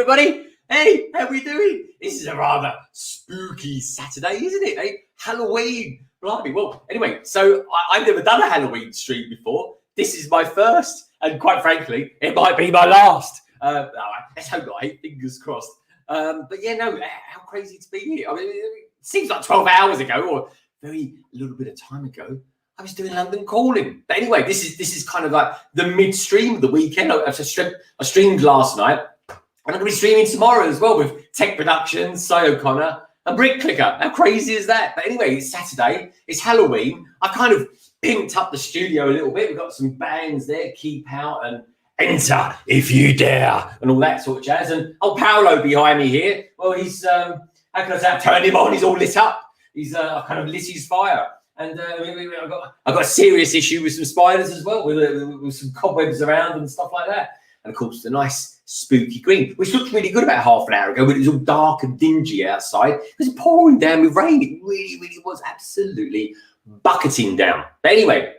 everybody. Hey, how we doing? This is a rather spooky Saturday, isn't it? Eh? Halloween. Blimey. Well, anyway, so I've never done a Halloween stream before. This is my first, and quite frankly, it might be my last. Let's hope not. Fingers crossed. But yeah, no, how crazy to be here. I mean, it seems like 12 hours ago, or a little bit of time ago, I was doing London Calling. But anyway, this is kind of like the midstream of the weekend. I streamed last night, and I'm going to be streaming tomorrow as well with Tek Productions, Si O'Connor, and Brick Clicker. How crazy is that? But anyway, it's Saturday. It's Halloween. I kind of pimped up the studio a little bit. We've got some bands there, Keep Out and Enter If You Dare, and all that sort of jazz. And Paolo behind me here. Well, he's, how can I say, I've turned him on. He's all lit up. He's kind of lit his fire. And I've got a serious issue with some spiders as well, with some cobwebs around and stuff like that. And of course, the nice spooky green, which looked really good about half an hour ago, but it was all dark and dingy outside. It was pouring down with rain. It really, really was absolutely bucketing down. But anyway,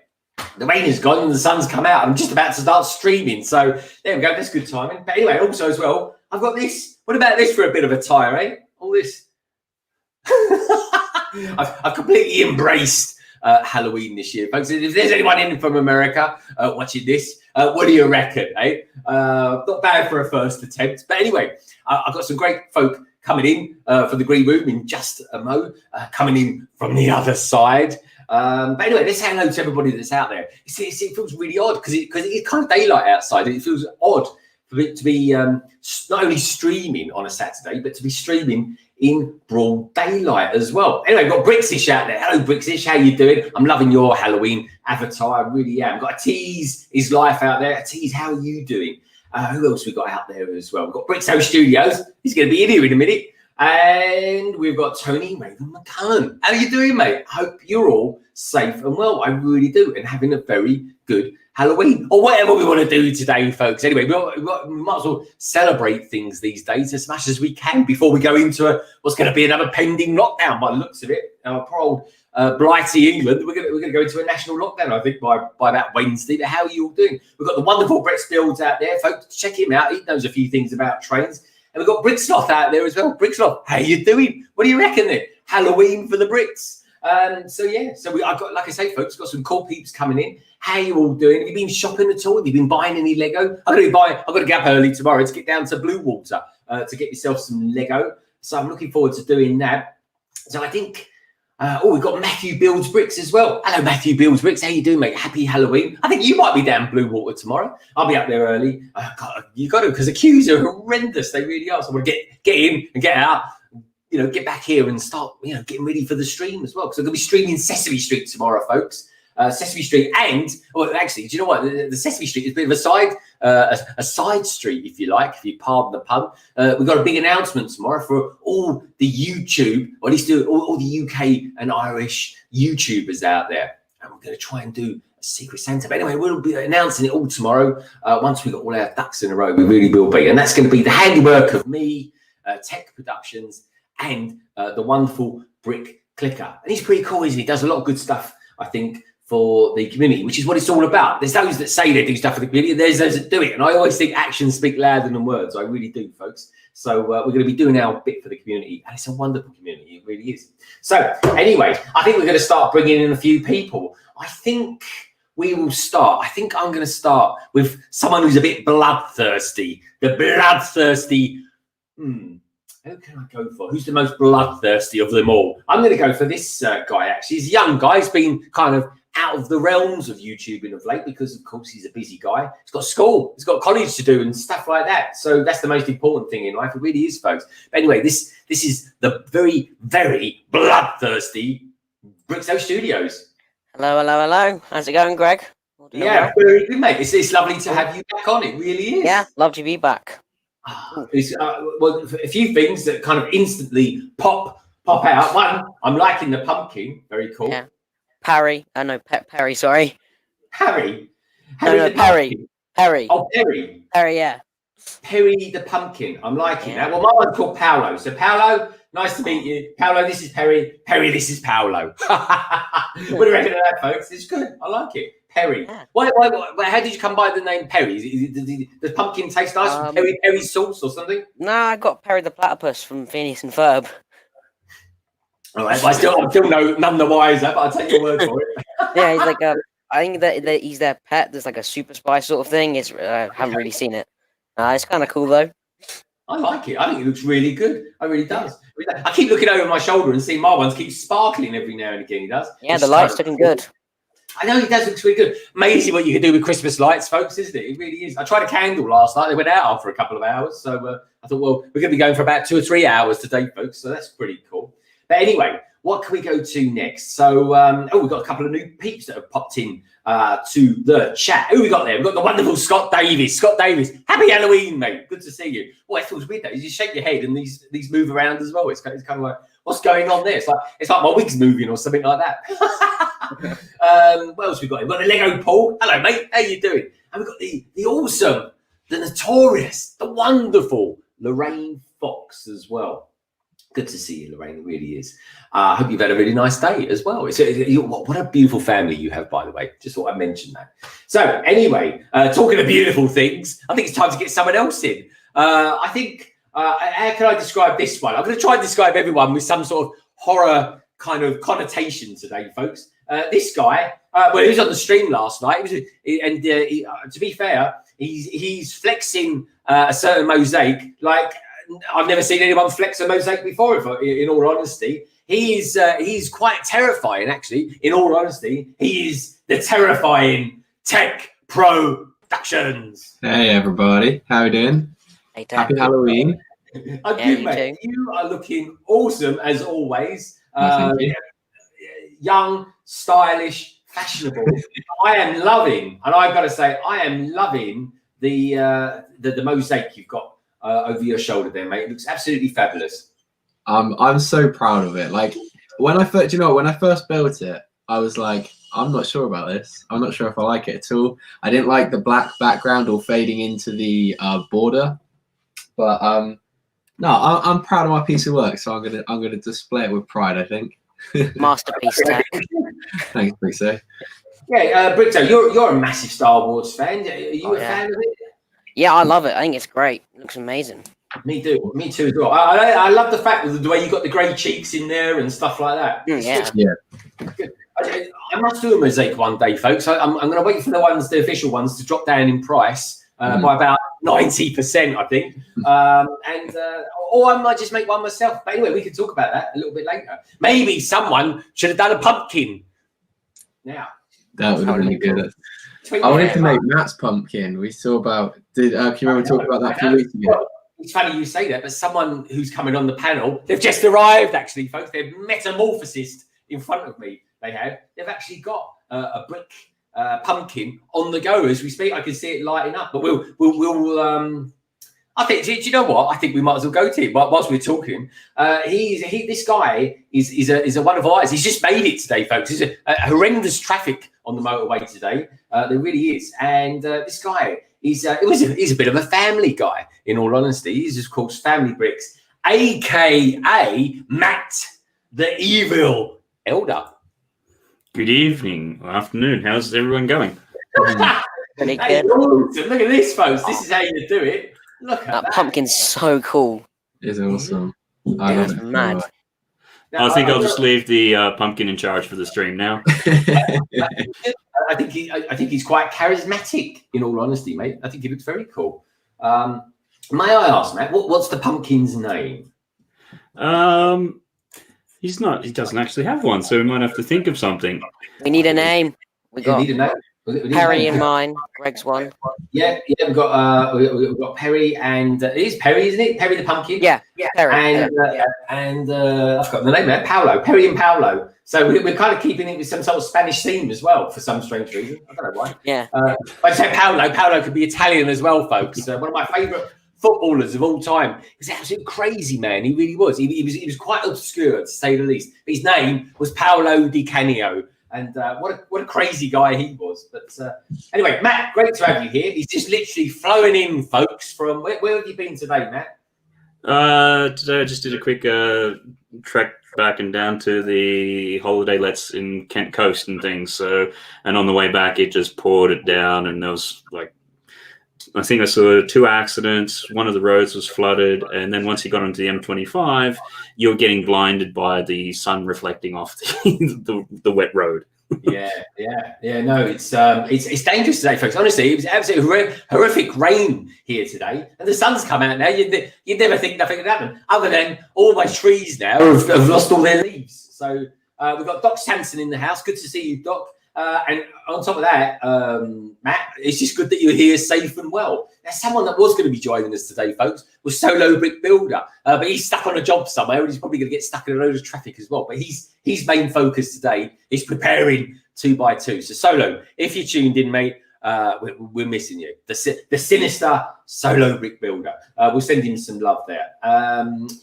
the rain is gone and the sun's come out. I'm just about to start streaming. So there we go. That's good timing. But anyway, also as well, I've got this. What about this for a bit of a tire, eh? All this. I've completely embraced Halloween this year, folks. If there's anyone in from America watching this, what do you reckon, eh? Not bad for a first attempt. But anyway, I've got some great folk coming in from the green room in just a mo, coming in from the other side. But anyway, let's say hello to everybody that's out there. It feels really odd because it's kind of daylight outside. It feels odd for it to be not only streaming on a Saturday, but to be streaming in broad daylight as well. Anyway, I've got Brixish out there. Hello, Brixish. How you doing? I'm loving your Halloween avatar. I really am. Got a Tease His Life out there. A Tease, how are you doing? Who else we got out there as well? We've got Brixo Studios. He's going to be in here in a minute. And we've got Tony Raven McCullen. How are you doing, mate? I hope you're all safe and well. I really do. And having a very good Halloween, or whatever we want to do today, folks. Anyway, we might as well celebrate things these days as much as we can before we go into what's going to be another pending lockdown by the looks of it. Poor old blighty England. We're going to go into a national lockdown, I think, by about Wednesday. But how are you all doing? We've got the wonderful Brett Spills out there, folks. Check him out. He knows a few things about trains. And we've got Bricksloth out there as well. Bricksloth, how you doing? What do you reckon there? Halloween for the Brits. So I've got, like I say, folks, got some cool peeps coming in. How you all doing? Have you been shopping at all? Have you been buying any Lego? I've got to get up early tomorrow to get down to Blue Water to get yourself some Lego. So I'm looking forward to doing that. So I think, we've got Matthew Builds Bricks as well. Hello, Matthew Builds Bricks. How you doing, mate? Happy Halloween. I think you might be down Blue Water tomorrow. I'll be up there early. You got to, because the queues are horrendous. They really are. So I want to get in and get out. Get back here and start, getting ready for the stream as well. Because I'm going to be streaming Sesame Street tomorrow, folks. Sesame Street actually, do you know what? The Sesame Street is a bit of a side street, if you like, if you pardon the pun. We've got a big announcement tomorrow for all the YouTube, or at least all the UK and Irish YouTubers out there. And we're going to try and do a Secret Santa. But anyway, we'll be announcing it all tomorrow once we've got all our ducks in a row. We really will be. And that's going to be the handiwork of me, Tek Productions, and the wonderful Brick Clicker. And he's pretty cool, isn't he? He does a lot of good stuff, I think, for the community, which is what it's all about. There's those that say they do stuff for the community. There's those that do it. And I always think actions speak louder than words. I really do, folks. So we're going to be doing our bit for the community. And it's a wonderful community. It really is. So anyway, I think we're going to start bringing in a few people. I think we will start. I think I'm going to start with someone who's a bit bloodthirsty. The bloodthirsty... Who can I go for? Who's the most bloodthirsty of them all? I'm going to go for this guy, actually. He's a young guy. He's been kind of out of the realms of YouTubing of late because, of course, he's a busy guy. He's got school. He's got college to do and stuff like that. So that's the most important thing in life. It really is, folks. But anyway, this is the very, very bloodthirsty Brixo Studios. Hello. How's it going, Greg? Yeah, very good, mate. It's lovely to have you back on. It really is. Yeah, love to be back. Well, a few things that kind of instantly pop out. One, I'm liking the pumpkin. Very cool. Yeah. Perry. Perry, sorry. Harry? No, Perry. Perry. Oh, Perry. Perry, yeah. Perry the pumpkin. I'm liking that. Well, my one's called Paolo. So, Paolo, nice to meet you. Paolo, this is Perry. Perry, this is Paolo. What do you reckon of that, folks? It's good. I like it. Perry. Yeah. Why, how did you come by the name Perry? Does pumpkin taste nice from Perry sauce or something? No, I got Perry the platypus from Phineas and Ferb. All right, I'm still none the wiser, but I'll take your word for it. Yeah, he's like I think that he's their pet. There's like a super spy sort of thing. It's I haven't really seen it. It's kind of cool though. I like it. I think it looks really good. It really does. I keep looking over my shoulder and seeing my ones keep sparkling every now and again. He does. Yeah, the light's looking good. I know, he does look really good. Amazing what you can do with Christmas lights, folks, isn't it? It really is. I tried a candle last night. They went out after a couple of hours. So I thought, well, we're going to be going for about 2 or 3 hours today, folks. So that's pretty cool. But anyway, what can we go to next? So, we've got a couple of new peeps that have popped in to the chat. Who we got there? We've got the wonderful Scott Davis. Scott Davis, happy Halloween, mate. Good to see you. Well, it feels weird, though. You just shake your head and these move around as well. It's kind of like, what's going on there? It's like my wig's moving or something like that. What else we got? We've got the Lego Paul. Hello, mate. How you doing? And we've got the awesome, the notorious, the wonderful Lorraine Fox as well. Good to see you, Lorraine. It really is. I hope you've had a really nice day as well. What a beautiful family you have, by the way. Just thought I'd mention that. So anyway, talking of beautiful things, I think it's time to get someone else in. I think, how can I describe this one? I'm going to try and describe everyone with some sort of horror kind of connotation today, folks. This guy, he was on the stream last night. To be fair, he's flexing a certain mosaic like I've never seen anyone flex a mosaic before. In all honesty, he's quite terrifying. Actually, in all honesty, he is the terrifying Tek Productions. Hey everybody, how you doing? Hey, Happy Halloween. I'm good, mate. You are looking awesome as always. Young, stylish, fashionable. I am loving, and I've got to say, I am loving the mosaic you've got over your shoulder there, mate. It looks absolutely fabulous. I'm so proud of it. Like when I first built it, I was like, I'm not sure about this. I'm not sure if I like it at all. I didn't like the black background or fading into the border, but no, I'm proud of my piece of work. So I'm gonna display it with pride, I think. Masterpiece, Tek. Thanks, Brixo. Yeah, Brixo, you're a massive Star Wars fan. Are you a fan of it? Yeah, I love it. I think it's great. It looks amazing. Me too as well. I love the fact that the way you got the grey cheeks in there and stuff like that. Yeah. Good. I must do a mosaic one day, folks. I'm going to wait for the official ones, to drop down in price by about 90%, I think. Or I might just make one myself. But anyway, we can talk about that a little bit later. Maybe someone should have done a pumpkin. Now that would have been good. I wanted to make Matt's pumpkin. We saw about. Can you remember talking about that a few weeks ago? Well, it's funny you say that, but someone who's coming on the panel, they've just arrived, actually, folks. They're metamorphosed in front of me. They've actually got a brick pumpkin on the go as we speak. I can see it lighting up. But we'll I think. Do you know what? I think we might as well go to it whilst we're talking. This guy is a one of ours. He's just made it today, folks. There's a horrendous traffic on the motorway today. There really is. And this guy he's a bit of a family guy. In all honesty, he's of course Family Bricks, aka Matt the Evil Elder. Good evening or afternoon. How's everyone going? Pretty Hey, good. look at this, folks. This is how you do it. Look at that. Pumpkin's so cool. It's awesome. I love it. Mad. Now, I think I'll just leave the pumpkin in charge for the stream now. I think he's quite charismatic. In all honesty, mate, I think he looks very cool. May I ask, Matt, what's the pumpkin's name? He doesn't actually have one, so we might have to think of something. We need a name. We got Perry in mine. Greg's one. Yeah, we've got Perry, and it is Perry, isn't it? Perry the pumpkin. Yeah, Perry. And I've forgotten the name now. Paolo, Perry and Paolo. So we're kind of keeping it with some sort of Spanish theme as well for some strange reason. I don't know why. Yeah. I say Paolo could be Italian as well, folks. One of my favourite footballers of all time. He's an absolute crazy man. He really was. He was quite obscure, to say the least. But his name was Paolo Di Canio. And what a crazy guy he was. But anyway, Matt, great to have you here. He's just literally flowing in, folks. From where have you been today, Matt? Today I just did a quick trek back and down to the holiday lets in Kent Coast and things. So, and on the way back, it just poured it down, and there was like, I think I saw 2 accidents. One of the roads was flooded, and then once you got onto the M25, you're getting blinded by the sun reflecting off the wet road. Yeah. No, it's dangerous today, folks. Honestly, it was absolutely horrific rain here today, and the sun's come out now. You'd never think nothing would happen, other than all my trees now have lost all their leaves. So we've got Doc Sampson in the house. Good to see you, Doc. And on top of that, Matt, it's just good that you're here safe and well. Now, someone that was going to be joining us today, folks, was Solo Brick Builder, but he's stuck on a job somewhere, and he's probably going to get stuck in a load of traffic as well. But his main focus today is preparing 2x2. So Solo, if you tuned in, mate, we're missing you. The sinister Solo Brick Builder. We'll send him some love there.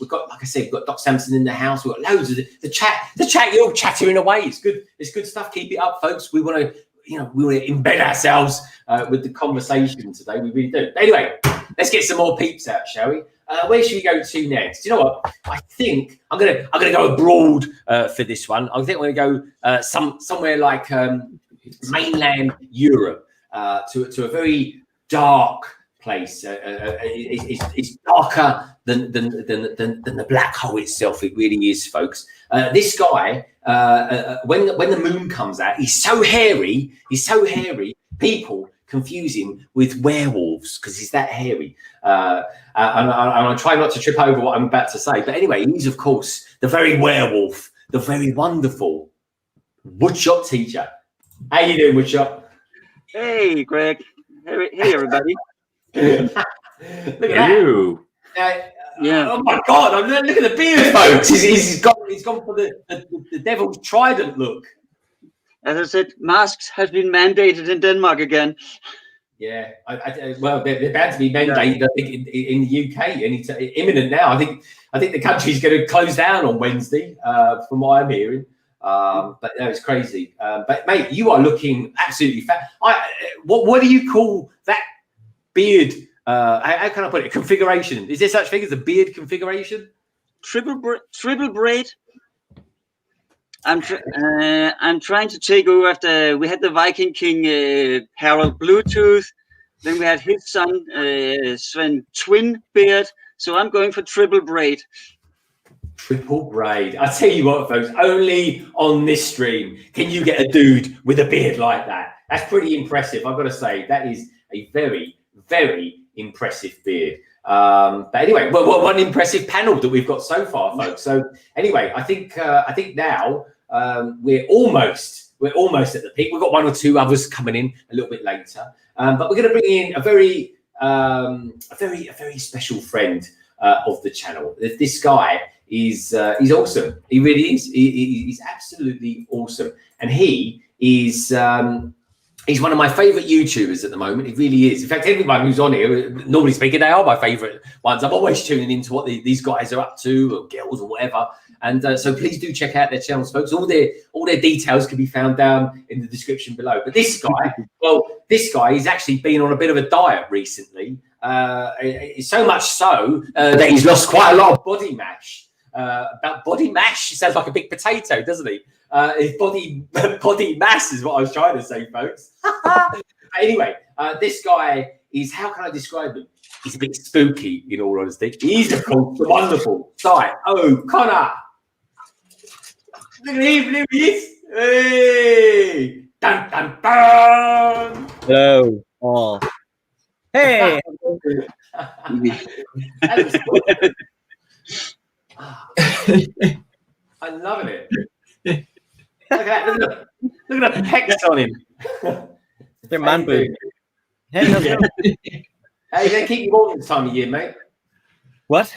We've got, like I said, we've got Doc Sampson in the house. We've got loads of the chat. You're all chattering away. It's good. It's good stuff. Keep it up, folks. We want to, we want to embed ourselves with the conversation today. We really do. Anyway, let's get some more peeps out, shall we? Where should we go to next? Do you know what? I think I'm gonna go abroad for this one. I think I'm gonna go somewhere like mainland Europe. To a very dark place. It's darker than the black hole itself. It really is, folks. This guy, when the moon comes out, he's so hairy. People confuse him with werewolves because he's that hairy. And I try not to trip over what I'm about to say. But anyway, he's of course the very werewolf, the very wonderful WoodShopTeacher. How you doing, Woodshop? Hey, Greg. Hey, everybody. Look at You. that. Yeah. Oh my God! Look at the beard, folks. He's gone for the devil's trident look. As I said, masks have been mandated in Denmark again. Yeah. Well, they're bound to be mandated. I think in the UK, and it's imminent now. I think the country's going to close down on Wednesday, from what I'm hearing. But no, it's crazy. But mate, you are looking absolutely fat. What do you call that beard? How can I put it? Configuration. Is there such thing as a beard configuration? Triple braid. I'm trying to take over after we had the Viking King Harald Bluetooth. Then we had his son Sven twin beard. So I'm going for triple braid. Triple braid. I tell you what, folks, only on this stream can you get a dude with a beard like that. That's pretty impressive. I've got to say, that is a very, very impressive beard. But anyway, well, one impressive panel that we've got so far, folks. So anyway, I think now we're almost at the peak. We've got 1 or 2 others coming in a little bit later, but we're going to bring in a very special friend of the channel. This guy is he's awesome. He really is. He's absolutely awesome, and he is. He's one of my favourite YouTubers at the moment. He really is. In fact, everyone who's on here, normally speaking, they are my favourite ones. I'm always tuning into what these guys are up to, or girls, or whatever. And so please do check out their channels, folks. All their details can be found down in the description below. But this guy, he's actually been on a bit of a diet recently. So much so that he's lost quite a lot of body mass. About body mass, he sounds like a big potato, doesn't he? His body mass is what I was trying to say, folks. Anyway, this guy is, how can I describe him? He's a bit spooky, in all honesty. He's, of course, the wonderful Cy O'Connor. Look at him, there he is. Hey! Dun, dun, dun! Hello, all. Hey! I'm loving it. Look at that. Look at the pecs on him. They're man boob. Hey, hey, they keep you warm this time of year, mate. what?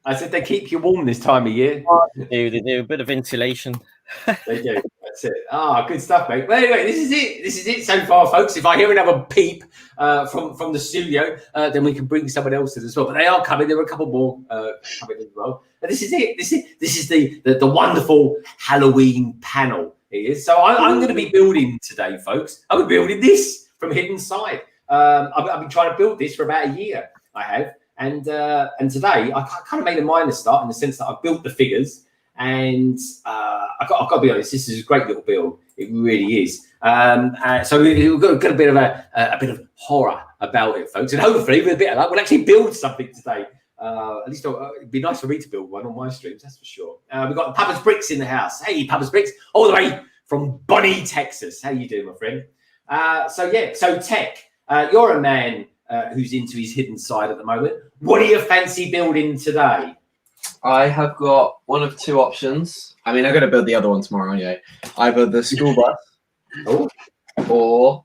I said they keep you warm this time of year. They do a bit of insulation. They do. That's it. Good stuff, mate. Well, anyway, this is it so far, folks. If I hear another peep from the studio, then we can bring someone else in as well. But they are coming. There are a couple more coming as well. But this is it. This is the wonderful Halloween panel. It is. So I'm going to be building today, folks. I'm building this from Hidden Side. I've been trying to build this for about a year. I have. And today I kind of made a minor start in the sense that I built the figures, and I've got to be honest, this is a great little build. It really is. So we've got a bit of a bit of horror about it, folks, and hopefully with a bit of luck, we'll actually build something today. At least it'd be nice for me to build one on my streams, that's for sure. We've got Papa's Bricks in the house. Hey, Papa's Bricks, all the way from Bonnie, Texas. How you doing, my friend? So Tek, you're a man who's into his hidden side at the moment. What do you fancy building today? I have got one of two options. I mean, I'm going to build the other one tomorrow anyway. Either the school bus or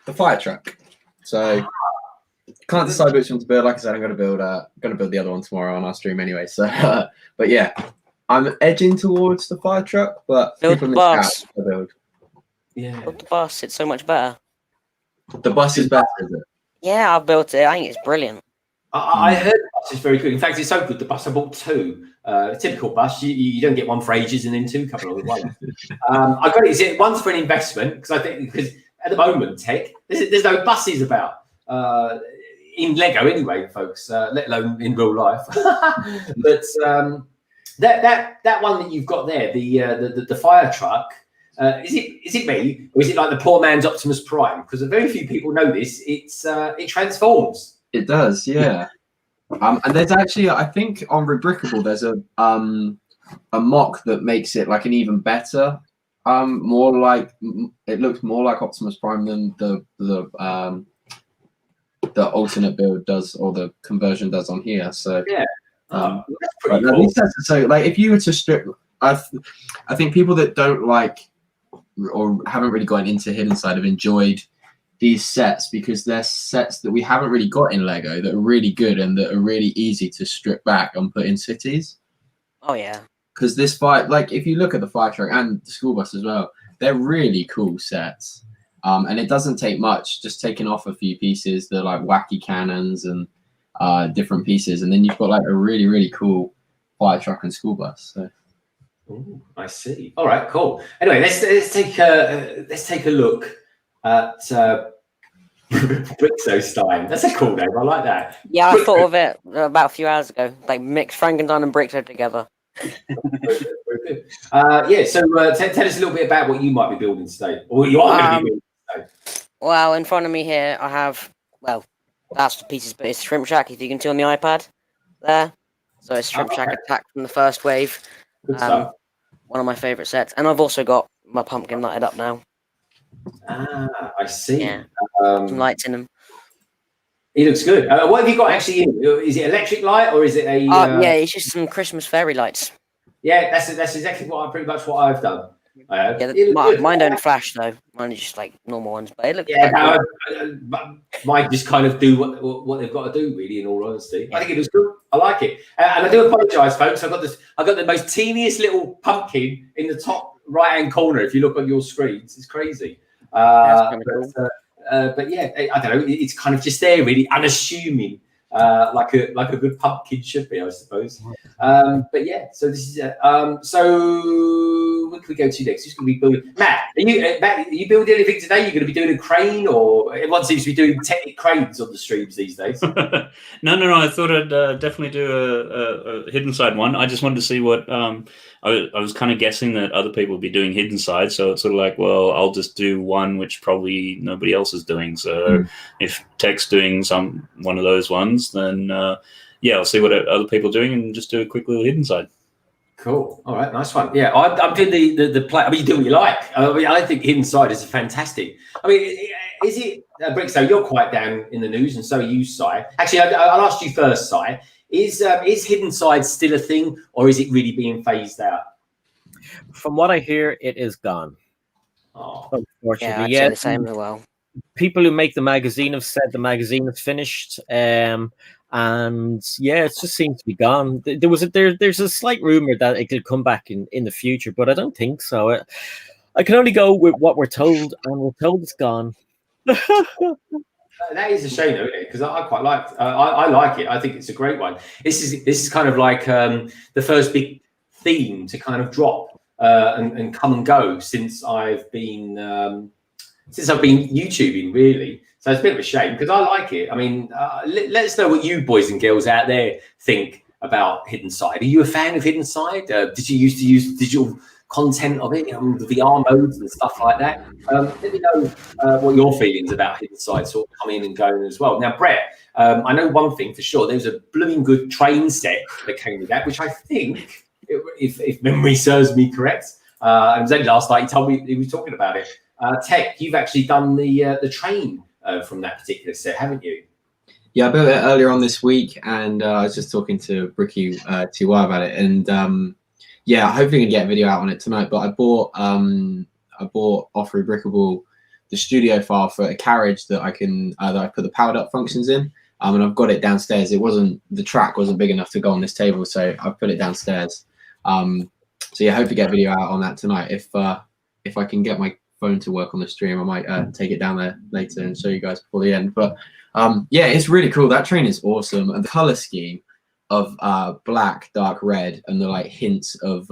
the fire truck. So can't decide which one to build. Like I said, I'm going to build the other one tomorrow on our stream anyway. So, but yeah, I'm edging towards the fire truck. But Build the bus. Yeah, Build the bus. It's so much better. The bus is better, is it? Yeah, I built it. I think it's brilliant. I heard the bus is very good. In fact, it's so good. The bus I bought two. A typical bus, you don't get one for ages and then two couple of one. I got it. One's for an investment because at the moment, Tek, there's no buses about in Lego anyway, folks. Let alone in real life. But that one that you've got there, the fire truck. Is it me, or is it like the poor man's Optimus Prime? Because very few people know this. It transforms. It does, yeah. And there's actually, I think on Rebrickable, there's a mock that makes it like an even better, more like it looks more like Optimus Prime than the alternate build does, or the conversion does on here. So yeah, that's pretty cool. So like if you were to strip, I think people that don't like or haven't really gone into Hidden Side have enjoyed these sets because they're sets that we haven't really got in Lego that are really good and that are really easy to strip back and put in cities. Oh yeah. Because this fight, like if you look at the fire truck and the school bus as well, they're really cool sets. And it doesn't take much, just taking off a few pieces, the like wacky cannons and different pieces, and then you've got like a really, really cool fire truck and school bus. So. Ooh, I see. All right, cool. Anyway, let's take a look at Brixo-Stein. That's a cool name. I like that. Yeah, I thought of it about a few hours ago. Like mix Frankenstein and Brixo together. Yeah. So tell us a little bit about what you might be building today, or you are going to be building today. Well, in front of me here, I have that's the pieces, but it's Shrimp Shack. If you can see on the iPad there, so it's Shrimp Shack Attack from the first wave. Good stuff. One of my favorite sets, and I've also got my pumpkin lighted up now. I see. Yeah, some lights in them. He looks good. What have you got actually in? Is it electric light or is it a? Yeah, it's just some Christmas fairy lights. Yeah, that's exactly pretty much what I've done. Mine don't flash though. Mine is just like normal ones, but it looks. Yeah, mine just kind of do what they've got to do, really. In all honesty, I think it looks good. I like it, and I do apologise, folks. I got the most teeniest little pumpkin in the top right-hand corner. If you look on your screens, it's crazy. But yeah, I don't know. It's kind of just there, really unassuming, like a good pumpkin should be, I suppose. But yeah, so this is so what can we go to next? Who's going to be building? Matt, are you building anything today? You're going to be doing a crane, or everyone seems to be doing technic cranes on the streams these days? No. I thought I'd definitely do a Hidden Side one. I just wanted to see what I was kind of guessing that other people would be doing Hidden Side, so it's sort of like, well, I'll just do one which probably nobody else is doing. So if Tek's doing one of those ones, then yeah, I'll see what other people are doing and just do a quick little Hidden Side. Cool. All right, nice one. Yeah, I'm doing the play. I mean, you do what you like. I mean, I think Hidden Side is fantastic. I mean, is it Brixo? You're quite down in the news, and so are you, Si. Actually, I'll ask you first, Si. Is Hidden Side still a thing, or is it really being phased out? From what I hear, it is gone. Oh, unfortunately, yeah, the same as well. People who make the magazine have said the magazine is finished, and yeah, it just seems to be gone. There's a slight rumor that it could come back in the future, but I don't think so. I can only go with what we're told, and we're told it's gone. That is a shame, though, isn't it? Because I quite like. I like it. I think it's a great one. This is kind of like the first big theme to kind of drop and come and go since I've been YouTubing, really. So it's a bit of a shame because I like it. I mean, let us know what you boys and girls out there think about Hidden Side. Are you a fan of Hidden Side? Did you used to use digital content of it, the VR modes and stuff like that? Let me know what your feelings about Hidden Side sort of coming and going as well. Now, Brett, I know one thing for sure. There was a blooming good train set that came with that, which I think, if memory serves me correct, it was only last night he told me he was talking about it. Tek, you've actually done the train from that particular set, haven't you? Yeah, I built it earlier on this week, and I was just talking to Bricky TY about it, and yeah, hopefully I can get a video out on it tonight. But I bought off Rebrickable the studio file for a carriage that I can that I put the powered up functions in, and I've got it downstairs. The track wasn't big enough to go on this table, so I put it downstairs. So yeah, hope to get a video out on that tonight. If I can get my phone to work on the stream, I might take it down there later and show you guys before the end. But yeah, it's really cool. That train is awesome, and the color scheme of black, dark red, and the like hints of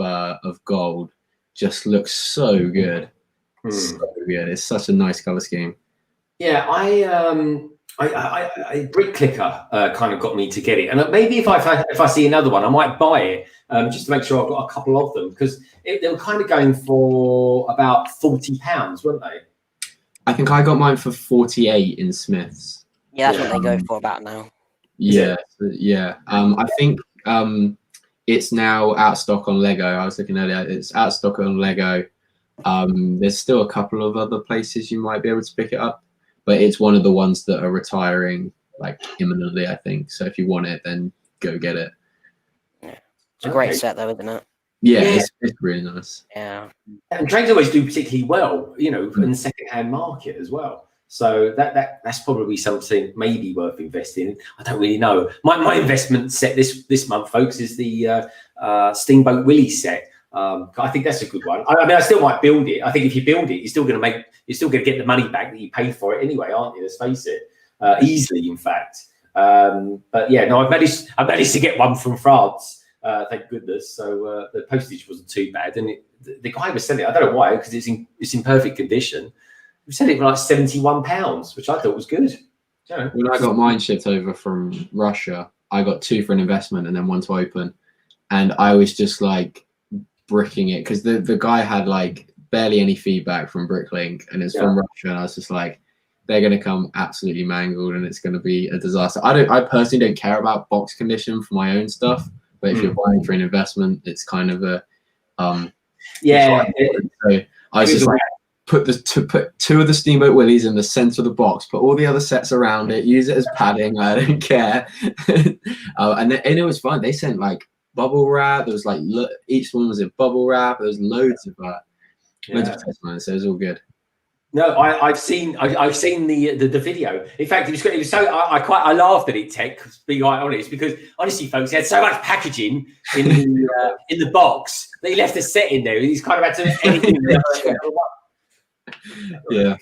gold just looks so good. So good. It's such a nice color scheme. Yeah, I Brick Clicker kind of got me to get it, and maybe if I see another one, I might buy it just to make sure I've got a couple of them, because they were kind of going for about £40, weren't they? I think I got mine for 48 in Smiths. Yeah, that's what they go for about now. Yeah, yeah. I think it's now out of stock on Lego. I was looking earlier. It's out of stock on Lego. There's still a couple of other places you might be able to pick it up, but it's one of the ones that are retiring like imminently, I think. So if you want it, then go get it. Yeah. It's a great set though, isn't it? Yeah, it's really nice. Yeah. And trains always do particularly well, in the second-hand market as well. So that's probably something maybe worth investing in. I don't really know. My investment set this month, folks, is the Steamboat Willie set. I think that's a good one. I mean, I still might build it. I think if you build it, you're still going to get the money back that you paid for it anyway, aren't you? Let's face it, easily, in fact. But yeah, no, I've managed to get one from France. Thank goodness. So the postage wasn't too bad, and the guy was selling it. I don't know why, because it's in perfect condition. We said it for like £71, which I thought was good. When I got mine shipped over from Russia, I got 2 for an investment and then 1 to open, and I was just like bricking it because the guy had like barely any feedback from Bricklink, and it's from Russia, and I was just like, they're going to come absolutely mangled, and it's going to be a disaster. I personally don't care about box condition for my own stuff, but if you're buying for an investment, it's kind of a so I was just like, put 2 of the Steamboat Willies in the center of the box, put all the other sets around it, use it as padding. I don't care. And it was fine. They sent like bubble wrap. There was like each one was in bubble wrap. There was loads of testimonies, so it was all good. No, I've seen the video. In fact, it was so I laughed at it, Tek, to be quite honest, because honestly, folks, he had so much packaging in the box that he left a set in there. He's kind of had to anything. Yeah,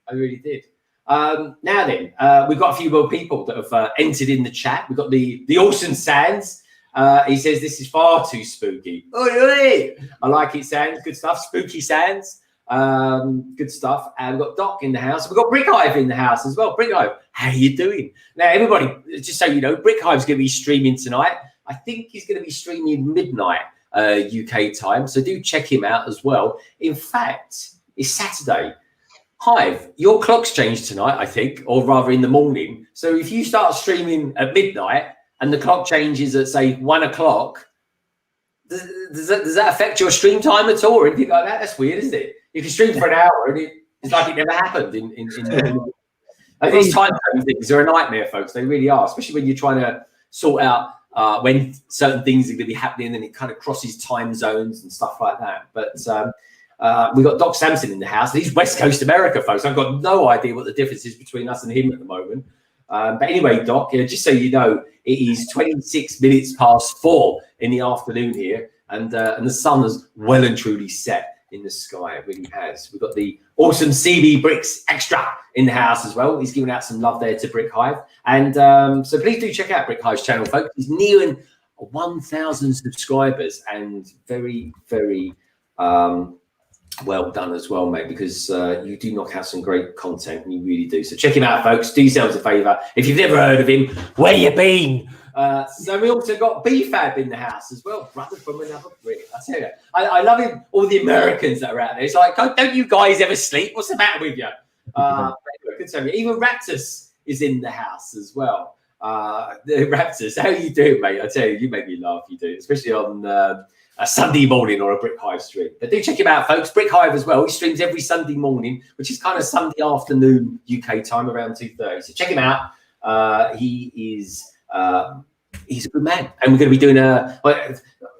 I really did. Now then, we've got a few more people that have entered in the chat. We've got the Awesome Sands. He says this is far too spooky. I like it, Sands. Good stuff. Spooky Sands. Good stuff. And we've got Doc in the house. We've got Brick Hive in the house as well. Brick Hive, how are you doing? Now, everybody, just so you know, Brick Hive's going to be streaming tonight. I think he's going to be streaming midnight UK time. So do check him out as well. In fact, it's Saturday. Hive, your clock's changed tonight, I think, or rather in the morning. So if you start streaming at midnight and the clock changes at, say, 1 o'clock, does that affect your stream time at all or anything like that? That's weird, isn't it? If you stream for an hour and it's like it never happened. These time zone things are a nightmare, folks. They really are, especially when you're trying to sort out when certain things are going to be happening, and it kind of crosses time zones and stuff like that. But we've got Doc Sampson in the house. He's West Coast America, folks. I've got no idea what the difference is between us and him at the moment. But anyway, Doc, just so you know, it is 26 minutes past 4 in the afternoon here, and the sun has well and truly set in the sky. It really has. We've got the awesome CB Bricks Extra in the house as well. He's giving out some love there to Brick Hive. And so please do check out Brick Hive's channel, folks. He's nearing 1,000 subscribers and very, very Well done as well, mate, because you do knock out some great content, and you really do. So check him out, folks. Do yourselves a favour. If you've never heard of him, where you been? So we also got B-Fab in the house as well, brother from another brick. I tell you, I love him. All the Americans that are out there. It's like, don't you guys ever sleep? What's the matter with you? Good time. Even Raptus is in the house as well. The Raptors, how you doing, mate? I tell you, you make me laugh. You do, especially on a Sunday morning or a Brick Hive stream. But do check him out, folks. Brick Hive as well. He streams every Sunday morning, which is kind of Sunday afternoon UK time, around 2:30. So check him out. He's a good man, and we're going to be doing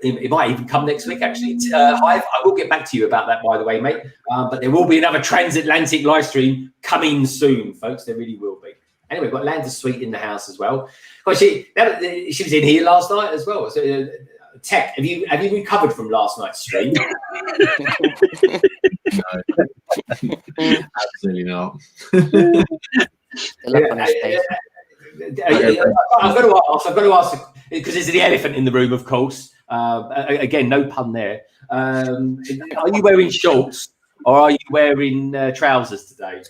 it might even come next week, actually. Hive, I will get back to you about that, by the way, mate. But there will be another transatlantic live stream coming soon, folks. There really will be. Anyway, we've got Landers Sweet in the house as well. Well, she was in here last night as well. So, Tek, have you recovered from last night's stream? No. Absolutely not. I've got to ask because there's the elephant in the room, of course. Again, no pun there. Are you wearing shorts or are you wearing trousers today?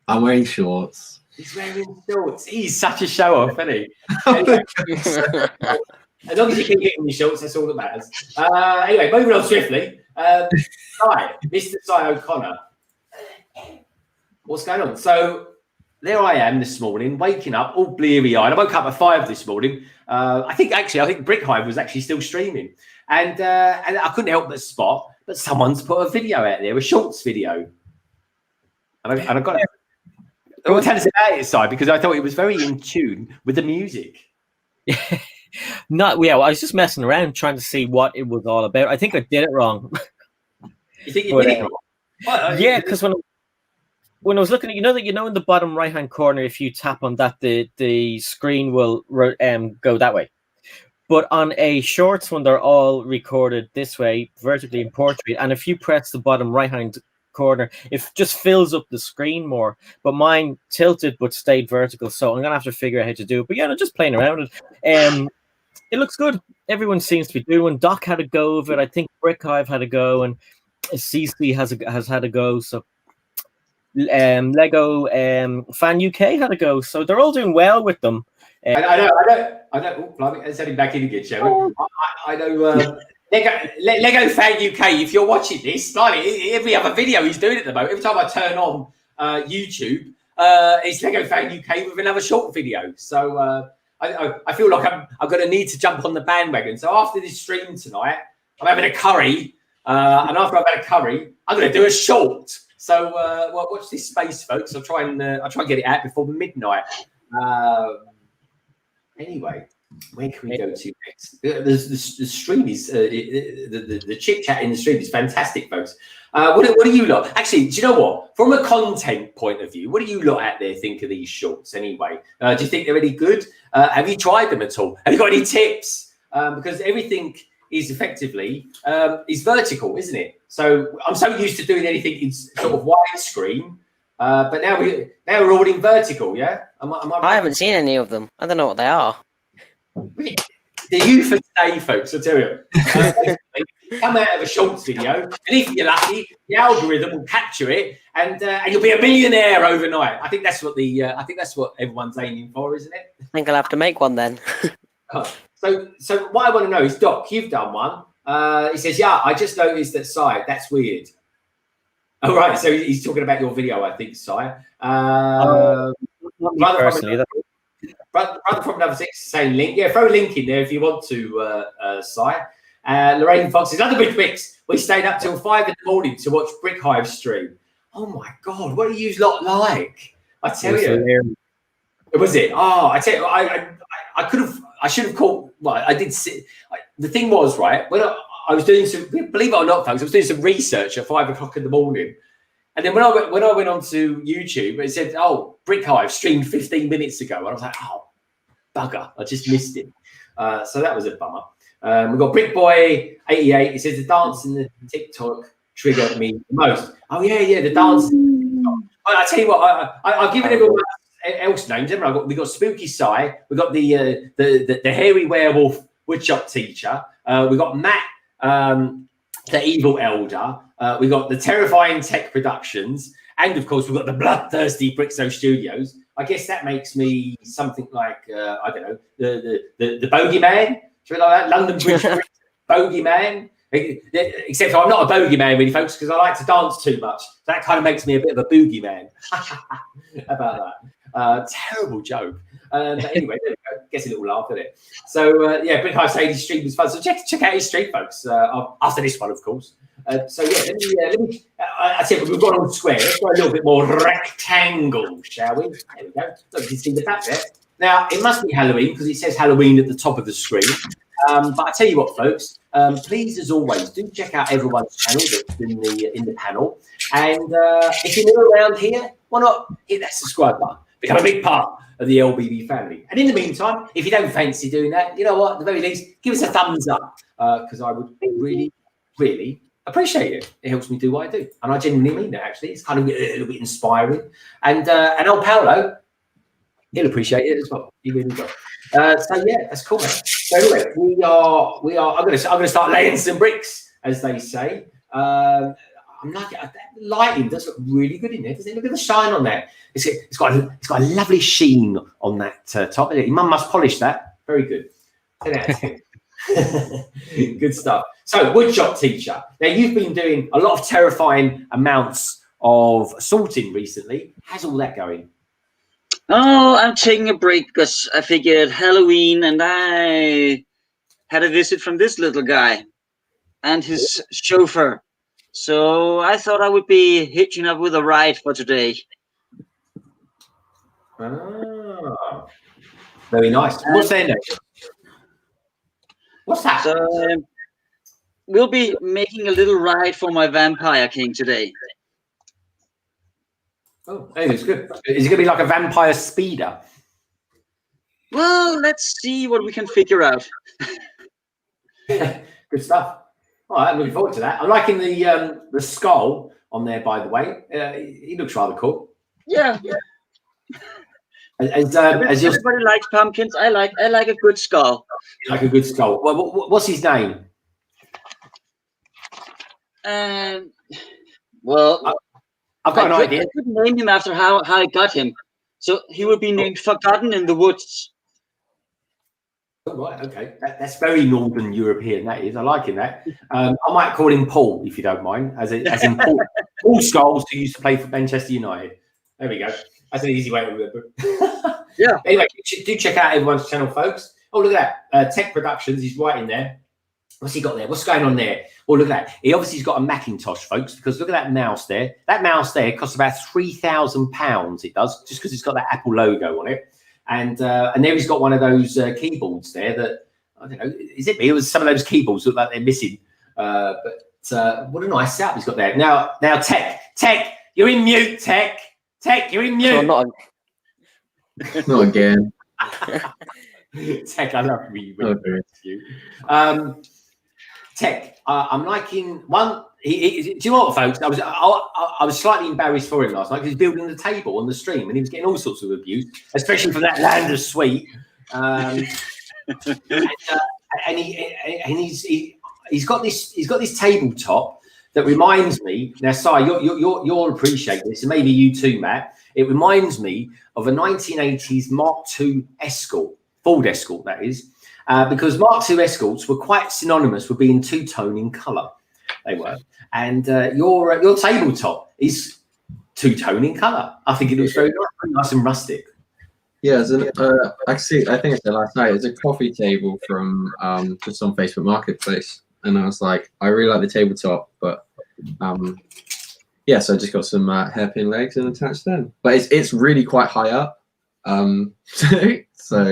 I'm wearing shorts. He's wearing shorts. He's such a show off, isn't he? Anyway, as long as you keep getting your shorts, that's all that matters. Anyway, moving on swiftly. Mr. Cy O'Connor. What's going on? So there I am this morning, waking up all bleary-eyed. I woke up at 5 this morning. I think Brick Hive was actually still streaming, and I couldn't help but spot that someone's put a video out there, a shorts video, and I got it. I will tell us about it, Si, because I thought it was very in tune with the music. I was just messing around trying to see what it was all about. I think I did it wrong. You think you did it wrong? Yeah, because when I was looking at, in the bottom right hand corner, if you tap on that, the screen will go that way. But on a shorts one, they're all recorded this way, vertically in portrait. And if you press the bottom right hand corner, it just fills up the screen more. But mine tilted but stayed vertical, so I'm gonna have to figure out how to do it. But yeah, I'm just playing around with it. It looks good. Everyone seems to be doing. Doc had a go of it. I think Brick Hive had a go, and CC has had a go. So Lego Fan UK had a go. So they're all doing well with them. I know. Let's head back in again, shall we? I know. Lego Fan UK, if you're watching this, every other video he's doing at the moment, every time I turn on YouTube, it's Lego Fan UK with another short video. So I feel like I'm going to need to jump on the bandwagon. So after this stream tonight, I'm having a curry, and after I've had a curry, I'm going to do a short. So watch this space, folks. I'll try and get it out before midnight. Anyway. Where can we go to next? The stream is the chit chat in the stream is fantastic, folks. What do you lot? Actually, do you know what? From a content point of view, what do you lot out there think of these shorts anyway? Do you think they're any good? Have you tried them at all? Have you got any tips? Because everything is effectively is vertical, isn't it? So I'm so used to doing anything in sort of widescreen, but now we're all in vertical. Yeah, I haven't seen any of them. I don't know what they are. The youth of today, folks, I tell you, come out of a shorts video, and if you're lucky, the algorithm will capture it, and you'll be a millionaire overnight. I think that's what everyone's aiming for, isn't it? I think I'll have to make one then. So what I want to know is, Doc, you've done one. He says, "Yeah, I just noticed that Si. That's weird." Oh, right. So he's talking about your video, I think, Si. Brother from another six saying link. Yeah, throw a link in there if you want to, Si. Lorraine Fox says, other big bricks. We stayed up till 5 in the morning to watch Brick Hive stream. Oh my God, what do you lot like? I tell you. Was it? Oh, I tell you, I should have called. Well, I did. The thing was, right, when I was doing some, believe it or not, folks, I was doing some research at 5 o'clock in the morning. And then when I went onto YouTube, it said, "Oh, Brick Hive streamed 15 minutes ago." And I was like, "Oh, bugger! I just missed it." So that was a bummer. We've got Brick Boy 88. He says the dance in the TikTok triggered me the most. Oh yeah, the dance. I tell you what, I've given everyone else names. We got Spooky Si. We got the hairy werewolf woodshop teacher. We got Matt the Evil Elder. We got the terrifying Tek Productions, and of course we've got the bloodthirsty Brixo Studios. I guess that makes me something like I don't know, the Bogeyman, something like that. London Bridge Bogeyman. Except I'm not a bogeyman, really, folks, because I like to dance too much. So that kind of makes me a bit of a boogie man. How about that? Terrible joke. But anyway, gets a little laugh at it. So yeah, Brick High Sadie's stream was fun. So check out his stream, folks. After this one, of course. So yeah, let me. I said we've gone on square. Let's go a little bit more rectangle, shall we? There we go. So you can see the back there. Now it must be Halloween because it says Halloween at the top of the screen. But I tell you what, folks. Please, as always, do check out everyone's channel that's in the panel. And if you're new around here, why not hit that subscribe button? Become a big part of the LBB family. And in the meantime, if you don't fancy doing that, you know what? At the very least, give us a thumbs up because I would really, really appreciate it. It helps me do what I do, and I genuinely mean that. Actually, it's kind of a little bit inspiring. And old Paolo, he'll appreciate it as well. He really will. So yeah, that's cool, man. So anyway, we are. I'm gonna start laying some bricks, as they say. I'm like that lighting does look really good in there. Doesn't it? Look at the shine on that. It's got a lovely sheen on that top. Your mum must polish that. Very good. 10 out of 10. Good stuff. So WoodShopTeacher. Now you've been doing a lot of terrifying amounts of sorting recently. How's all that going? Oh, I'm taking a break because I figured Halloween, and I had a visit from this little guy and his chauffeur. So I thought I would be hitching up with a ride for today. Ah, very nice. What's their name? What's that? So we'll be making a little ride for my vampire king today. Oh, hey, it's good. Is it going to be like a vampire speeder? Well, let's see what we can figure out. Good stuff. All right, I'm looking forward to that. I'm liking the skull on there, by the way. He looks rather cool. Yeah. As everybody likes pumpkins, I like a good skull. Like a good skull. Well, what's his name? Well, I've got an idea. I could name him after how I got him. So he would be named Forgotten in the Woods. Oh, right, okay. That's very Northern European, that is. I like him, that. I might call him Paul, if you don't mind, as in Paul, Paul Scholes, who used to play for Manchester United. There we go. That's an easy way to remember. Yeah. Anyway, do check out everyone's channel, folks. Oh, look at that. Tek Productions, he's right in there. What's he got there? What's going on there? Oh, look at that. He obviously has got a Macintosh, folks, because look at that mouse there. That mouse there costs about £3,000, it does, just because it's got that Apple logo on it. And there he's got one of those keyboards there that, I don't know, is it me? It was some of those keyboards look like they're missing. But what a nice setup he's got there. Now, Tek, you're in mute, Tek. Tek, you're in mute. No, Not again. Tek, I love you. Okay. Tek, I'm liking one. Do you know what, folks? I was slightly embarrassed for him last night because he's building the table on the stream and he was getting all sorts of abuse, especially from that land of sweet. And he's got this tabletop that reminds me. Now, Si, you'll appreciate this, and maybe you too, Matt. It reminds me of a 1980s Mark II Escort, Ford Escort, that is, because Mark II Escorts were quite synonymous with being two-tone in colour. They were, and your tabletop is two-tone in colour. I think it looks very nice and rustic. Yeah, I think I said last night. It's a coffee table from just on Facebook Marketplace, and I was like, I really like the tabletop, but yeah, so I just got some hairpin legs and attached them. But it's really quite high up. So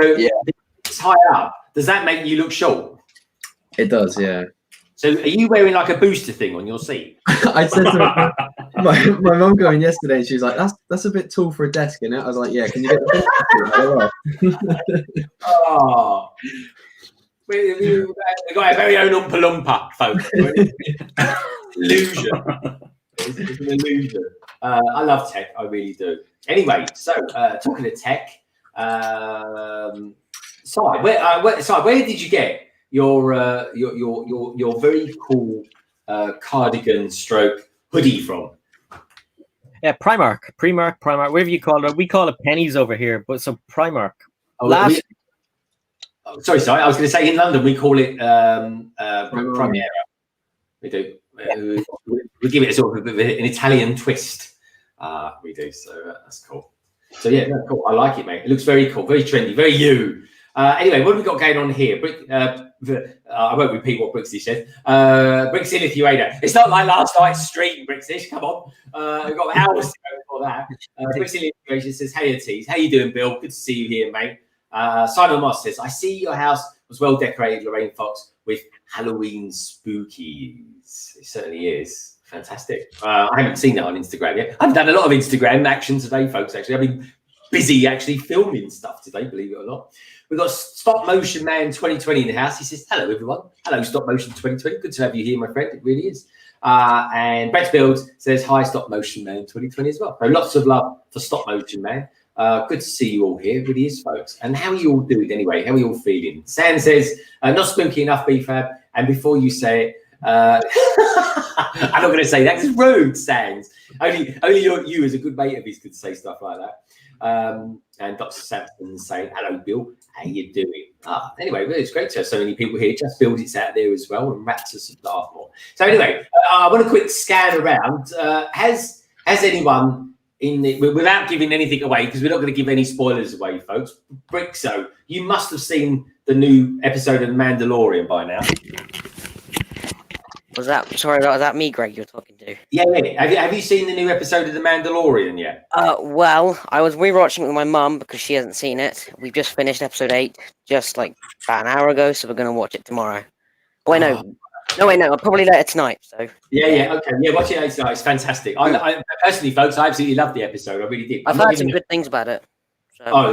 yeah, it's high up. Does that make you look short? It does, yeah. So are you wearing like a booster thing on your seat? I said to my mum going yesterday, and she was like, "That's a bit tall for a desk, isn't it?" I was like, "Yeah, can you get the booster?" Oh, we got our very own Oompa Loompa, folks. Illusion. It's an illusion. I love Tek, I really do. Anyway, so talking to Tek, Si, where did you get your very cool cardigan stroke hoodie from? Yeah, Primark, whatever you call it. We call it pennies over here, but so Primark. Oh, sorry. I was going to say in London we call it Primera. We do. We give it a sort of an Italian twist. We do. So that's cool. So yeah, no, cool. I like it, mate. It looks very cool, very trendy, very you. Anyway, what have we got going on here? I won't repeat what Brixie said. Brixie in Lithuania. It's not like last night's stream, Brixie. Come on. We've got hours to go for that. Brixie in Lithuania says, hey, Atees. How you doing, Bill? Good to see you here, mate. Simon Moss says, I see your house was well decorated, Lorraine Fox, with Halloween spookies. It certainly is. Fantastic. I haven't seen that on Instagram yet. I've done a lot of Instagram action today, folks, actually. I've been busy actually filming stuff today, believe it or not. We've got Stop Motion Man 2020 in the house. He says, hello, everyone. Hello, Stop Motion 2020. Good to have you here, my friend. It really is. And Brett Builds says, hi, Stop Motion Man 2020 as well. So lots of love for Stop Motion Man. Good to see you all here. It really is, folks. And how are you all doing anyway? How are you all feeling? Sam says, not spooky enough, BFAB. And before you say it, I'm not going to say that. It's rude, Sans. Only you as a good mate of his could say stuff like that. And Dr. Sampson saying, hello, Bill. How you doing? Anyway, it's great to have so many people here. Just Build It's out there as well, and Raptors and Dartmoor. So anyway, I want a quick scan around. Has anyone without giving anything away, because we're not going to give any spoilers away, folks. Brixo, you must have seen the new episode of The Mandalorian by now. Was that me, Greg, you're talking to? Yeah. Have you seen the new episode of The Mandalorian yet? Well, I was rewatching it with my mum because she hasn't seen it. We've just finished episode 8 just like about an hour ago, so we're going to watch it tomorrow. Wait, no, probably later tonight. So yeah, okay, yeah, watch it later tonight. It's fantastic. I personally, folks, I absolutely loved the episode. I really did. I've heard some good things about it. So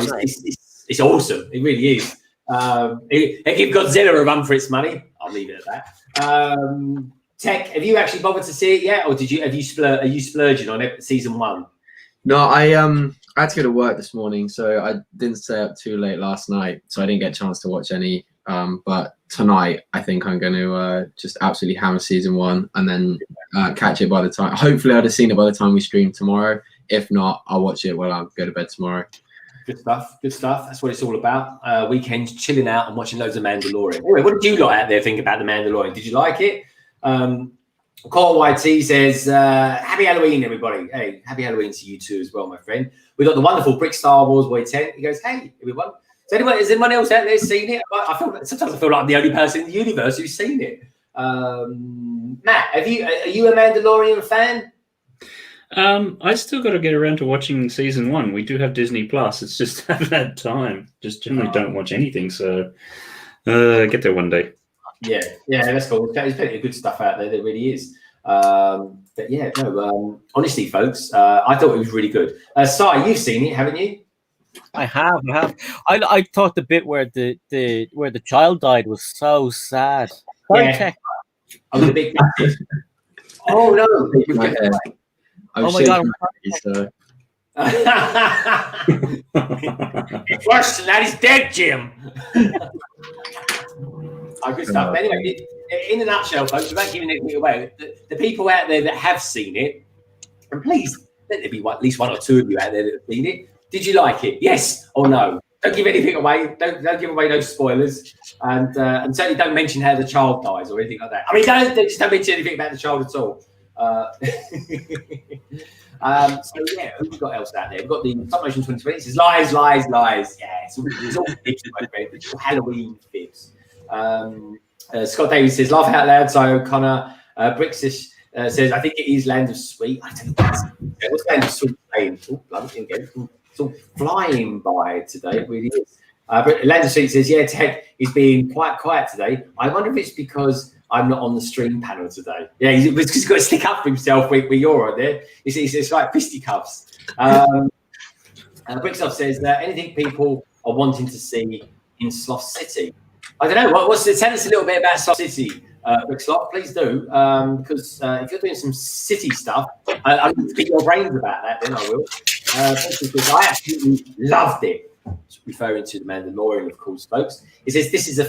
it's awesome. It really is. It give Godzilla a run for its money. I'll leave it at that. Tek, have you actually bothered to see it yet, or are you splurging on it, season 1? No, I had to go to work this morning, so I didn't stay up too late last night, so I didn't get a chance to watch any. But tonight, I think I'm going to just absolutely hammer season 1 and then catch it by the time. Hopefully, I'd have seen it by the time we stream tomorrow. If not, I'll watch it while I go to bed tomorrow. Good stuff. That's what it's all about. Weekends, chilling out and watching loads of Mandalorian. Anyway, what did you lot out there think about the Mandalorian? Did you like it? Cole YT says, happy Halloween, everybody. Hey, happy Halloween to you too as well, my friend. We got the wonderful Brick Star Wars Boy 10. He goes, hey, everyone. Has anyone else out there seen it? Sometimes I feel like I'm the only person in the universe who's seen it. Matt, are you a Mandalorian fan? I still got to get around to watching season 1. We do have Disney Plus. It's just haven't had time. Just generally don't watch anything. So get there one day. Yeah, that's cool. There's plenty of good stuff out there. There really is. But yeah, no. Honestly, folks, I thought it was really good. Si, you've seen it, haven't you? I have. I thought the bit where the child died was so sad. Yeah. I was a big. Oh no! Oh my god! It's worse than that. He's dead, Jim. Good stuff. Anyway, in a nutshell, folks, without giving anything away, the people out there that have seen it, and please let there be at least one or two of you out there that have seen it. Did you like it? Yes or no? Don't give anything away. Don't give away no spoilers, and certainly don't mention how the child dies or anything like that. I mean, just don't mention anything about the child at all. So yeah, who we got else out there? We've got the Stop Motion 2020. It says lies. Yeah, it's all fibs, my friend. It's all Halloween fibs. Scott Davis says laugh out loud. So Connor Brixis says I think it is Land of Sweet. I don't know what's Land of Sweet saying. It's all flying by today. It really is. But Land of Sweet says yeah, Tek is being quite quiet today. I wonder if it's because I'm not on the stream panel today. Yeah, he's got to stick up for himself where you're on there. It's like fisticuffs. Bricksoft says anything people are wanting to see in Sloth City. I don't know. Tell us a little bit about Sloth City, Bricksoft. Please do, because if you're doing some city stuff, I need to pick your brains about that. Then I will. Because I absolutely loved it. Referring to The Mandalorian, of course, folks. It says this is a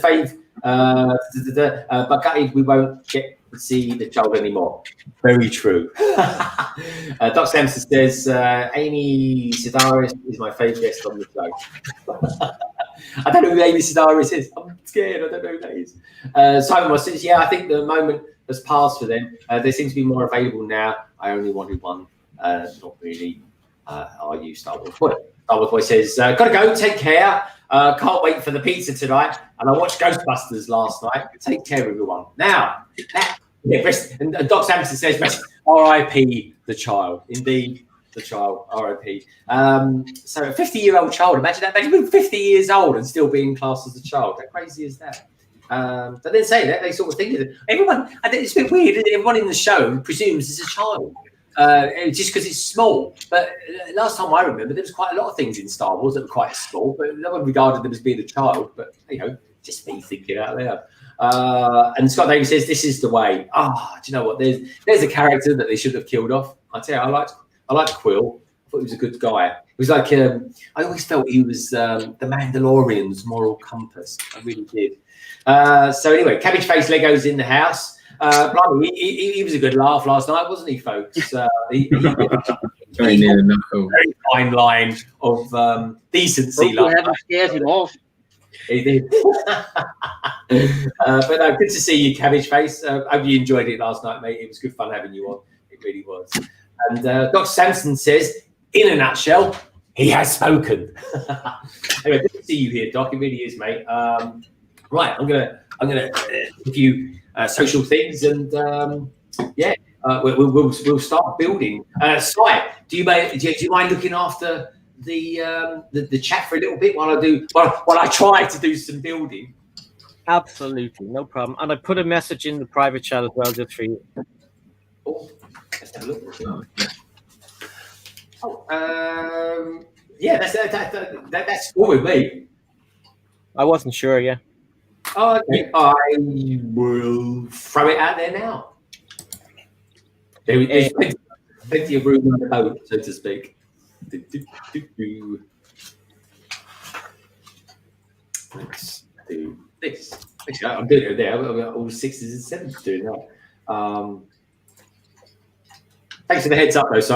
But gutted we won't get to see the child anymore. Very true. Doc Sampson says, Amy Sedaris is my favourite guest on the show. I don't know who Amy Sedaris is. I'm scared. I don't know who that is. Simon Moss says, yeah, I think the moment has passed for them. There seems to be more available now. I only wanted one. Not really. Are you Star Wars Boy? Star Wars Boy says, gotta go. Take care. Can't wait for the pizza tonight. And I watched Ghostbusters last night. Take care, everyone. Now, and Doc Sampson says, R.I.P. the child. Indeed, the child. R.I.P. So a 50-year-old child. Imagine that. Imagine being 50 years old and still being classed as a child. How crazy is that? But then say that they sort of think of it. Everyone, I think it's a bit weird. Everyone in the show presumes it's a child. Just because it's small. But last time I remember, there was quite a lot of things in Star Wars that were quite small, but no one regarded them as being a child. But, just me thinking out there. And Scott Davis says, this is the way. Do you know what? There's a character that they should have killed off. I tell you, I liked Quill. I thought he was a good guy. It was like, I always felt he was the Mandalorian's moral compass. I really did. So anyway, Cabbage Face Lego's in the house. He was a good laugh last night, wasn't he, folks? Very near the knuckle. Very fine line of decency. You haven't scared it off. He did. But no, good to see you, Cabbage Face. Hope you enjoyed it last night, mate. It was good fun having you on. It really was. And Dr. Sampson says, in a nutshell, he has spoken. Anyway, good to see you here, Doc. It really is, mate. Right, I'm gonna give you social things, and we'll start building. Si, do you mind looking after the chat for a little bit while I try to do some building? Absolutely, no problem. And I put a message in the private chat as well, just for you. Oh, let's have a look. That's all with me. I wasn't sure, yeah. Oh, okay. I will throw it out there now. There's plenty of room in the boat, so to speak. Let's do this. Actually, I'm doing it there. I've got all 6s and 7s doing that. Thanks for the heads up, though, Si.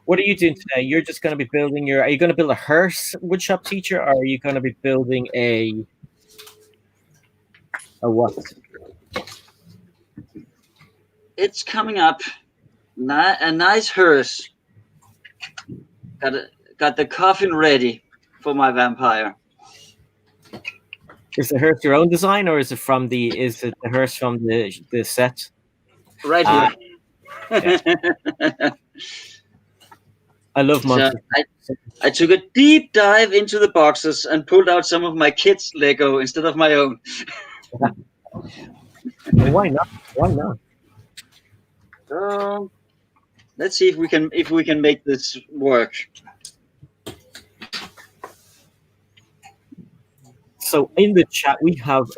What are you doing today? You're just going to be building are you going to build a hearse WoodShopTeacher, or are you going to be building a what? It's coming up. A nice hearse. Got the coffin ready for my vampire. Is the hearse your own design, or is it the hearse from the set? Right here. Yeah. I love monsters. So I took a deep dive into the boxes and pulled out some of my kids' Lego instead of my own. Well, why not? Why not? Let's see if we can make this work. So in the chat we have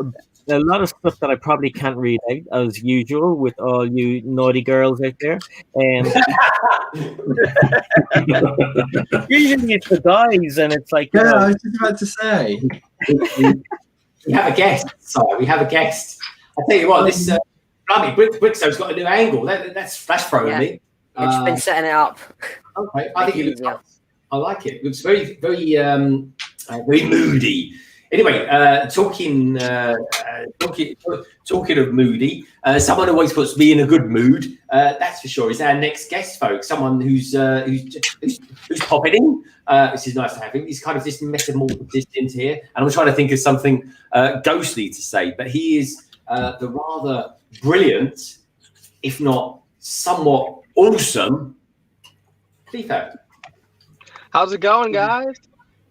a lot of stuff that I probably can't read out, as usual, with all you naughty girls out there. Usually it's the guys, and it's like... Yeah, I was just about to say. We have a guest. Sorry, we have a guest. I tell you what, this Brickso's got a new angle. That's throwing me. I've just been setting it up. Okay, I think it looks nice. I like it. It looks very, very, very moody. Anyway, talking of moody, someone who always puts me in a good mood. That's for sure. Is our next guest, folks. Someone who's popping in. This is nice to have him. He's kind of this metamorphosis into here, and I'm trying to think of something ghostly to say. But he is the rather brilliant, if not somewhat awesome, Defo. How's it going, guys?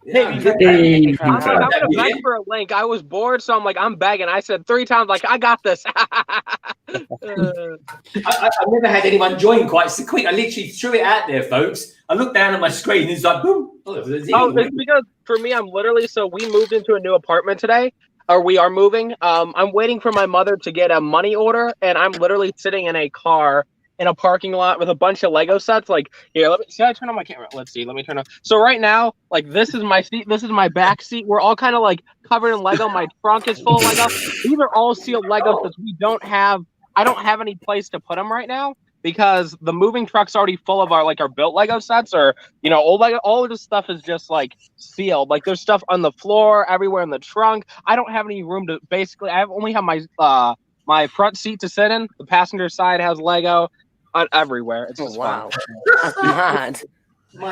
Yeah, I'm gonna beg for a link. I was bored, so I'm like, I'm begging. I said 3 times, like, I got this. I've never had anyone join quite so quick. I literally threw it out there, folks. I looked down at my screen and it's like, boom. It's because for me, I'm literally, so we moved into a new apartment today, or we are moving. I'm waiting for my mother to get a money order, and I'm literally sitting in a car in a parking lot with a bunch of Lego sets. Like, here, let me see. I turn on my camera. Let's see. Let me turn on. So right now, like, this is my seat. This is my back seat. We're all kind of like covered in Lego. My trunk is full of Lego. These are all sealed Legos because we don't have. I don't have any place to put them right now because the moving truck's already full of our built Lego sets or old Lego. All of this stuff is just like sealed. Like there's stuff on the floor, everywhere in the trunk. I don't have any room to basically. I only have my my front seat to sit in. The passenger side has Lego everywhere. It's just wow, fun. that's mad.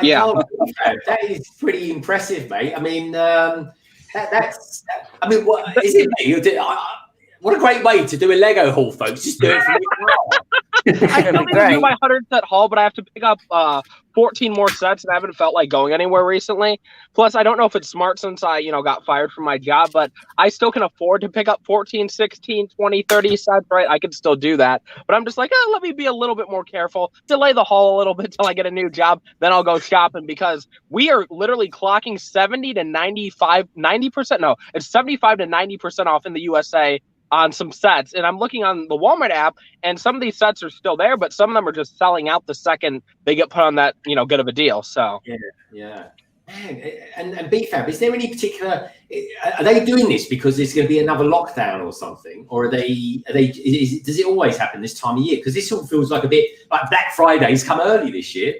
Yeah, that is pretty impressive, mate. I mean, that's. I mean, what is it? Mate? What a great way to do a Lego haul, folks. Just do it for I still need to do my 100 set haul, but I have to pick up 14 more sets, and I haven't felt like going anywhere recently. Plus, I don't know if it's smart since I, got fired from my job, but I still can afford to pick up 14, 16, 20, 30 sets, right? I could still do that. But I'm just like, let me be a little bit more careful, delay the haul a little bit till I get a new job, then I'll go shopping because we are literally clocking 70 to 95, 90%. No, it's 75 to 90% off in the USA on some sets, and I'm looking on the Walmart app, and some of these sets are still there, but some of them are just selling out the second they get put on that good of a deal. So yeah. Man, and BFAB, is there any particular? Are they doing this because there's going to be another lockdown or something, or are they? Does it always happen this time of year? Because this all feels like a bit like Black Friday's come early this year.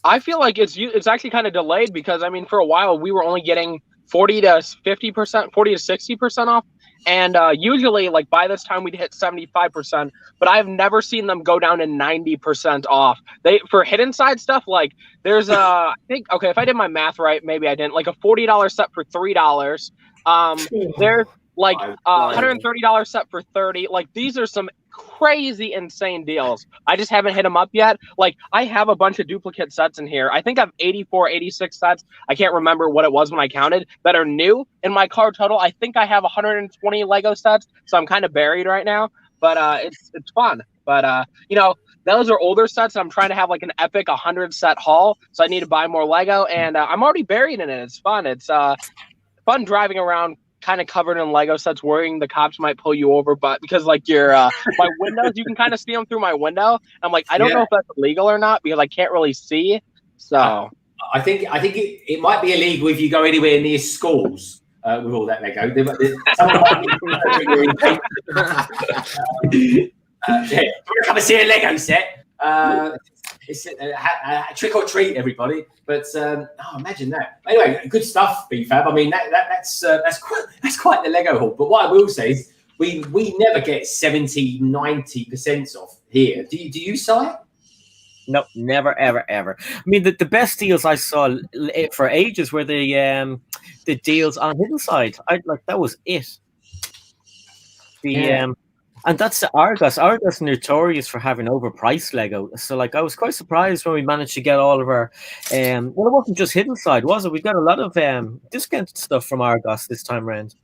I feel like it's actually kind of delayed because I mean, for a while we were only getting 40 to 50%, 40 to 60% off. And usually, like, by this time, we'd hit 75%, but I've never seen them go down to 90% off. For hidden side stuff, like, there's I think, okay, if I did my math right, maybe I didn't, like a $40 set for $3. There's like $130 set for $30. Like, these are some crazy, insane deals. I just haven't hit them up yet. Like, I have a bunch of duplicate sets in here. I think I have 84, 86 sets. I can't remember what it was when I counted that are new in my car total. I think I have 120 Lego sets, so I'm kind of buried right now. But it's fun. But those are older sets. I'm trying to have like an epic 100 set haul, so I need to buy more Lego, and I'm already buried in it. It's fun. It's fun driving around kind of covered in Lego sets, worrying the cops might pull you over, but because like your my windows, you can kind of see them through my window. I'm like, I don't know if that's illegal or not because I can't really see. So I think it might be illegal if you go anywhere near schools with all that Lego. Come and see a Lego set. It's a trick or treat, everybody. But imagine that. Anyway, good stuff, BFAB. I mean, that's quite the Lego haul. But what I will say is, we never get 70, 90% off here. Do you, Si? No, never, ever, ever. I mean, the best deals I saw for ages were the deals on Hidden Side. That was it. And that's the Argos. Argos notorious for having overpriced Lego. So, like, I was quite surprised when we managed to get all of our. Well, it wasn't just Hidden Side, was it? We got a lot of discounted stuff from Argos this time around.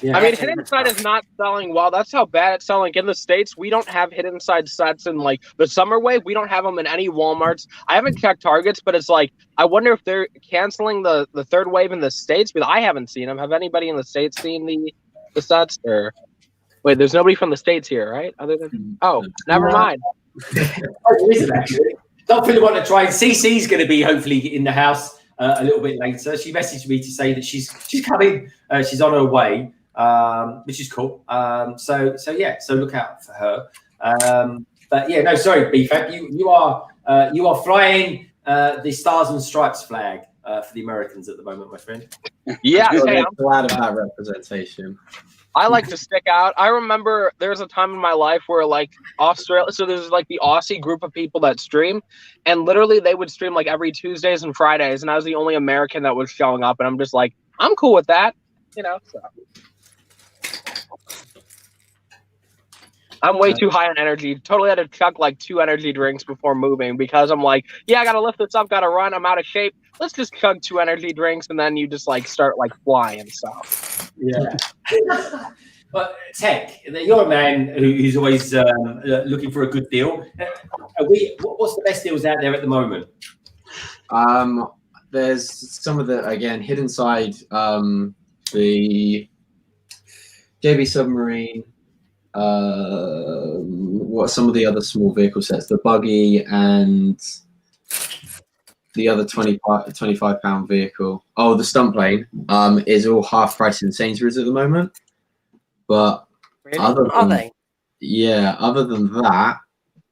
Yeah. I mean, Hidden Side is not selling well. That's how bad it's selling. In the States, we don't have Hidden Side sets in, like, the summer wave. We don't have them in any Walmarts. I haven't checked Targets, but it's like, I wonder if they're canceling the third wave in the States, because I haven't seen them. Have anybody in the States seen the sets? Or wait, there's nobody from the States here, right? Other than never mind. Actually. Don't really want to try. CC's going to be hopefully in the house a little bit later. She messaged me to say that she's coming. She's on her way, which is cool. So look out for her. But yeah, no, sorry, BFAB. You are flying the Stars and Stripes flag for the Americans at the moment, my friend. Yeah, I'm glad of that representation. I like to stick out. I remember there was a time in my life where, like, Australia, so there's like the Aussie group of people that stream, and literally they would stream like every Tuesdays and Fridays, and I was the only American that was showing up, and I'm just like, I'm cool with that, So I'm way too high on energy. Totally had to chug like 2 energy drinks before moving because I'm like, yeah, I gotta lift this up, gotta run, I'm out of shape. Let's just chug 2 energy drinks, and then you just like start like flying. So yeah. But Tek, you're a man who's always looking for a good deal. What's the best deals out there at the moment? There's some of the, again, Hidden Side, the JB Submarine. what are some of the other small vehicle sets? The buggy and the other £25 vehicle. Oh, the stunt plane is all half price in Sainsbury's at the moment. But Really? other Are than, they? yeah, other than that,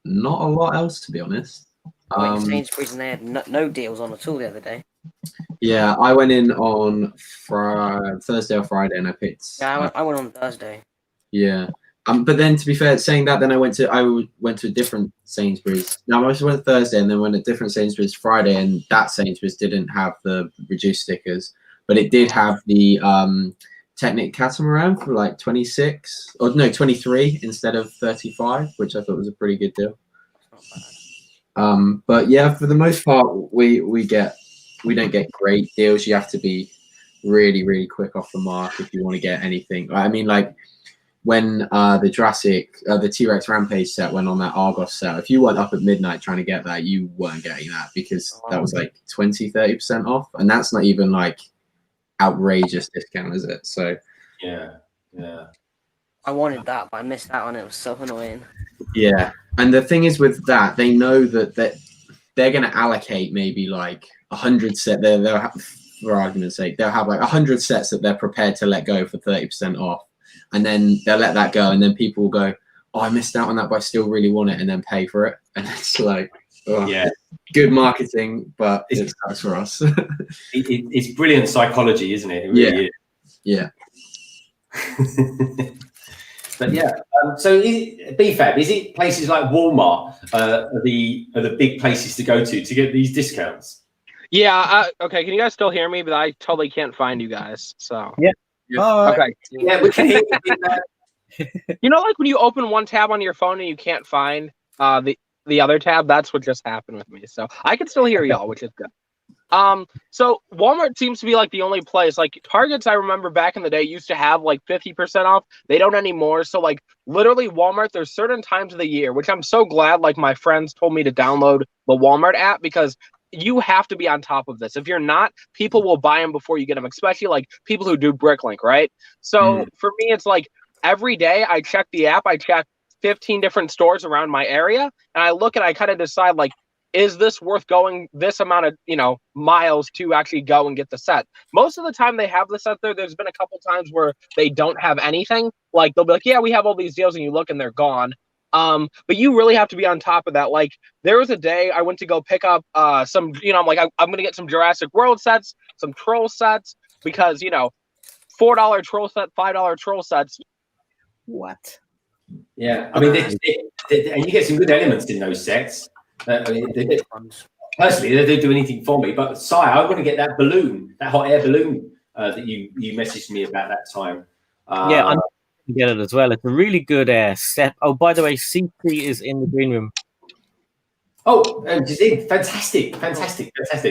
not a lot else, to be honest. I went to Sainsbury's and they had no deals on at all the other day. Yeah, I went in on Thursday or Friday and I picked. Yeah, I went on Thursday. Yeah. But then, to be fair, saying that, then I went to a different Sainsbury's. No, I just went Thursday and then went to a different Sainsbury's Friday, and that Sainsbury's didn't have the reduced stickers, but it did have the Technic catamaran for like 23 instead of 35, which I thought was a pretty good deal. But yeah, for the most part, we don't get great deals. You have to be really, really quick off the mark if you want to get anything. I mean, like when the T-Rex Rampage set went on that Argos set, if you weren't up at midnight trying to get that, you weren't getting that because that was like 20-30% off, and that's not even like outrageous discount, is it? So yeah. I wanted that, but I missed that one. It was so annoying. Yeah, and the thing is with that, they know that they're going to allocate maybe like 100 sets. They'll have, for argument's sake, they'll have like 100 sets that they're prepared to let go for 30% off, and then they'll let that go, and then people will go, "Oh, I missed out on that, but I still really want it," and then pay for it, and it's like, oh, Yeah, good marketing, but it sucks for us. it's brilliant psychology, isn't it? It really Yeah. But yeah, so BFAB, is it places like Walmart are the big places to go to get these discounts? Yeah. Okay. Can you guys still hear me? But I totally can't find you guys. So Yeah. okay. Yeah, we can hear you. You know, like when you open one tab on your phone and you can't find the other tab. That's what just happened with me. So I can still hear y'all, which is good. So Walmart seems to be like the only place. Like Targets, I remember back in the day used to have like 50% off. They don't anymore. So like literally Walmart, there's certain times of the year, which I'm so glad like my friends told me to download the Walmart app, because you have to be on top of this. If you're not, people will buy them before you get them, especially like people who do Bricklink, right? So for me, it's like every day I check the app, I check 15 different stores around my area, and I look and I kind of decide like, is this worth going this amount of, miles to actually go and get the set? Most of the time they have the set there. There's been a couple times where they don't have anything. Like they'll be like, yeah, we have all these deals, and you look and they're gone. But you really have to be on top of that. Like there was a day I went to go pick up some, I'm like, I'm going to get some Jurassic World sets, some troll sets, because, $4 troll set, $5 troll sets. What? Yeah, I mean, and you get some good elements in those sets. Personally, they don't do anything for me. But Si, I want to get that balloon, that hot air balloon that you messaged me about that time. Yeah, I'm going to get it as well. It's a really good set. Oh, by the way, CC is in the green room. Oh, Jazeen, fantastic.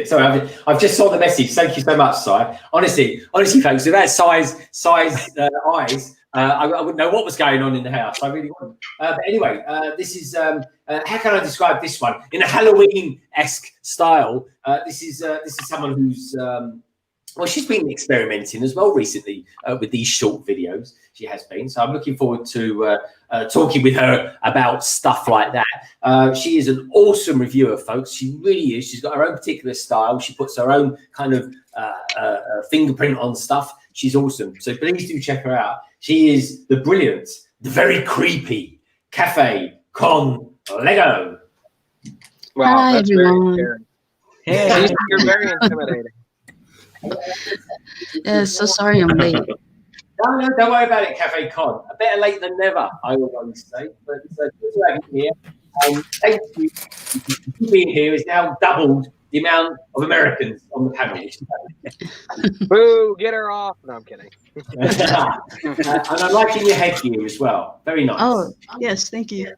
Sorry, I've just saw the message. Thank you so much, Si. Honestly, folks, without Si's eyes, I wouldn't know what was going on in the house. I really wouldn't. But anyway, this is how can I describe this one in a Halloween-esque style? This is someone who's she's been experimenting as well recently with these short videos. She has been, so I'm looking forward to talking with her about stuff like that. She is an awesome reviewer, folks. She really is. She's got her own particular style. She puts her own kind of fingerprint on stuff. She's awesome. So please do check her out. She is the brilliant, the very creepy Cafe Con Lego. Wow, Hi, that's everyone. very scary. Hey, You're very intimidating. Yeah, so sorry I'm late. No, don't worry about it, Cafe Con. Better late than never, I will always say. But good to have you here. Thank you. Being here is now doubled the amount of Americans on the panel. Boo, get her off. No, I'm kidding. And I'm liking your headgear as well. Very nice. Oh, yes, thank you.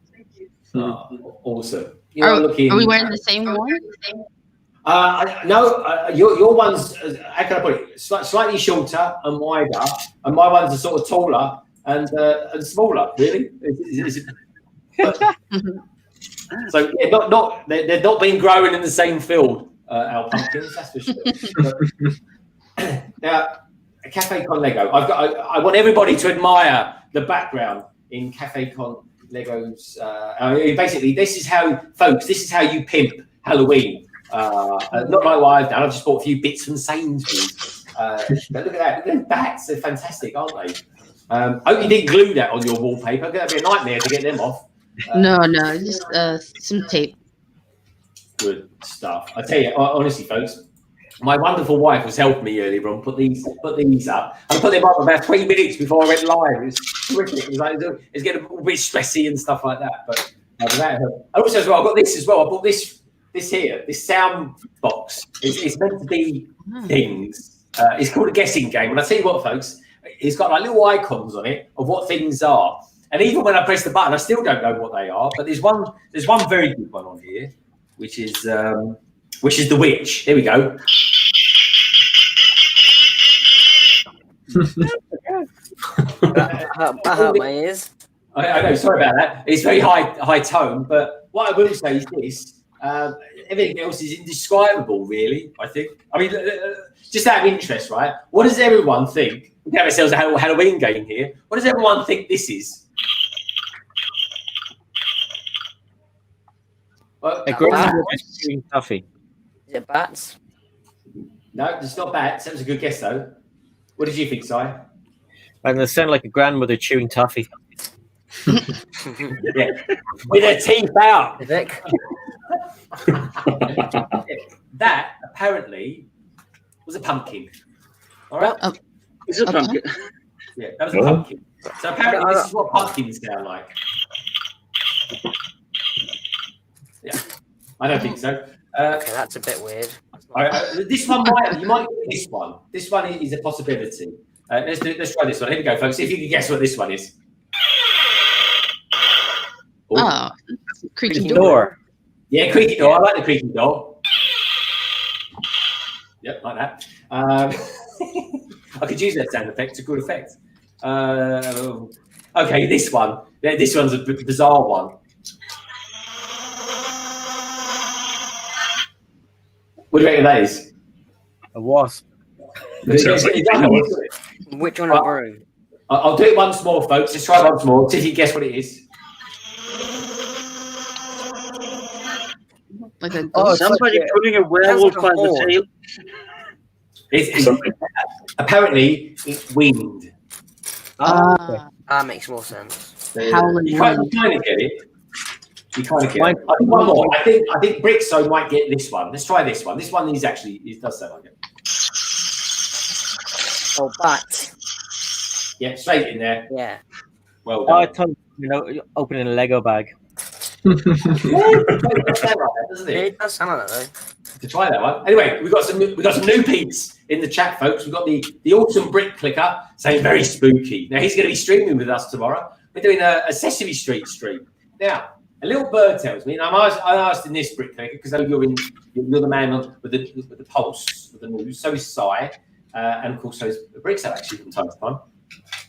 Oh, awesome. Are we wearing the same one? No, your one's, how can I put it, slightly shorter and wider, and my ones are sort of taller and smaller, really. So yeah, they're not being grown in the same field, our pumpkins, that's for sure. Now, Cafe Con Lego, I want everybody to admire the background in Cafe Con Legos. Basically, this is how, folks, this is how you pimp Halloween. Not like what I've done. I've just bought a few bits from Sainsbury's. But look at that. Look at those bats. They're fantastic, aren't they? I hope you didn't glue that on your wallpaper. That'd be a nightmare to get them off. No, just some tape. Good stuff. I tell you, honestly, folks, my wonderful wife was helping me earlier on. Put these up. I put them up about 20 minutes before I went live. It was terrific. It was like, it's getting a bit stressy and stuff like that. But without her. And also as well, I've got this as well. I bought this here, this sound box. It's meant to be things. It's called a guessing game. And I tell you what, folks, it's got like little icons on it of what things are. And even when I press the button, I still don't know what they are. But there's one very good one on here, which is the witch. Here we go. That hurt my ears. I know. Sorry about that. It's very high tone. But what I will say is this: everything else is indescribable. Really, I think. I mean, just out of interest, right? What does everyone think? We have ourselves a Halloween game here. What does everyone think this is? A grandmother chewing toffee. Is it bats? No, it's not bats. That was a good guess, though. What did you think, Si? And they sound like a grandmother chewing toffee. Yeah, with her teeth out. That apparently was a pumpkin. All right. It's a pumpkin. Yeah, that was a pumpkin. So apparently this is what pumpkins sound like. Yeah, I don't think so. Okay, that's a bit weird. This one you might get this one. This one is a possibility. Let's try this one. Here we go, folks. See if you can guess what this one is. Oh, creaky door. Yeah, creaky door. I like the creaky door. Yep, like that. I could use that sound effect. It's a good effect. Okay, this one. This one's a bizarre one. What do you reckon that is? A wasp. Sounds like Which one are you? I'll do it once more, folks. Let's try once more. See if you guess what it is. Like a somebody pulling a werewolf by the tail. It's apparently it's wind. That makes more sense. Howling You kind of get it. You kind of get it. I think one more. I think Brixo might get this one. Let's try this one. This one is actually, it does sound like it. Oh, bat. Yeah, straight in there. Yeah. Well I done. thought, opening a Lego bag. It does sound like that, doesn't it? It does sound like that, though. To try that one. Anyway, we got some new peeps in the chat, folks. We've got the Autumn Brick Clicker saying very spooky. Now he's going to be streaming with us tomorrow. We're doing a Sesame Street stream. Now, a little bird tells me, and I asked in this Brick Clicker because you're the man with the pulse, with the news. So is Si, and of course so is Brixo actually from time to time.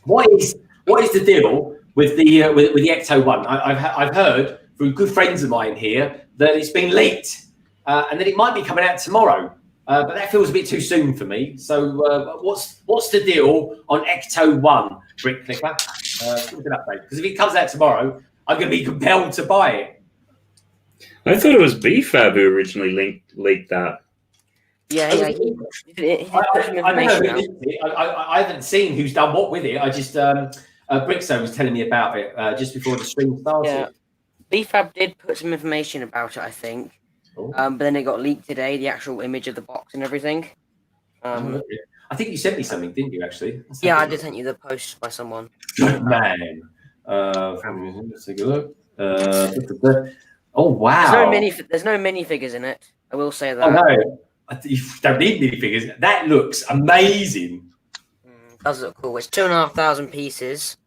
What is the deal with the Ecto-1? I've heard from good friends of mine here that it's been leaked. And then it might be coming out tomorrow, but that feels a bit too soon for me. So, what's the deal on Ecto-1 Brick Clicker? Give us an update, because if it comes out tomorrow, I'm going to be compelled to buy it. I thought it was BFAB who originally leaked that. Yeah. I haven't seen who's done what with it. I just Brixo was telling me about it just before the stream started. Yeah. BFAB did put some information about it, I think. But then it got leaked today, the actual image of the box and everything. I think you sent me something, didn't you, actually? Yeah, I did send you the post by someone. Good man. Let's take a look. Oh, wow. There's no minifigures in it. I will say that. Oh, no. You don't need minifigures. That looks amazing. It does look cool. It's 2,500 pieces.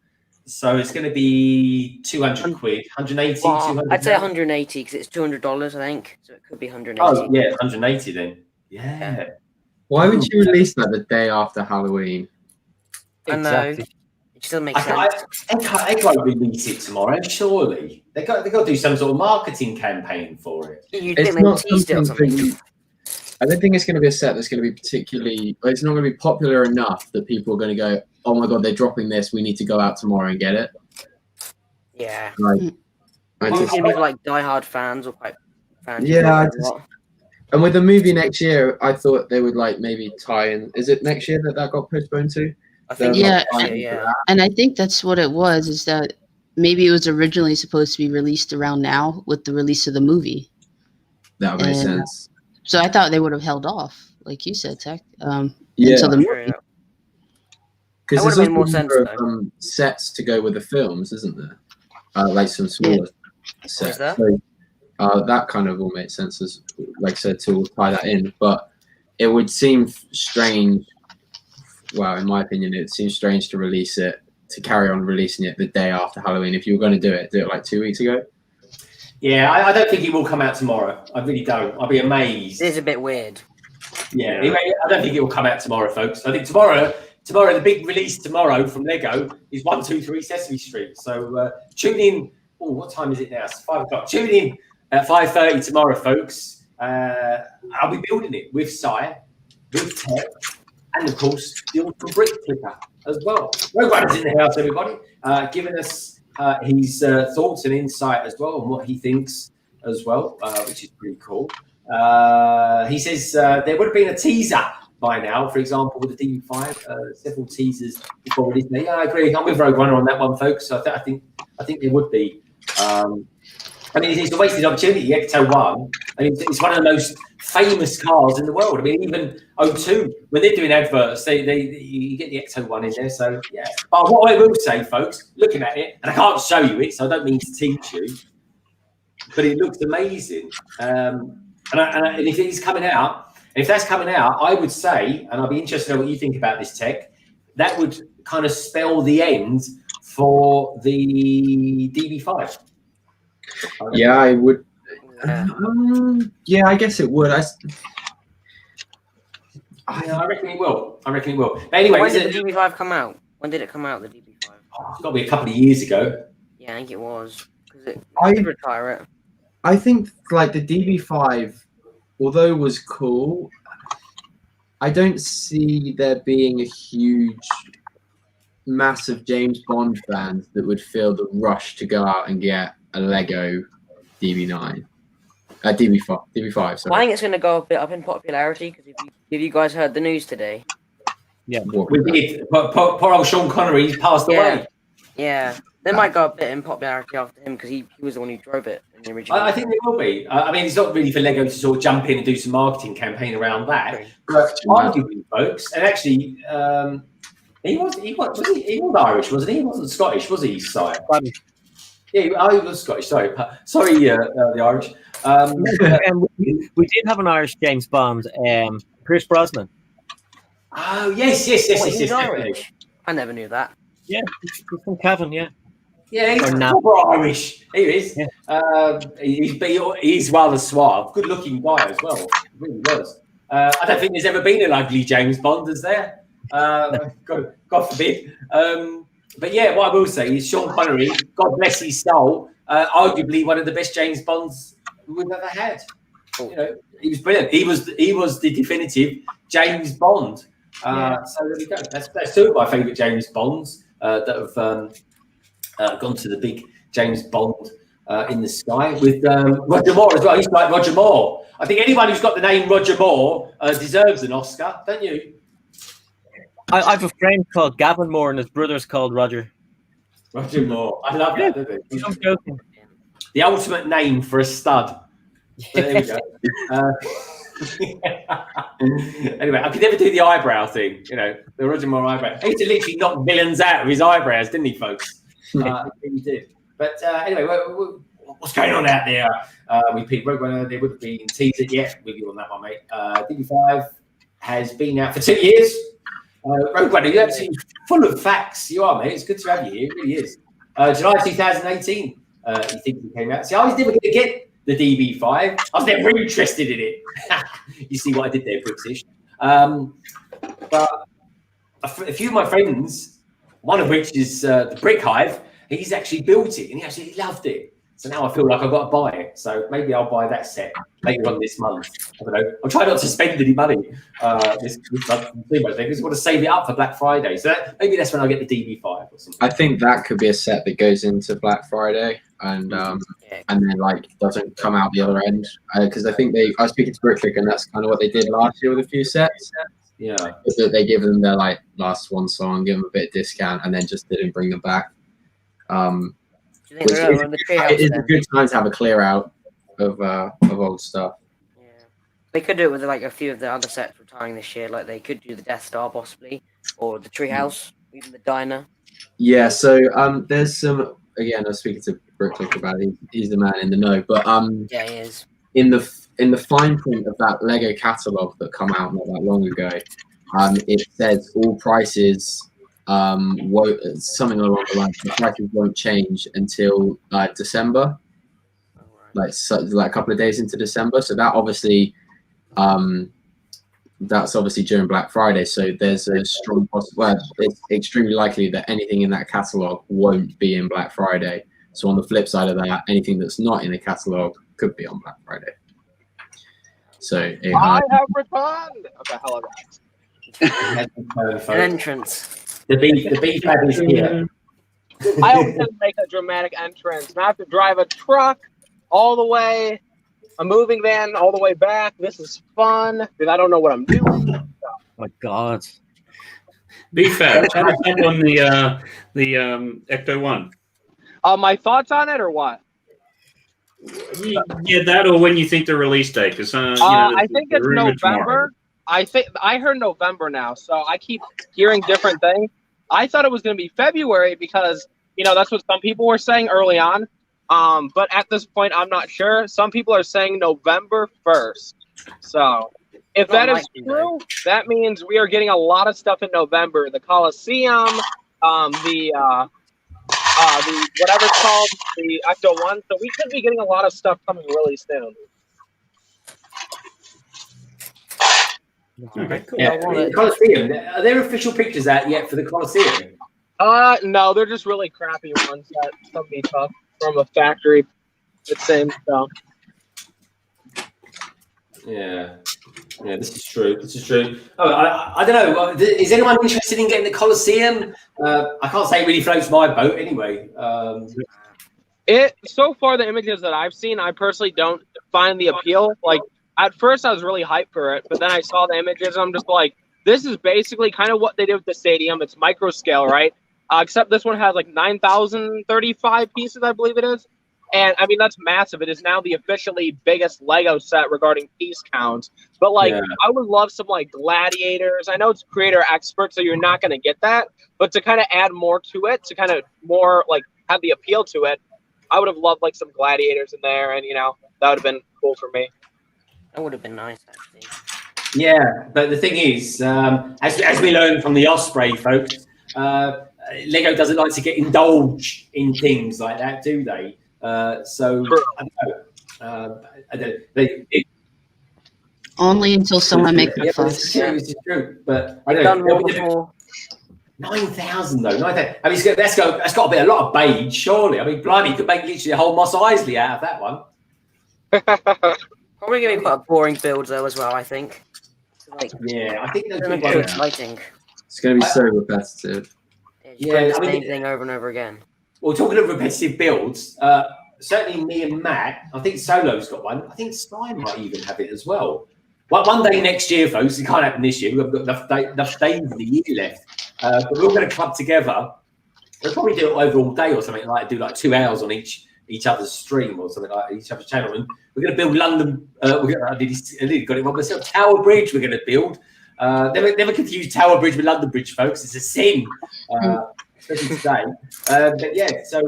So it's going to be 200 quid, 180, well, 200. I'd say 180 because it's $200, I think. So it could be 180. Oh, yeah, 180 then. Yeah. Why would you release that the day after Halloween? I know. It still makes sense. They won't release it tomorrow, surely. They got to do some sort of marketing campaign for it. You'd It's think they not teased it or something something. I don't think it's going to be a set that's going to be particularly. It's not going to be popular enough that people are going to go, "Oh my god, they're dropping this. We need to go out tomorrow and get it." Yeah. Like, I Usually just, people like diehard fans or quite fans. Yeah, I a just- lot. and with the movie next year, I thought they would like maybe tie in. Is it next year that got postponed to? I think They're, Yeah, like, tying into yeah. that. and I think that's what it was. Is that maybe it was originally supposed to be released around now with the release of the movie. That would make And- sense. So I thought they would have held off, like you said, Tech, Yeah, until the True, movie. yeah. because That would've there's made more also sense, more, sets to go with the films, isn't there? Like some smaller sets. that? So, that kind of all makes sense, as like I said, to tie that in. But it would seem strange. Well, in my opinion, it seems strange to release it, to carry on releasing it the day after Halloween. If you were going to do it like 2 weeks ago. Yeah, I don't think it will come out tomorrow. I really don't. I'll be amazed. It is a bit weird. Yeah, I don't think it will come out tomorrow, folks. I think tomorrow, the big release tomorrow from Lego is 123 Sesame Street. So tune in. Oh, what time is it now? It's 5 o'clock. Tune in at 5:30 tomorrow, folks. I'll be building it with Si, with Tek, and of course the awesome brick clicker as well. Rogue Runner's in the house, everybody, giving us his thoughts and insight as well, and what he thinks as well, which is pretty cool. He says there would have been a teaser by now, for example, with the DB5, several teasers before release. Yeah, I agree. I'm with Rogue Runner on that one, folks. I think there would be. I mean, it's a wasted opportunity. The Ecto-1, and it's one of the most famous cars in the world. I mean, even O2, when they're doing adverts, you get the Ecto-1 in there. So yeah. But what I will say, folks, looking at it, and I can't show you it, so I don't mean to teach you, but it looks amazing. And if it is coming out, if that's coming out, I would say, and I'd be interested to know what you think about this, Tek, that would kind of spell the end for the DB5. Yeah, I would. Yeah. Yeah, I guess it would. I reckon it will. Anyway, When did the DB5 come out? When did it come out, the DB5? It's got to be a couple of years ago. Yeah, I think it was. Because I- could retire it. I think like the DB5, although it was cool, I don't see there being a huge, massive James Bond fans that would feel the rush to go out and get a Lego DB9, DB5. Well, I Sorry. think it's going to go a bit up in popularity because if you guys heard the news today. What We was that? did. Poor old Sean Connery, he's passed away. Yeah, they might go a bit in popularity after him because he was the one who drove it in the original. I think there will be. I mean, it's not really for Lego to sort of jump in and do some marketing campaign around that. But arguably, folks, and actually, he was Irish, wasn't he? He wasn't Scottish, was he? Si? Yeah, he was Scottish. Sorry, the Irish. And we did have an Irish James Bond, Pierce Brosnan. Oh yes, Wait, he's definitely. Irish. I never knew that. Yeah, he's from Cavan, yeah. Yeah, he's Or not. proper Irish. He is. Yeah. He's rather suave, good-looking guy as well. He really was. I don't think there's ever been an ugly James Bond, is there? God forbid. But yeah, what I will say is Sean Connery, God bless his soul, arguably one of the best James Bonds we've ever had. You know, he was brilliant. He was the definitive James Bond. So there we go. That's two of my favourite James Bonds that have gone to the big James Bond in the sky with Roger Moore as well. He's like Roger Moore. I think anyone who's got the name Roger Moore deserves an Oscar, don't you? I have a friend called Gavin Moore and his brother's called Roger. Roger Moore. I love that, don't I? I'm joking. The ultimate name for a stud. But there we go. Anyway, I could never do the eyebrow thing, the Roger Moore eyebrow. He used to literally knock villains out of his eyebrows, didn't he, folks? He did. But anyway, what's going on out there with Pete Rogue Runner? There would have been teaser yet with you on that one, mate. DB5 has been out for 2 years. Rogue Runner, you're absolutely full of facts. You are, mate. It's good to have you here. It really is. July 2018, you think it came out. See, I was never going to get the DB5. I was never interested in it. You see what I did there, British. But a few of my friends, one of which is the Brick Hive, he's actually built it and he actually loved it. So now I feel like I've got to buy it. So maybe I'll buy that set later on this month. I don't know. I'm trying not to spend any money this month. I just want to save it up for Black Friday. So maybe that's when I get the DB5 or something. I think that could be a set that goes into Black Friday and then like doesn't come out the other end, because I think I was speaking to Bricklick, and that's kind of what they did last year with a few sets. Yeah, they give them their like last one song, give them a bit of discount, and then just didn't bring them back. It is a good time to have a clear out of old stuff. Yeah, they could do it with like a few of the other sets retiring this year. Like they could do the Death Star possibly, or the Treehouse, even the Diner. Yeah, so there's some. Again, I was speaking to Bricklick about it. He's the man in the know, but yeah, he is. In the fine print of that Lego catalog that come out not that long ago, it says all prices won't, something along the lines, the prices won't change until December, like a couple of days into December. So that obviously, that's obviously during Black Friday. So there's a strong possibility. Well, it's extremely likely that anything in that catalog won't be in Black Friday. So on the flip side of that, anything that's not in the catalog could be on Black Friday. So I have returned. Okay, hello guys. An entrance. The beef is here. I hope to make a dramatic entrance. And I have to drive a truck all the way, a moving van all the way back. This is fun because I don't know what I'm doing. Oh my God. Be fair. Tell us on the Ecto-1. My thoughts on it or what? Yeah, that or when you think the release date? Because I think it's November. I heard November now, so I keep hearing different things. I thought it was going to be February because that's what some people were saying early on. But at this point, I'm not sure. Some people are saying November 1st. So if that is true, that means we are getting a lot of stuff in November. The Coliseum, the whatever it's called, the Ecto-1. So we could be getting a lot of stuff coming really soon. Okay, cool. Yeah, the Coliseum. Are there official pictures out yet for the Coliseum? No, they're just really crappy ones that somebody took from a factory. It seems so. Yeah, this is true. Oh, I don't know. Is anyone interested in getting the Coliseum? I can't say it really floats my boat anyway. So far, the images that I've seen, I personally don't find the appeal. Like, at first, I was really hyped for it, but then I saw the images, and I'm just like, this is basically kind of what they did with the stadium. It's micro scale, right? Except this one has like 9,035 pieces, I believe it is. And I mean, that's massive. It is now the officially biggest Lego set regarding piece counts. But like, I would love some like gladiators. I know it's creator expert, so you're not going to get that. But to kind of add more to it, to kind of more like have the appeal to it, I would have loved like some gladiators in there, and that would have been cool for me. That would have been nice, actually. Yeah, but the thing is, as we learned from the Osprey folks, Lego doesn't like to get indulged in things like that, do they? So I don't know. Only until someone makes a fuss. This is true, but I don't know. 9,000 though. 9,000. I mean, that's got to be a lot of beige, surely. I mean, blimey, you could make literally a whole Mos Eisley out of that one. Probably going to be quite a boring build though, as well. I think. Like, yeah, I think that's going to be exciting. It's going to be so repetitive. Yeah, the same thing over and over again. Well, talking of repetitive builds, certainly me and Matt, I think Solo's got one. I think Sky might even have it as well. One day next year, folks, it can't happen this year. We've got enough days of the year left. But we're all going to club together. We'll probably do it over all day or something, like do like 2 hours on each other's stream or something like each other's channel. And we're going to build London. I nearly got it wrong myself. Tower Bridge we're going to build. Never confuse Tower Bridge with London Bridge, folks. It's a sin. Especially today. But yeah, so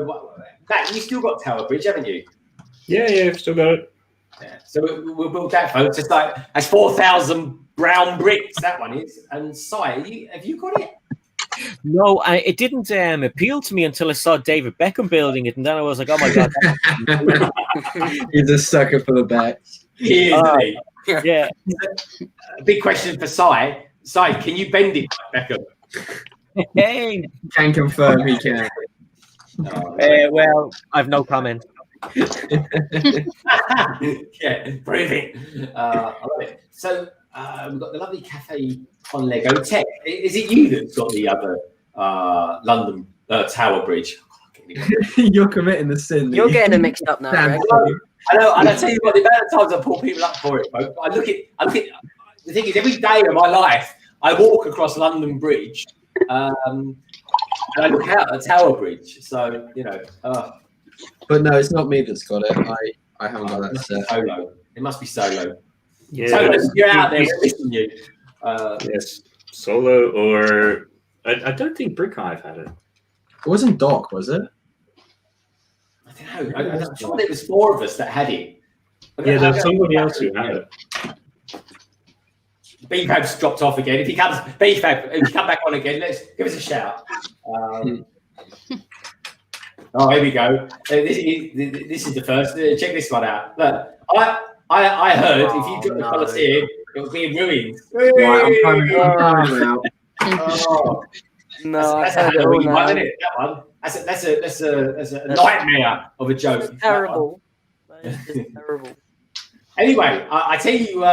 Matt, you still got Tower Bridge, haven't you? Yeah, I've still got it. Yeah. So we'll build that, folks. It's like that's 4,000 brown bricks. That one is. And Si, have you got it? No, it didn't appeal to me until I saw David Beckham building it, and then I was like, "Oh my god!" He's a sucker for the bets. He is. Yeah. A big question for Si. Si, can you bend it like Beckham? Hey, Can confirm he can. well, I've no comment. Yeah, breathing. I love it. So we've got the lovely cafe on Lego. Tek, is it you that's got the other London Tower Bridge? You're committing the sin. You're getting them mixed up now, Greg. I know, and I tell you what, the amount of times I pull people up for it, folks, I look at. The thing is, every day of my life, I walk across London Bridge, and I look out at Tower Bridge. So you know. But no, it's not me that's got it. I haven't got that set. Solo. It must be Solo. Yeah, Solo, you're out there, listen you. Yes, Solo or I don't think Brick Hive had it. It wasn't Doc, was it? I don't know. I'm sure there was 4 of us that had it. Yeah, there's somebody else who had it. BFab's dropped off again. If he comes, BFab, if you come back on again, let's give us a shout. Oh, here we go. This is the first. Check this one out. Look, I heard if you took the Colosseum, it would be in ruins. Right, I'm coming out. Oh, No, that's a Halloween one, isn't it? That one. That's a nightmare of a joke. It's terrible. That is just terrible. Anyway, I tell you,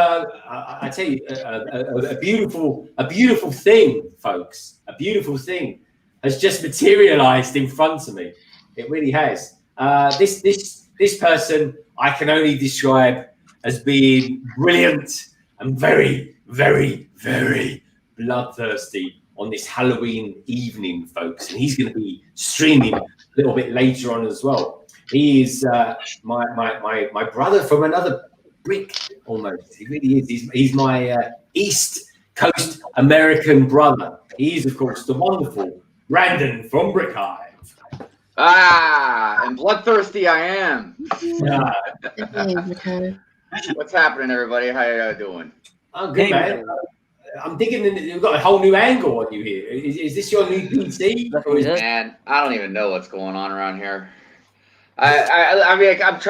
a beautiful thing, folks. A beautiful thing has just materialised in front of me. It really has. This person I can only describe as being brilliant and very, very, very bloodthirsty on this Halloween evening, folks. And he's going to be streaming a little bit later on as well. He is my brother from another brick, almost. He really is. He's my East Coast American brother. He is, of course, the wonderful Brandon from Brick Hive. And bloodthirsty I am. Okay. What's happening, everybody? How you doing? I'm good, man. I'm digging in. You've got a whole new angle on you here. Is this your new PC? Man, I don't even know what's going on around here. I mean, I've been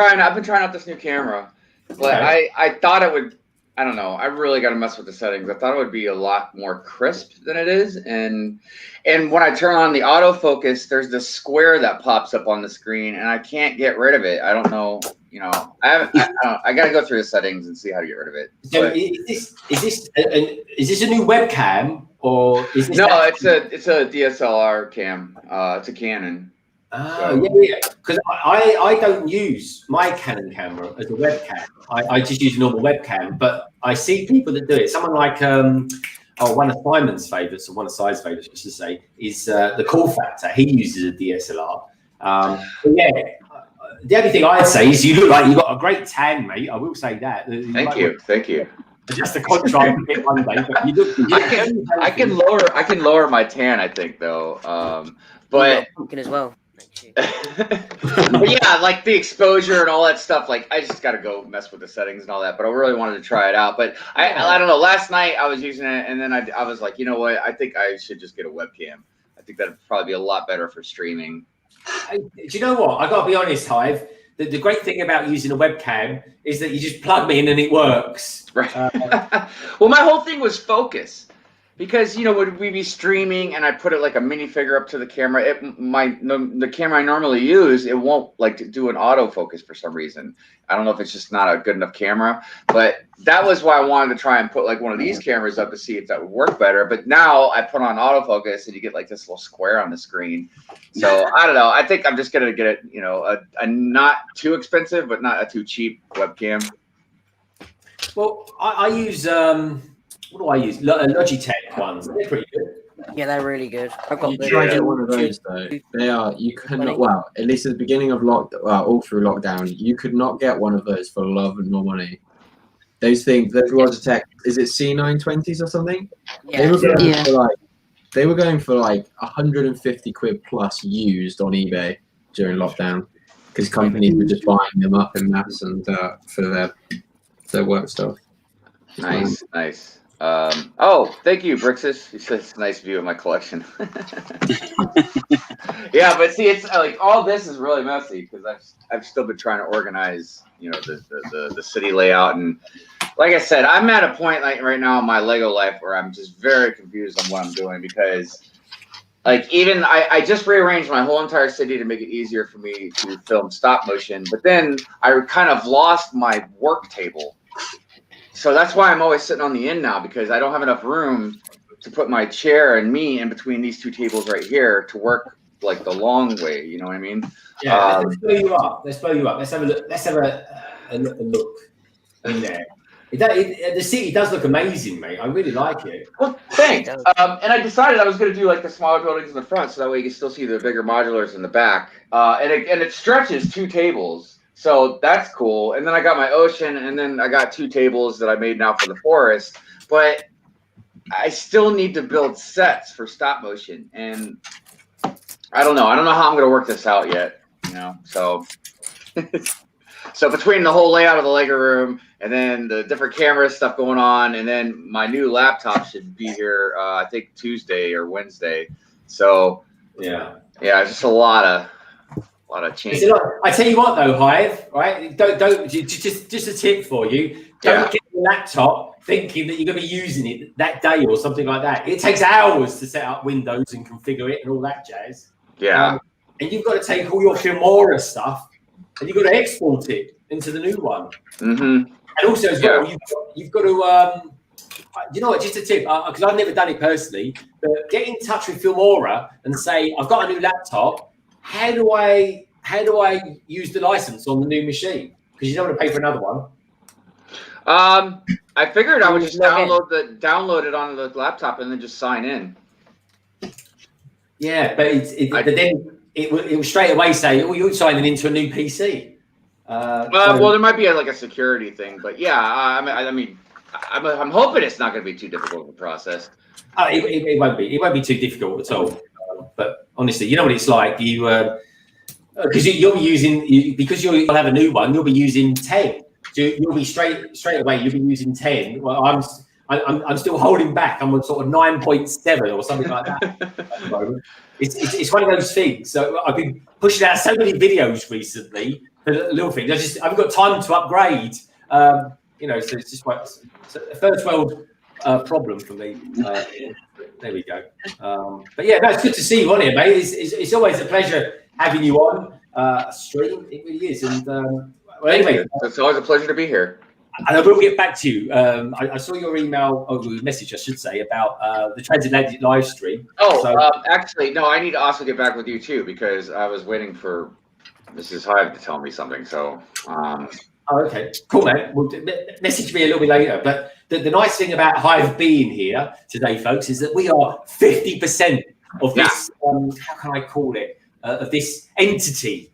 trying out this new camera, but okay. I thought it would. I don't know. I really got to mess with the settings. I thought it would be a lot more crisp than it is, and when I turn on the autofocus, there's this square that pops up on the screen, and I can't get rid of it. I don't know. You know, I got to go through the settings and see how to get rid of it. So is this a new webcam or is this? No, it's a DSLR cam. It's a Canon. Oh, yeah. Because I don't use my Canon camera as a webcam. I just use a normal webcam. But I see people that do it. Someone like one of Simon's favourites, or one of Si's favourites, just to say, is the Cool Factor. He uses a DSLR. But yeah. The only thing I'd say is you look like you've got a great tan, mate. I will say that. Thank you. Just a contract a bit one day, but you look. I can lower my tan, I think, though. But pumpkin as well. but yeah, like the exposure and all that stuff. Like I just got to go mess with the settings and all that. But I really wanted to try it out. But I don't know. Last night I was using it, and then I was like, you know what? I think I should just get a webcam. I think that'd probably be a lot better for streaming. Do you know what? I got to be honest, Hive. The great thing about using a webcam is that you just plug me in and it works. Right. Well, my whole thing was focus. Because, you know, would we be streaming and I put it like a minifigure up to the camera, the camera I normally use, it won't like do an autofocus for some reason. I don't know if it's just not a good enough camera, but that was why I wanted to try and put like one of these cameras up to see if that would work better. But now I put on autofocus and you get like this little square on the screen. So I don't know. I think I'm just going to get it, you know, a not too expensive, but not a too cheap webcam. Well, I use, what do I use? Logitech ones. They're pretty good. Yeah, they're really good. I've got Try to get one of those though. They are. You cannot. Well, at least at the beginning of all through lockdown, you could not get one of those for love nor money. Those things, those Logitech, is it C920s or something? Yeah. They were going for like 150 quid plus used on eBay during lockdown because companies were just buying them up in mass and for their work stuff. Nice. Oh, thank you, Brixus. He says nice view of my collection. Yeah, but see, it's like all this is really messy because I've still been trying to organize, you know, the city layout, and like I said, I'm at a point like right now in my Lego life where I'm just very confused on what I'm doing because Like even I just rearranged my whole entire city to make it easier for me to film stop motion. But then I kind of lost my work table. So that's why I'm always sitting on the end now, because I don't have enough room to put my chair and me in between these two tables right here to work like the long way. You know what I mean? Yeah, let's blow you up. Let's blow you up. Let's have a look. Let's have a look in there. The city does look amazing, mate. I really like it. Well, thanks. And I decided I was going to do like the smaller buildings in the front, so that way you can still see the bigger modulars in the back. And it stretches 2 tables. So that's cool. And then I got my ocean, and then I got 2 tables that I made now for the forest. But I still need to build sets for stop motion. And I don't know. I don't know how I'm going to work this out yet. You know, so so between the whole layout of the Lego room and then the different camera stuff going on, and then my new laptop should be here, I think Tuesday or Wednesday. So yeah, just a lot of change. I tell you what though, Hive, right? Don't just a tip for you. Don't get your laptop thinking that you're going to be using it that day or something like that. It takes hours to set up Windows and configure it and all that jazz. Yeah. And you've got to take all your Humorous stuff and you've got to export it into the new one. Mm-hmm. And also as well, you've got to, you know what, just a tip, because I've never done it personally, but get in touch with Filmora and say, I've got a new laptop. How do I use the license on the new machine? Because you don't want to pay for another one. I figured I would just download it on the laptop and then just sign in. Yeah, but it will straight away say, "Oh, you're signing into a new PC." Well, there might be a security thing, but yeah, I mean, I'm hoping it's not going to be too difficult of a process. It won't be. It won't be too difficult at all. But honestly, you know what it's like. Because you'll be using because you'll have a new one. You'll be using 10. So you'll be straight away. You'll be using 10. Well, I'm still holding back. I'm on sort of 9.7 or something like that at the moment. It's one of those things. So I've been pushing out so many videos recently for little things. I haven't got time to upgrade. You know, so it's just quite a first world problem for me. There we go. But yeah, that's good to see you on here, mate. It's always a pleasure having you on stream. It really is. And well, anyway, it's always a pleasure to be here. And I will get back to you. I saw your email, or your message, I should say, about the transatlantic live stream. Oh, so, actually, no, I need to also get back with you too, because I was waiting for Mrs. Hive to tell me something. So. Oh, okay, cool, man. Well, message me a little bit later. But the nice thing about Hive being here today, folks, is that we are 50% of this. How can I call it? Of this entity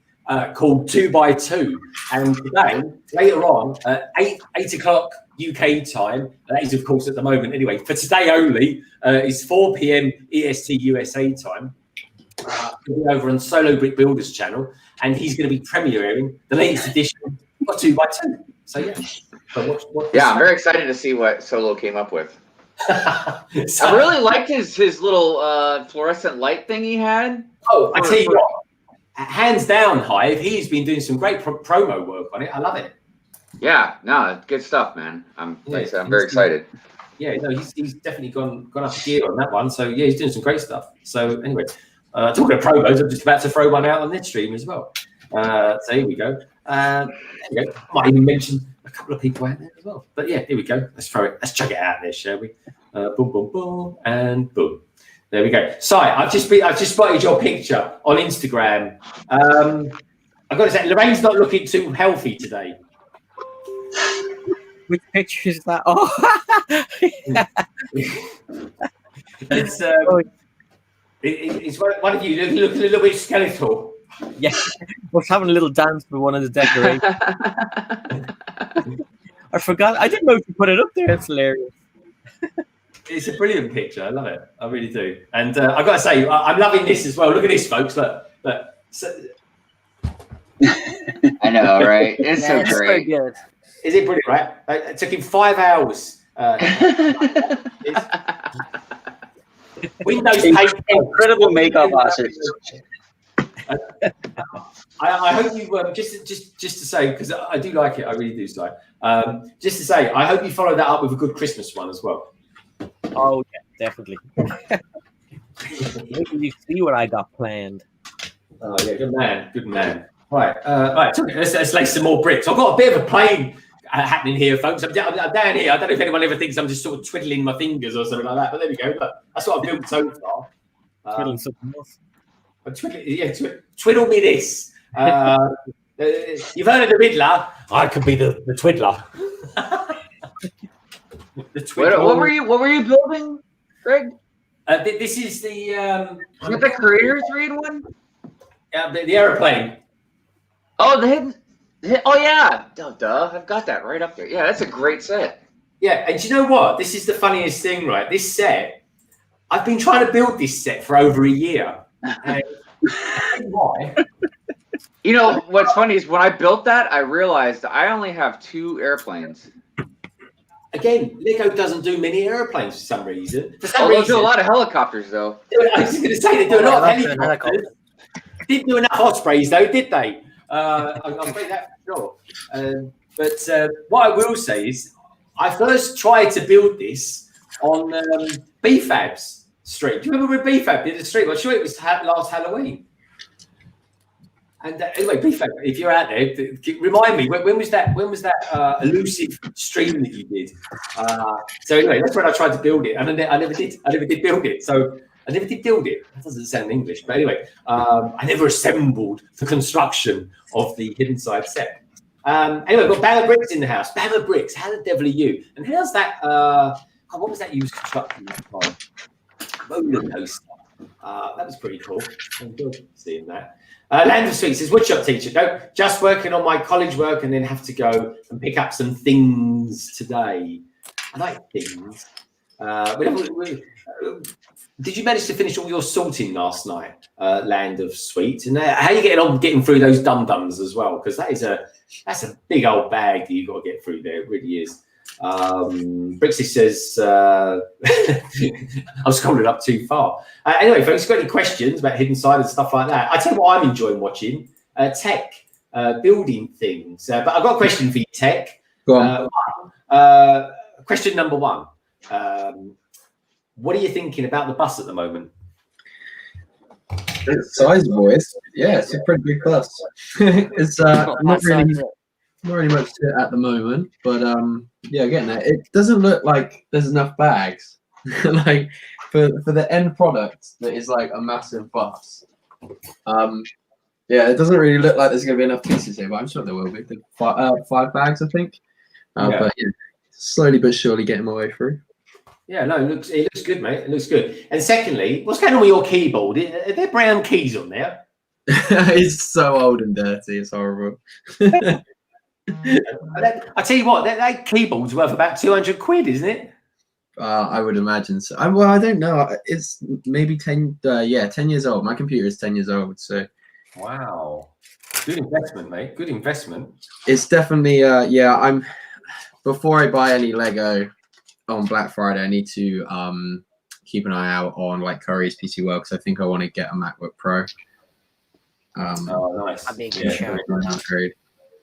called 2x2. And today, later on, 8 o'clock UK time. That is, of course, at the moment. Anyway, for today only, is 4 p.m. EST USA time. He'll be over on Solo Brick Builders channel, and he's going to be premiering the latest edition of 2x2. So yeah. So I'm very excited to see what Solo came up with. I really liked his little fluorescent light thing he had. Oh, I tell you what, hands down, Hive, he's been doing some great promo work on it. I love it. Yeah, no, good stuff, man. I'm very excited. Yeah, no, he's definitely gone up a gear on that one. So yeah, he's doing some great stuff. So anyway, talking of promos, I'm just about to throw one out on this stream as well. So here we go. There we go. Might even mention a couple of people out there as well. But yeah, here we go. Let's chuck it out there, shall we? Boom, boom, boom, and boom. There we go. Si, I've just spotted your picture on Instagram. I've got to say, Lorraine's not looking too healthy today. Which picture is that? Oh, it's one of you looking a little bit skeletal. Yeah, I was having a little dance with one of the decorations. I forgot. I didn't know if you put it up there. It's hilarious. It's a brilliant picture. I love it. I really do. And I've got to say, I'm loving this as well. Look at this, folks. Look. So... I know, right? It's so great. So good. Is it brilliant, right? It took him 5 hours. Windows paint. Incredible makeup artists. I hope you just to say, because I do like it. I really do, Si. Just to say, I hope you follow that up with a good Christmas one as well. Oh yeah, definitely. Wait till you see what I got planned. Oh yeah, good man, good man. Right, let's lay some more bricks. I've got a bit of a plane happening here, folks. I'm down here. I don't know if anyone ever thinks I'm just sort of twiddling my fingers or something like that, but there we go. Look, that's what I've built so far. Twiddling something else. Twiddle me this. You've heard of the Riddler? I could be the Twiddler. The Twiddler. What were you building, Greg? This is the Is it the Creator 3-in-1? Yeah, the airplane. Oh, the hidden. Oh yeah, duh. I've got that right up there. Yeah, that's a great set. Yeah, and do you know what? This is the funniest thing, right? This set, I've been trying to build this set for over a year. And why? You know what's funny is when I built that, I realized I only have 2 airplanes. Again, Lego doesn't do many airplanes for some reason. They do a lot of helicopters, though. I was going to say they do a lot of helicopters. Didn't do enough Ospreys, though, did they? I'll say that for sure. But what I will say is, I first tried to build this on BFAB's stream. Do you remember when BFAB did a stream? I'm sure it was last Halloween. And anyway, BFAB, if you're out there, remind me, when was that elusive stream that you did? So anyway, that's when I tried to build it, and I never did build it. So I never did build it. That doesn't sound English, but anyway, I never assembled the construction of the Hidden Side set. Anyway, we've got Bag of Bricks in the house. Bag of Bricks, how the devil are you? And how's that, what was that you was constructing that time? Roller coaster. That was pretty cool. I'm good seeing that. Land of Sweet says, WoodShopTeacher, no, just working on my college work and then have to go and pick up some things today. I like things. Did you manage to finish all your sorting last night, Land of Sweet? And how are you getting on getting through those dum-dums as well? Because that's a big old bag that you've got to get through there. It really is. Brixie says, I was scrolling up too far. Anyway, folks, if you've got any questions about Hidden Side and stuff like that, I tell you what I'm enjoying watching, Tek building things. But I've got a question for you, Tek. Go on. Question number 1. What are you thinking about the bus at the moment? It's sizable. It's a pretty big bus. It's not really much to it at the moment, but yeah, getting there. It doesn't look like there's enough bags. Like for the end product that is like a massive bus. Yeah, it doesn't really look like there's going to be enough pieces here, but I'm sure there will be. 5 bags, I think. But yeah, slowly but surely getting my way through. Yeah, no, it looks good, mate. It looks good. And secondly, what's going on with your keyboard? Are there brown keys on there? It's so old and dirty. It's horrible. I tell you what, that keyboard's worth about 200 quid, isn't it? I would imagine so. Well, I don't know. It's maybe 10 years old. My computer is 10 years old, so. Wow. Good investment, mate. Good investment. It's definitely, before I buy any Lego on Black Friday, I need to keep an eye out on like Curry's PC World, because I think I want to get a MacBook Pro. Oh, nice. That'd be a good show.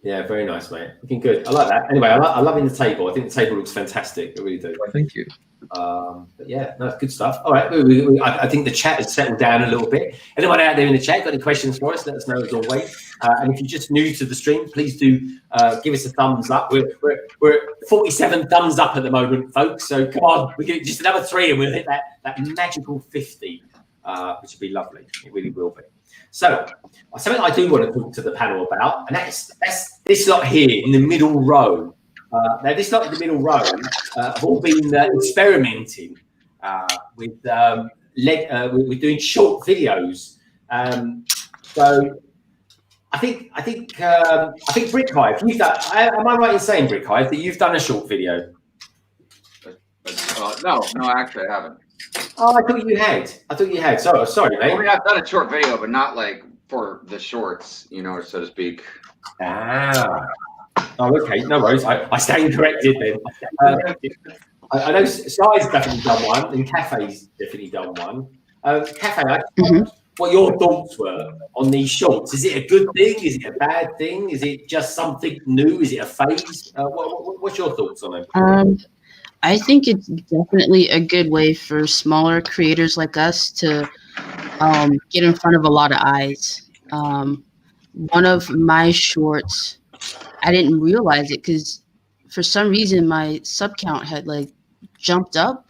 Yeah, very nice, mate. Looking good. I like that. Anyway, I'm loving the table. I think the table looks fantastic. I really do. Thank you. But yeah, no, good stuff. All right, I think the chat has settled down a little bit. Anyone out there in the chat got any questions for us? Let us know as always. And if you're just new to the stream, please do give us a thumbs up. We're at 47 thumbs up at the moment, folks. So come on, we get just another 3 and we'll hit that magical 50, which would be lovely. It really will be. So, something I do want to talk to the panel about, and that's this lot here in the middle row. Now, this lot in the middle row have all been experimenting with doing short videos. So, I think Brick Hive, you've done. Am I right in saying, Brick Hive, that you've done a short video? No, actually, I haven't. Oh, I thought you had. Sorry, mate. I mean, I've done a short video, but not like for the shorts, so to speak. Ah. Oh, okay. No worries. I stand corrected then. I know Sky's definitely done one, and Cafe's definitely done one. Cafe, what your thoughts were on these shorts? Is it a good thing? Is it a bad thing? Is it just something new? Is it a phase? What's your thoughts on it? I think it's definitely a good way for smaller creators like us to get in front of a lot of eyes. One of my shorts, I didn't realize it because for some reason my sub count had like jumped up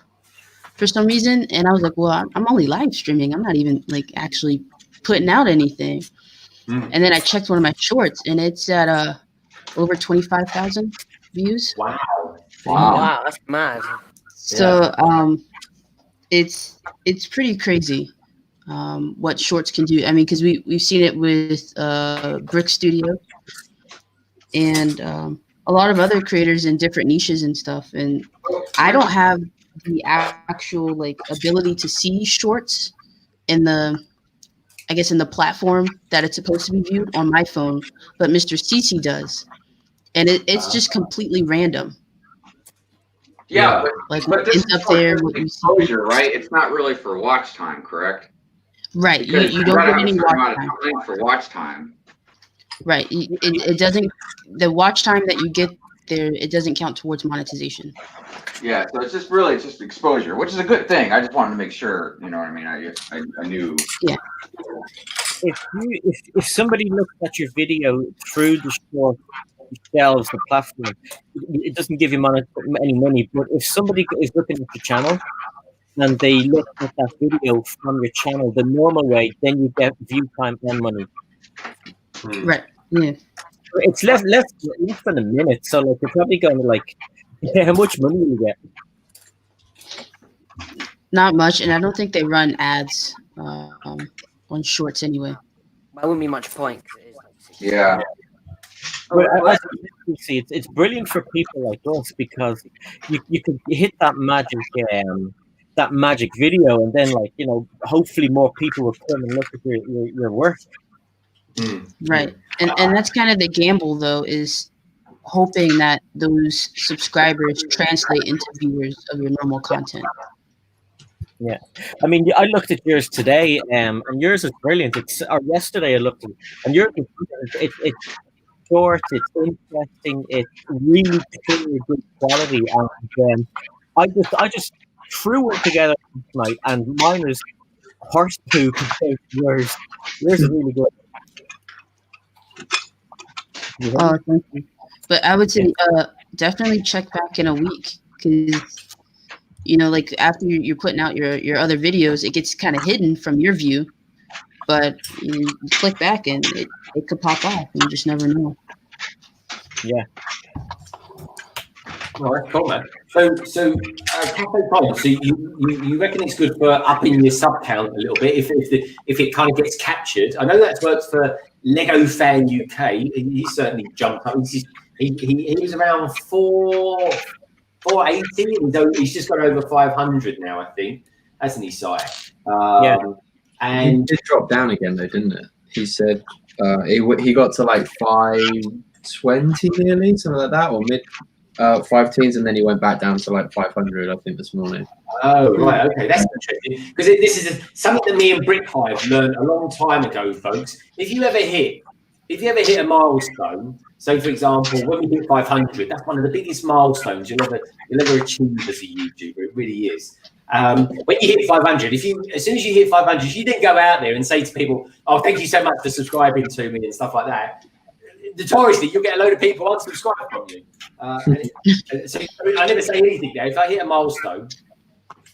for some reason, and I was like, well, I'm only live streaming. I'm not even like actually putting out anything. And then I checked one of my shorts, and it's at over 25,000 views. Wow. Wow, that's mad. So it's pretty crazy what shorts can do. I mean, because we've seen it with Brick Studio and a lot of other creators in different niches and stuff. And I don't have the actual like ability to see shorts in the, I guess, in the platform that it's supposed to be viewed on my phone, but Mr. CC does, and it's just completely random. Yeah, but this is up there, what you see. Exposure, right? It's not really for watch time, correct? Right. You don't get any watch time. For watch time. Right. It doesn't. The watch time that you get there, it doesn't count towards monetization. Yeah. So it's just exposure, which is a good thing. I just wanted to make sure. You know what I mean? I knew. Yeah. If somebody looks at your video through the short shelves, the platform, it doesn't give you any money. But if somebody is looking at your channel and they look at that video from your channel the normal way, then you get view time and money. Right. Yeah. It's less than a minute, so like you're probably going to like, how much money will you get? Not much, and I don't think they run ads on shorts anyway. That wouldn't be much point. Yeah. Well, see, it's brilliant for people like us because you can hit that magic video, and then like hopefully more people will come and look at your work. Right, and that's kind of the gamble though, is hoping that those subscribers translate into viewers of your normal content. Yeah, I mean, I looked at yours today, and yours is brilliant. Or yesterday I looked at it, and yours is it's short, it's interesting, it's really clear, good quality, and I just threw it together tonight, and mine is horse poo compared to yours. Yours is really good. Oh, thank you. But I would say definitely check back in a week, because like after you're putting out your other videos, it gets kind of hidden from your view, but you click back and it could pop off. You just never know. Yeah. All right, cool, man. So Cafe Pond, so you reckon it's good for upping your sub count a little bit if it kind of gets captured? I know that's worked for Lego Fan UK. He certainly jumped up. He was around 480, and he's just got over 500 now, I think, hasn't he, Si? Yeah. And it did drop down again, though, didn't it? He said he got to like 520 nearly, something like that, or mid 5 teens, and then he went back down to like 500, I think, this morning. Oh, right, okay, that's interesting, because this is something that me and Brick Hive learned a long time ago, folks. If you ever hit a milestone, so for example, when we hit 500, that's one of the biggest milestones you'll ever achieve as a YouTuber. It really is. When you hit 500, as soon as you hit 500, you then go out there and say to people, "Oh, thank you so much for subscribing to me," and stuff like that. Notoriously, you'll get a load of people unsubscribe from you. So I never say anything there. If I hit a milestone,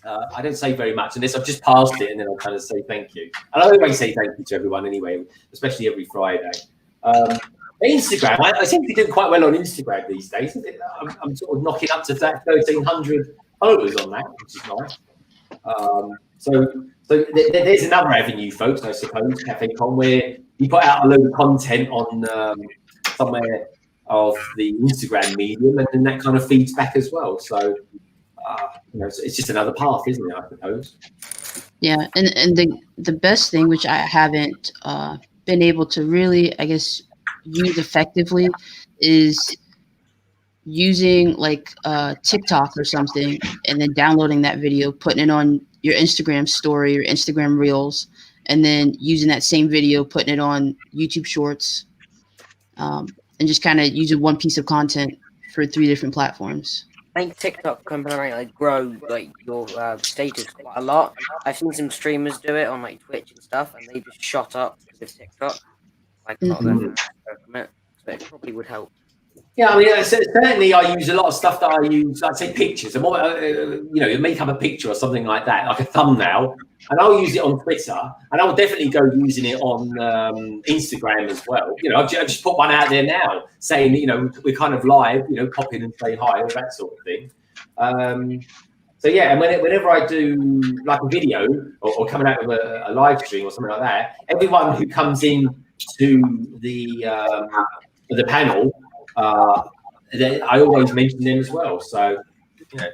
I don't say very much unless I've just passed it, and then I'll kind of say thank you. And I always say thank you to everyone anyway, especially every Friday. Instagram, I seem to be doing quite well on Instagram these days. I'm sort of knocking up to that 1,300 followers on that, which is nice. So there's another avenue, folks, I suppose, Cafe Con, where you put out a load of content on somewhere of the Instagram medium, and then that kind of feeds back as well. So, it's just another path, isn't it, I suppose? Yeah, and the best thing, which I haven't been able to really, I guess, use effectively, is using like TikTok or something, and then downloading that video, putting it on your Instagram story or Instagram Reels, and then using that same video, putting it on YouTube Shorts, and just kind of using one piece of content for 3 different platforms. think TikTok can like grow like your status quite a lot. I've seen some streamers do it on like Twitch and stuff, and they just shot up because of TikTok. Like a lot of them from it, so it probably would help. Yeah, I mean, certainly I use a lot of stuff that I use, I'd say pictures, and you make up a picture or something like that, like a thumbnail, and I'll use it on Twitter, and I'll definitely go using it on Instagram as well. I've just put one out there now saying, we're kind of live, pop in and say hi, all that sort of thing. So yeah, and whenever I do like a video or coming out of a live stream or something like that, everyone who comes in to the panel, I always mention them as well. So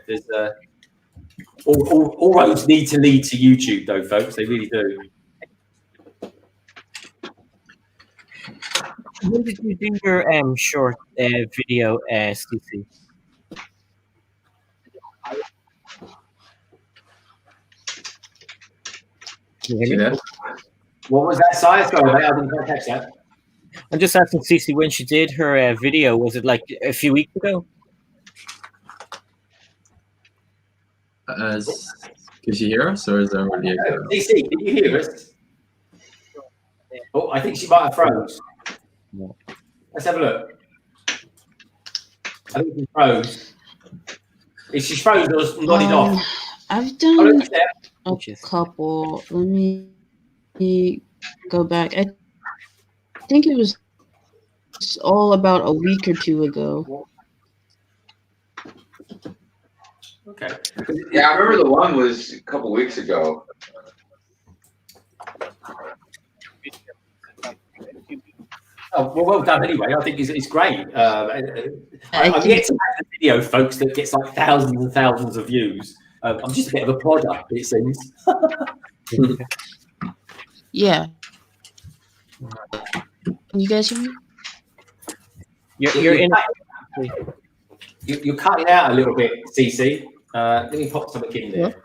there's all roads need to lead to YouTube, though, folks. They really do. When did you do your short video, CC? Can you hear me? What was that size? Sorry, mate, I didn't quite catch that. I'm just asking Cece when she did her video. Was it like a few weeks ago? Could you hear us, or is there already? Cece, can you hear us? Oh, I think she might have froze. No. Let's have a look. I think she froze. Is she froze or nodded off? I've done Oh, a couple. Let me go back. I think it was all about a week or two ago. Okay. Yeah, I remember the one was a couple weeks ago. Oh, well done anyway. I think it's great. I'm yet to make a video, folks, that gets like thousands and thousands of views. I'm just a bit of a plodder, it seems. Yeah. Can you guys hear me? You're cutting out a little bit, CC. Let me pop something in there. What?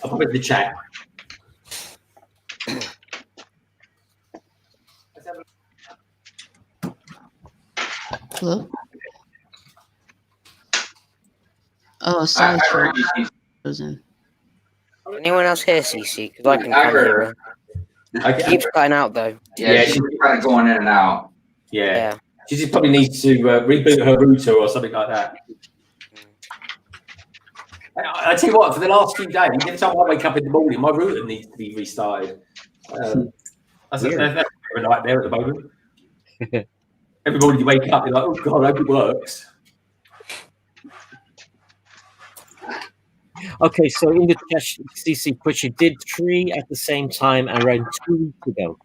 I'll pop it in the chat. Hello? Oh, sorry. Anyone else here, CC? Because I can kind of hear her. It keeps cutting out though. Yeah, she's kind of going in and out. Yeah. She just probably needs to reboot her router or something like that. I tell you what, for the last few days, every time I wake up in the morning, my router needs to be restarted. That's a nightmare at the moment. Every morning you wake up, you're like, oh God, I hope it works. Okay, so in the chat, CC put you did 3 at the same time around 2 weeks ago.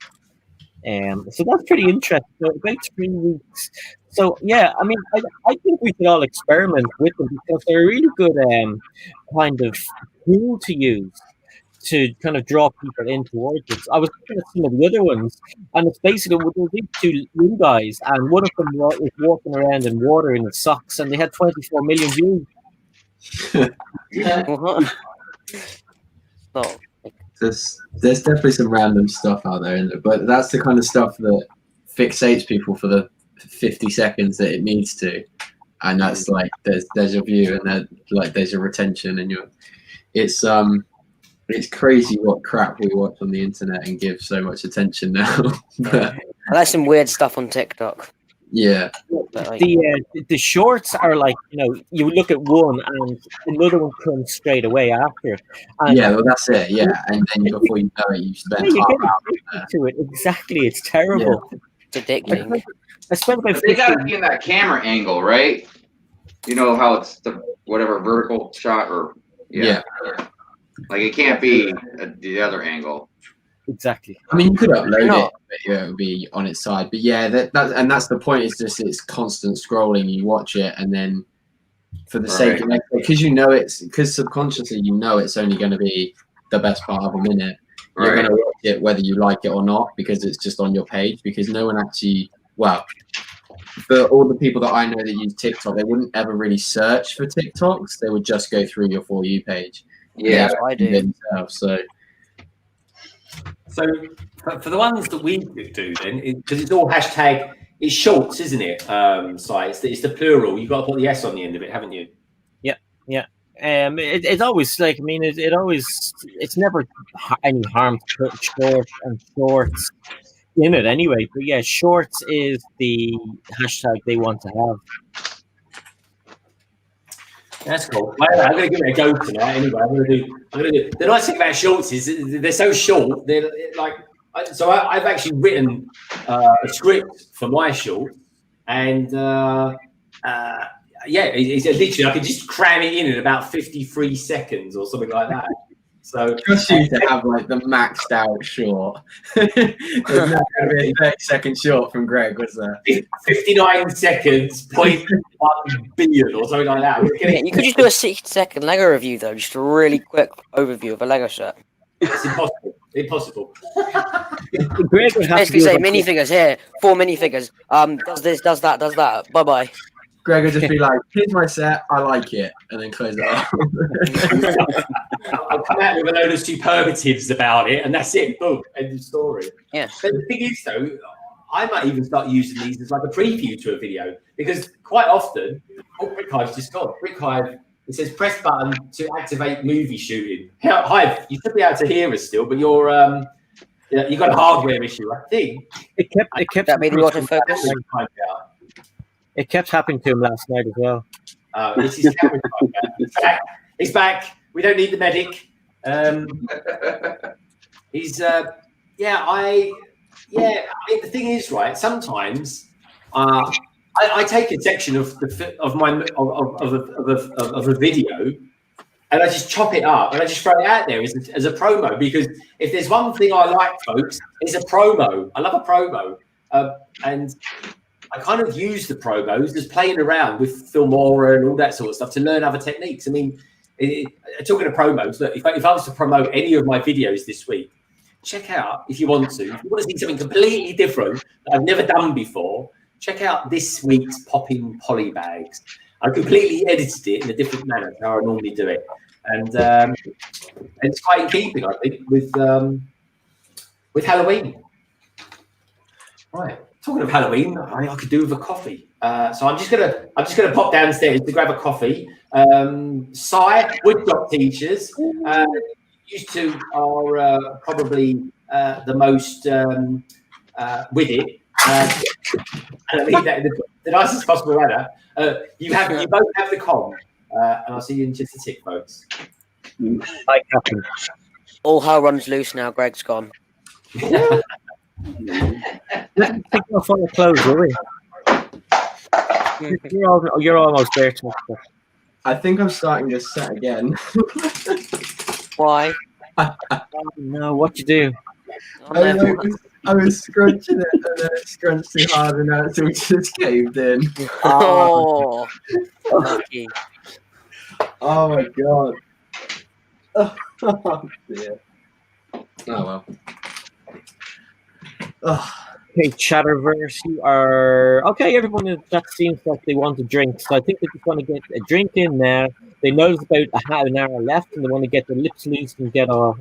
So that's pretty interesting. So about 3 weeks. So yeah, I mean, I think we could all experiment with them because they're a really good kind of tool to use to kind of draw people in towards it. I was looking at some of the other ones, and it's basically these 2 young guys, and one of them was walking around in water in his socks, and they had 24 million views. There's definitely some random stuff out there, isn't there? But that's the kind of stuff that fixates people for the 50 seconds that it needs to, and that's like there's your view, and then like there's your retention, and it's crazy what crap we watch on the internet and give so much attention now. I like some weird stuff on TikTok. Yeah. The shorts are like, you look at one and another one comes straight away after. And yeah, well, that's it. Yeah, and then before you know it, you spend half hour to it. Exactly, it's terrible. Yeah. It's addicting. I spent about They got to be in that camera angle, right? You know how it's the whatever vertical shot or yeah. Like it can't be the other angle. Exactly. I mean, you could upload it, but it would be on its side. But yeah, that's the point. It's just it's constant scrolling. You watch it, and then for the sake of because subconsciously it's only going to be the best part of a minute. You're going to watch it whether you like it or not because it's just on your page. Because no one actually, for all the people that I know that use TikTok, they wouldn't ever really search for TikToks. They would just go through your For You page. Yeah, I do. Themselves, So for the ones that we do then, because it's all hashtag, it's shorts, isn't it? It's the plural. You've got to put the S on the end of it, haven't you? Yeah. It's always like, I mean, it's never any harm to put short and shorts in it anyway. But yeah, shorts is the hashtag they want to have. That's cool. I'm going to give it a go tonight. Anyway, I'm going to do. The nice thing about shorts is they're so short. They're like, so I've actually written a script for my short, and it's literally I could just cram it in about 53 seconds or something like that. So Trust you to have like the maxed out short. There's not going to be a 30-second short from Greg, was there? 59 seconds, 0.1 billion or something like that. Yeah, you could just do a 60-second Lego review though, just a really quick overview of a Lego set. It's impossible. Impossible. Greg would have Basically say minifigures here, 4 minifigures. Does this, does that, does that. Bye bye. Greg would just be like, here's my set, I like it, and then close it off. I'll come out with a load of superlatives about it, and that's it. Boom, end of story. Yeah. But the thing is, though, I might even start using these as like a preview to a video, because quite often, Brick Hive's just gone. Brick Hive, it says press button to activate movie shooting. Hive, you should be able to hear us still, but you're you got a hardware issue, I think. It kept that made the autofocus. It kept happening to him last night as well. This is he's back. We don't need the medic. He's I mean, the thing is, right? Sometimes I take a section of a video and I just chop it up and I just throw it out there as a promo, because if there's one thing I like, folks, it's a promo. I love a promo, and I kind of use the promos as playing around with Filmora and all that sort of stuff to learn other techniques. I mean, talking of promos, look, if I was to promote any of my videos this week, check out, if you want to see something completely different that I've never done before, check out this week's Popping Poly Bags. I completely edited it in a different manner than how I normally do it. And it's quite in keeping, I think, with Halloween. Right. Talking of Halloween, I could do with a coffee. So I'm just gonna pop downstairs to grab a coffee. WoodShopTeachers, used to are probably the most with it. And I mean that in the nicest possible manner. You both have the com, and I'll see you in just a tick, folks. Hi, Captain. All hell runs loose now. Greg's gone. Take off all the clothes, will we? You're almost there, Tucker. I think I'm starting this set again. Why? No, what you do? I was scrunching it and then it scrunched too hard and now it's all just caved in. Oh, lucky. Oh my god. Oh dear. Oh well. Oh. Okay, Chatterverse, you are okay. Everyone that seems like they want a drink, so I think they just want to get a drink in now. They know there's about a half an hour left, and they want to get their lips loose and get I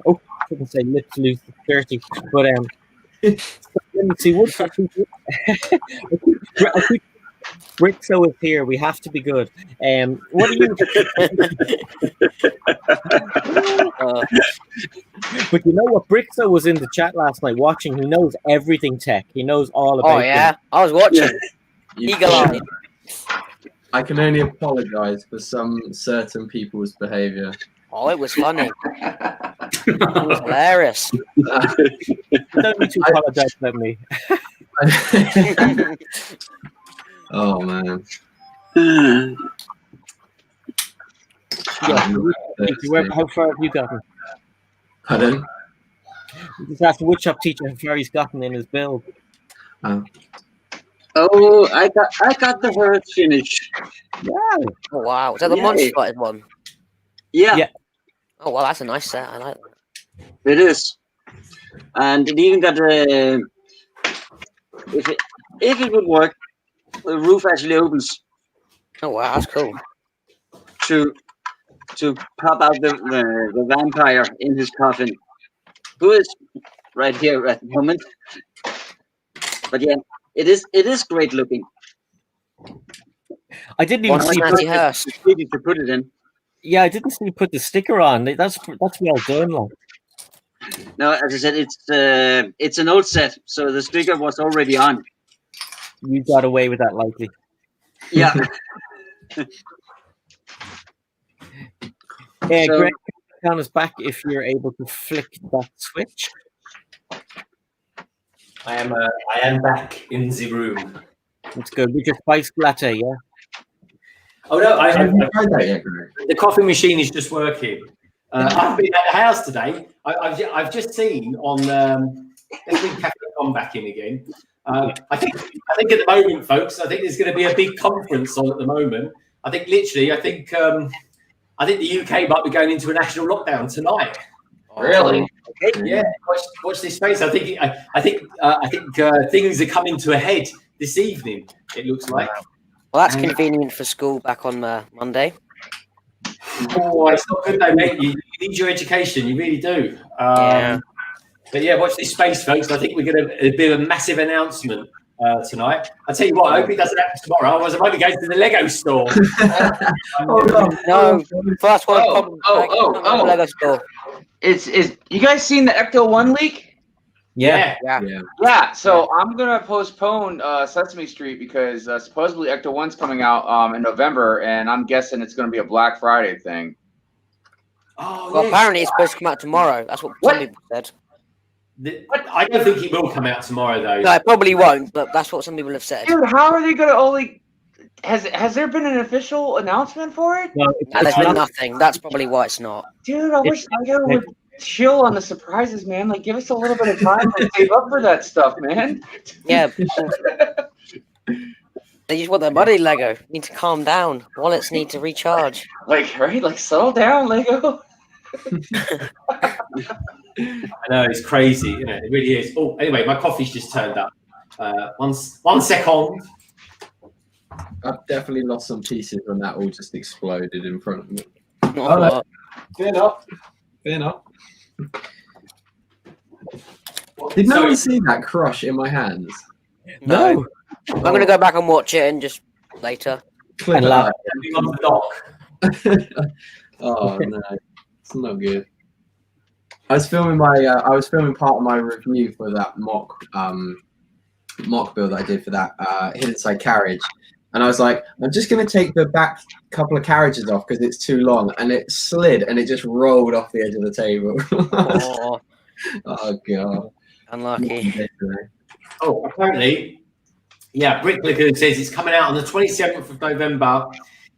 couldn't say lips loose, dirty, but let me see what I think Brixo is here. We have to be good. What do you? But you know what? Brixo was in the chat last night watching. He knows everything tech. He knows all about. Oh yeah, I was watching. Eagle-eyed. I can only apologise for some certain people's behaviour. Oh, it was funny. It was hilarious. Don't need to apologise about me. Oh man. How far have you gotten? Pardon? Just ask the WoodShopTeacher how far he's gotten in his build. Oh, I got the herd finished. Wow. Oh wow. Is that the monster spotted one? Yeah. Oh well, that's a nice set. I like that. It is. And it even got if it would work, the roof actually opens. Oh wow, that's cool. To pop out the vampire in his coffin, who is right here at the moment. But yeah, it is great looking. I didn't even see to put it in. Yeah, I didn't see you put the sticker on. That's well done. Like. No, as I said, it's an old set, so the sticker was already on. You got away with that, likely. Yeah. Yeah, So- Greg, count us back if you're able to flick that switch. I am back in the room. That's good. With your spiced latte, yeah. Oh no, Have you tried that yet, Greg? the coffee machine is just working. I've been at the house today. I've just seen on. Let's bring Catherine back in again. I think at the moment, folks, I think there's going to be a big conference on at the moment. I think literally, I think the UK might be going into a national lockdown tonight. Really? Yeah, watch this space. I think things are coming to a head this evening. It looks like. Well, that's convenient for school back on Monday. Oh, it's not good though, mate. You need your education. You really do. Yeah. But yeah, watch this space, folks. I think we're going to do a massive announcement tonight. I tell you what, I hope it doesn't happen tomorrow. Otherwise, I'm only going to the Lego store. No, first one. Lego store. Is you guys seen the Ecto-1 leak? Yeah. Yeah, so I'm gonna postpone Sesame Street because supposedly Ecto-1's coming out in November, and I'm guessing it's gonna be a Black Friday thing. Oh, Well, yes. apparently it's supposed to come out tomorrow. That's what some people said. I don't think it will come out tomorrow, though. No, it probably won't, but that's what some people have said. Dude, how are they gonna only? Has there been an official announcement for it? No, No, there's been nothing. That's probably why it's not. Dude, I wish Lego would chill on the surprises, man. Like, give us a little bit of time to save up for that stuff, man. Yeah. They just want their money, Lego. You need to calm down. Wallets need to recharge. Like, right? Like, settle down, Lego. I know, it's crazy. You know, it really is. Oh, anyway, my coffee's just turned up. One second. I've definitely lost some pieces when that all just exploded in front of me. Oh, Fair enough. Did no one see that crush in my hands? no. I'm going to go back and watch it and just later. Clip And it laugh. out. On the dock. Oh no, it's not good. I was filming part of my review for that mock build I did for that hidden side carriage, and I was like, I'm just gonna take the back couple of carriages off because it's too long, and it slid and it just rolled off the edge of the table. Oh, Oh god. unlucky. Oh, apparently, yeah, Bricklager says it's coming out on the 27th of November.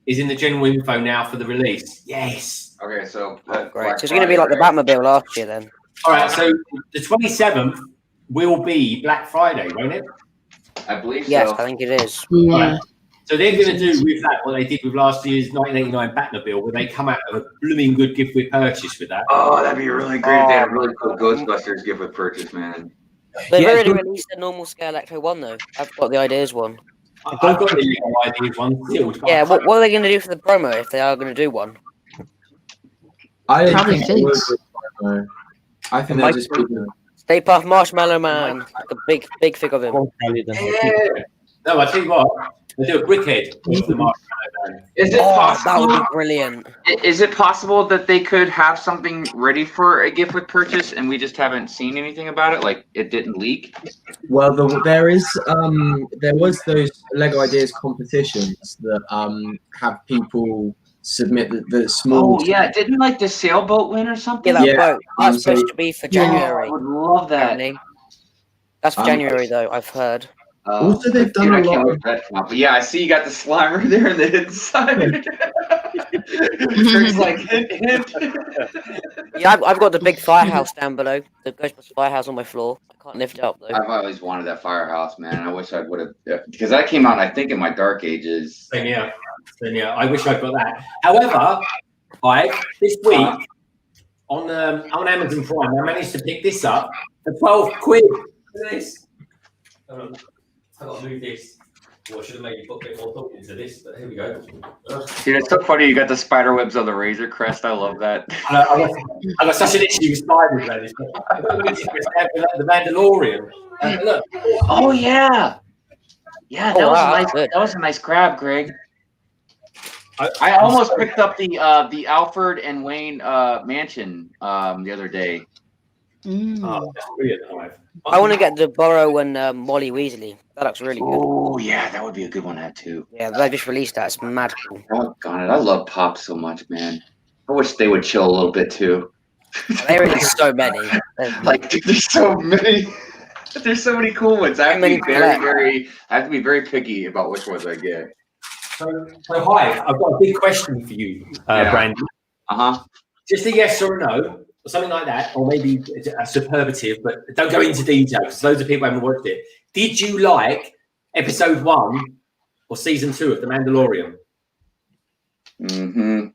Is in the general info now for the release. Yes. Okay, so Great. So it's going to be like the Batmobile last year then. All right. So the 27th will be Black Friday, won't it? I believe Yes, so. I think it is. Yeah. So they're going to do with that what they did with last year's 1989 Batmobile, where they come out with a blooming good gift with purchase with that. Oh, that'd be really great if they had a really cool Ghostbusters gift with purchase, man. They've Yeah, already good. released a normal scale Ecto-1 though. I've got the ideas one. I've got the little ideas one sealed. but Yeah, I what can't- are they going to do for the promo if they are going to do one? I Probably think it thinks. was promo. I think they'll just be Stay Puft Marshmallow Man, like a big fig of him. Won't tell you then. Yeah. No, I tell you what, they do a brickhead with the Marshmallow Man. Is it Oh, that possible? would be brilliant. Is it possible that they could have something ready for a gift with purchase, and we just haven't seen anything about it? Like it didn't leak. Well, there was those Lego Ideas competitions that have people submit the small. Oh yeah, didn't like the sailboat win or something? Yeah, that Yeah, boat. That's so- supposed to be for Oh, January. I would love that. apparently. That's for Um, January though, I've heard. Also, they've done dude, a I can't lot wait of- for that to come out. But yeah, I see you got the Slimer there on the inside. It's like hint, hint. Yeah, I've got the big firehouse down below. The Ghostbusters firehouse on my floor. I can't lift it up though. I've always wanted that firehouse, man. I wish I would have, because that came out, I think, in my dark ages. Same here. I wish I'd got that. However, this week on Amazon Prime, I managed to pick this up for 12 quid. Look at this. Hold on. I've got to move this. Well, I should have maybe put a bit more thought into this, but here we go. Dude, it's so funny. You got the spider webs on the Razor Crest. I love that. I got such an issue with spiders, man. The Mandalorian. Look. Oh yeah, yeah. That Oh, was wow, a that's nice. good. That was a nice grab, Greg. I almost picked up the Alfred and Wayne mansion the other day. Oh, that's brilliant, Hive. I want to get the Burrow and Molly Weasley. That looks really good. Oh yeah, that would be a good one to have too. Yeah, they just released that. It's mad cool. Doggone it, I love Pop so much, man. I wish they would chill a little bit too. They released so many. Like, dude, there's so many. There's so many cool ones. I have to be very picky about which ones I get. So Hive, I've got a big question for you, Brandon. Just a yes or a no, or something like that, or maybe a superlative, but don't go into detail because loads of people haven't watched it. Did you like episode 1 or season 2 of The Mandalorian?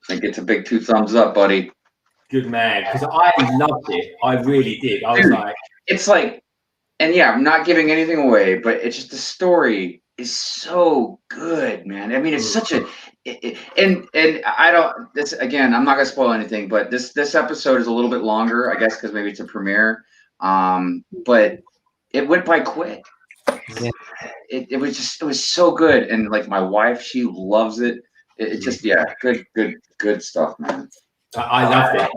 I get a big 2 thumbs up, buddy. Good man, because I loved it. I really did. I was like, it's like, and yeah, I'm not giving anything away, but it's just the story is so good, man. I mean, it's such a, and I don't. This again, I'm not gonna spoil anything, but this episode is a little bit longer, I guess, because maybe it's a premiere. But it went by quick. Yeah. It was so good, and like my wife, she loves it. It just good stuff, man. I loved it.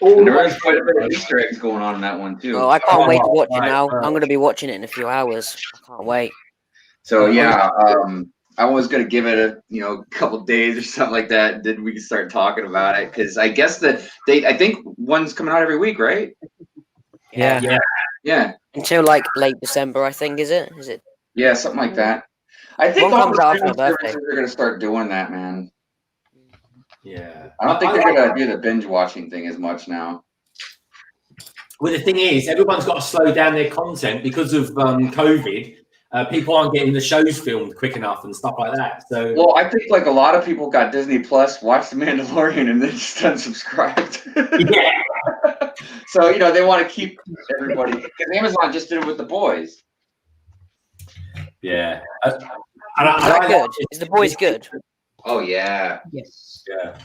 And there was quite a bit of Easter eggs going on in that one too. Oh, I can't wait to watch it now. I'm going to be watching it in a few hours. I can't wait. So yeah, I was going to give it a couple days or something like that. Then we can start talking about it because I guess I think one's coming out every week, right? Yeah. Until like late December, I think. Is it? Yeah, something like that. I think One all comes the out for my streaming birthday. services are going to start doing that, man. Yeah. I don't think they're going to do the binge watching thing as much now. Well, the thing is, everyone's got to slow down their content because of COVID. People aren't getting the shows filmed quick enough and stuff like that. So, well, I think like a lot of people got Disney Plus, watched The Mandalorian, and then just unsubscribed. yeah. So they want to keep everybody because Amazon just did it with The Boys. Yeah. Is that good? Is The Boys good? Oh yeah. Yes. Yeah.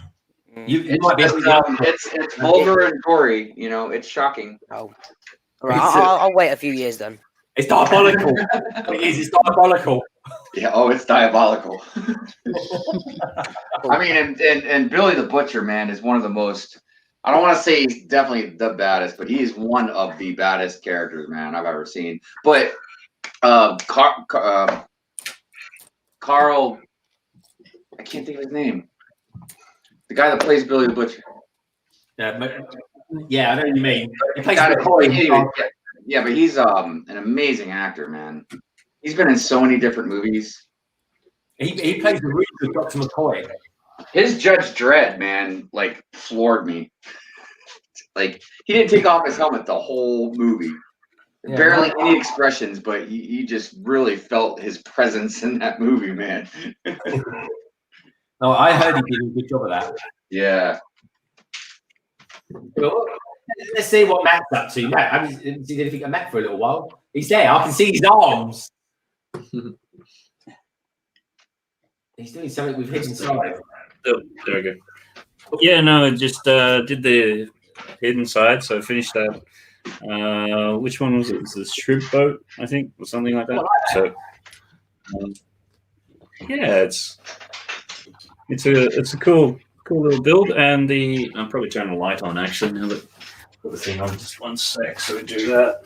You might be. It's vulgar and gory. It's shocking. Oh. All right. I'll wait a few years then. It's diabolical. It is. It's diabolical. Yeah. Oh, it's diabolical. I mean, and Billy the Butcher, man, is one of the most. I don't want to say he's definitely the baddest, but he is one of the baddest characters, man, I've ever seen. But Carl, I can't think of his name. The guy that plays Billy the Butcher. Yeah, I know what you mean. He plays McCoy. Yeah, but he's an amazing actor, man. He's been in so many different movies. He plays the really good Dr. McCoy. His Judge Dredd, man, like floored me. Like he didn't take off his helmet the whole movie. Yeah, barely any expressions, but you just really felt his presence in that movie, man. No, I heard he did a good job of that. Yeah. Well, let's see what Matt's up to. Matt, I haven't seen anything of Matt for a little while. He's there. I can see his arms. He's doing something with hidden side. Oh, there we go. Yeah, no, I just did the hidden side, so I finished that. Which one was it? It was the shrimp boat, I think, or something like that. So, yeah, it's a cool little build, and I'll probably turn the light on actually now that put the thing on. Just 1 sec, so we do that.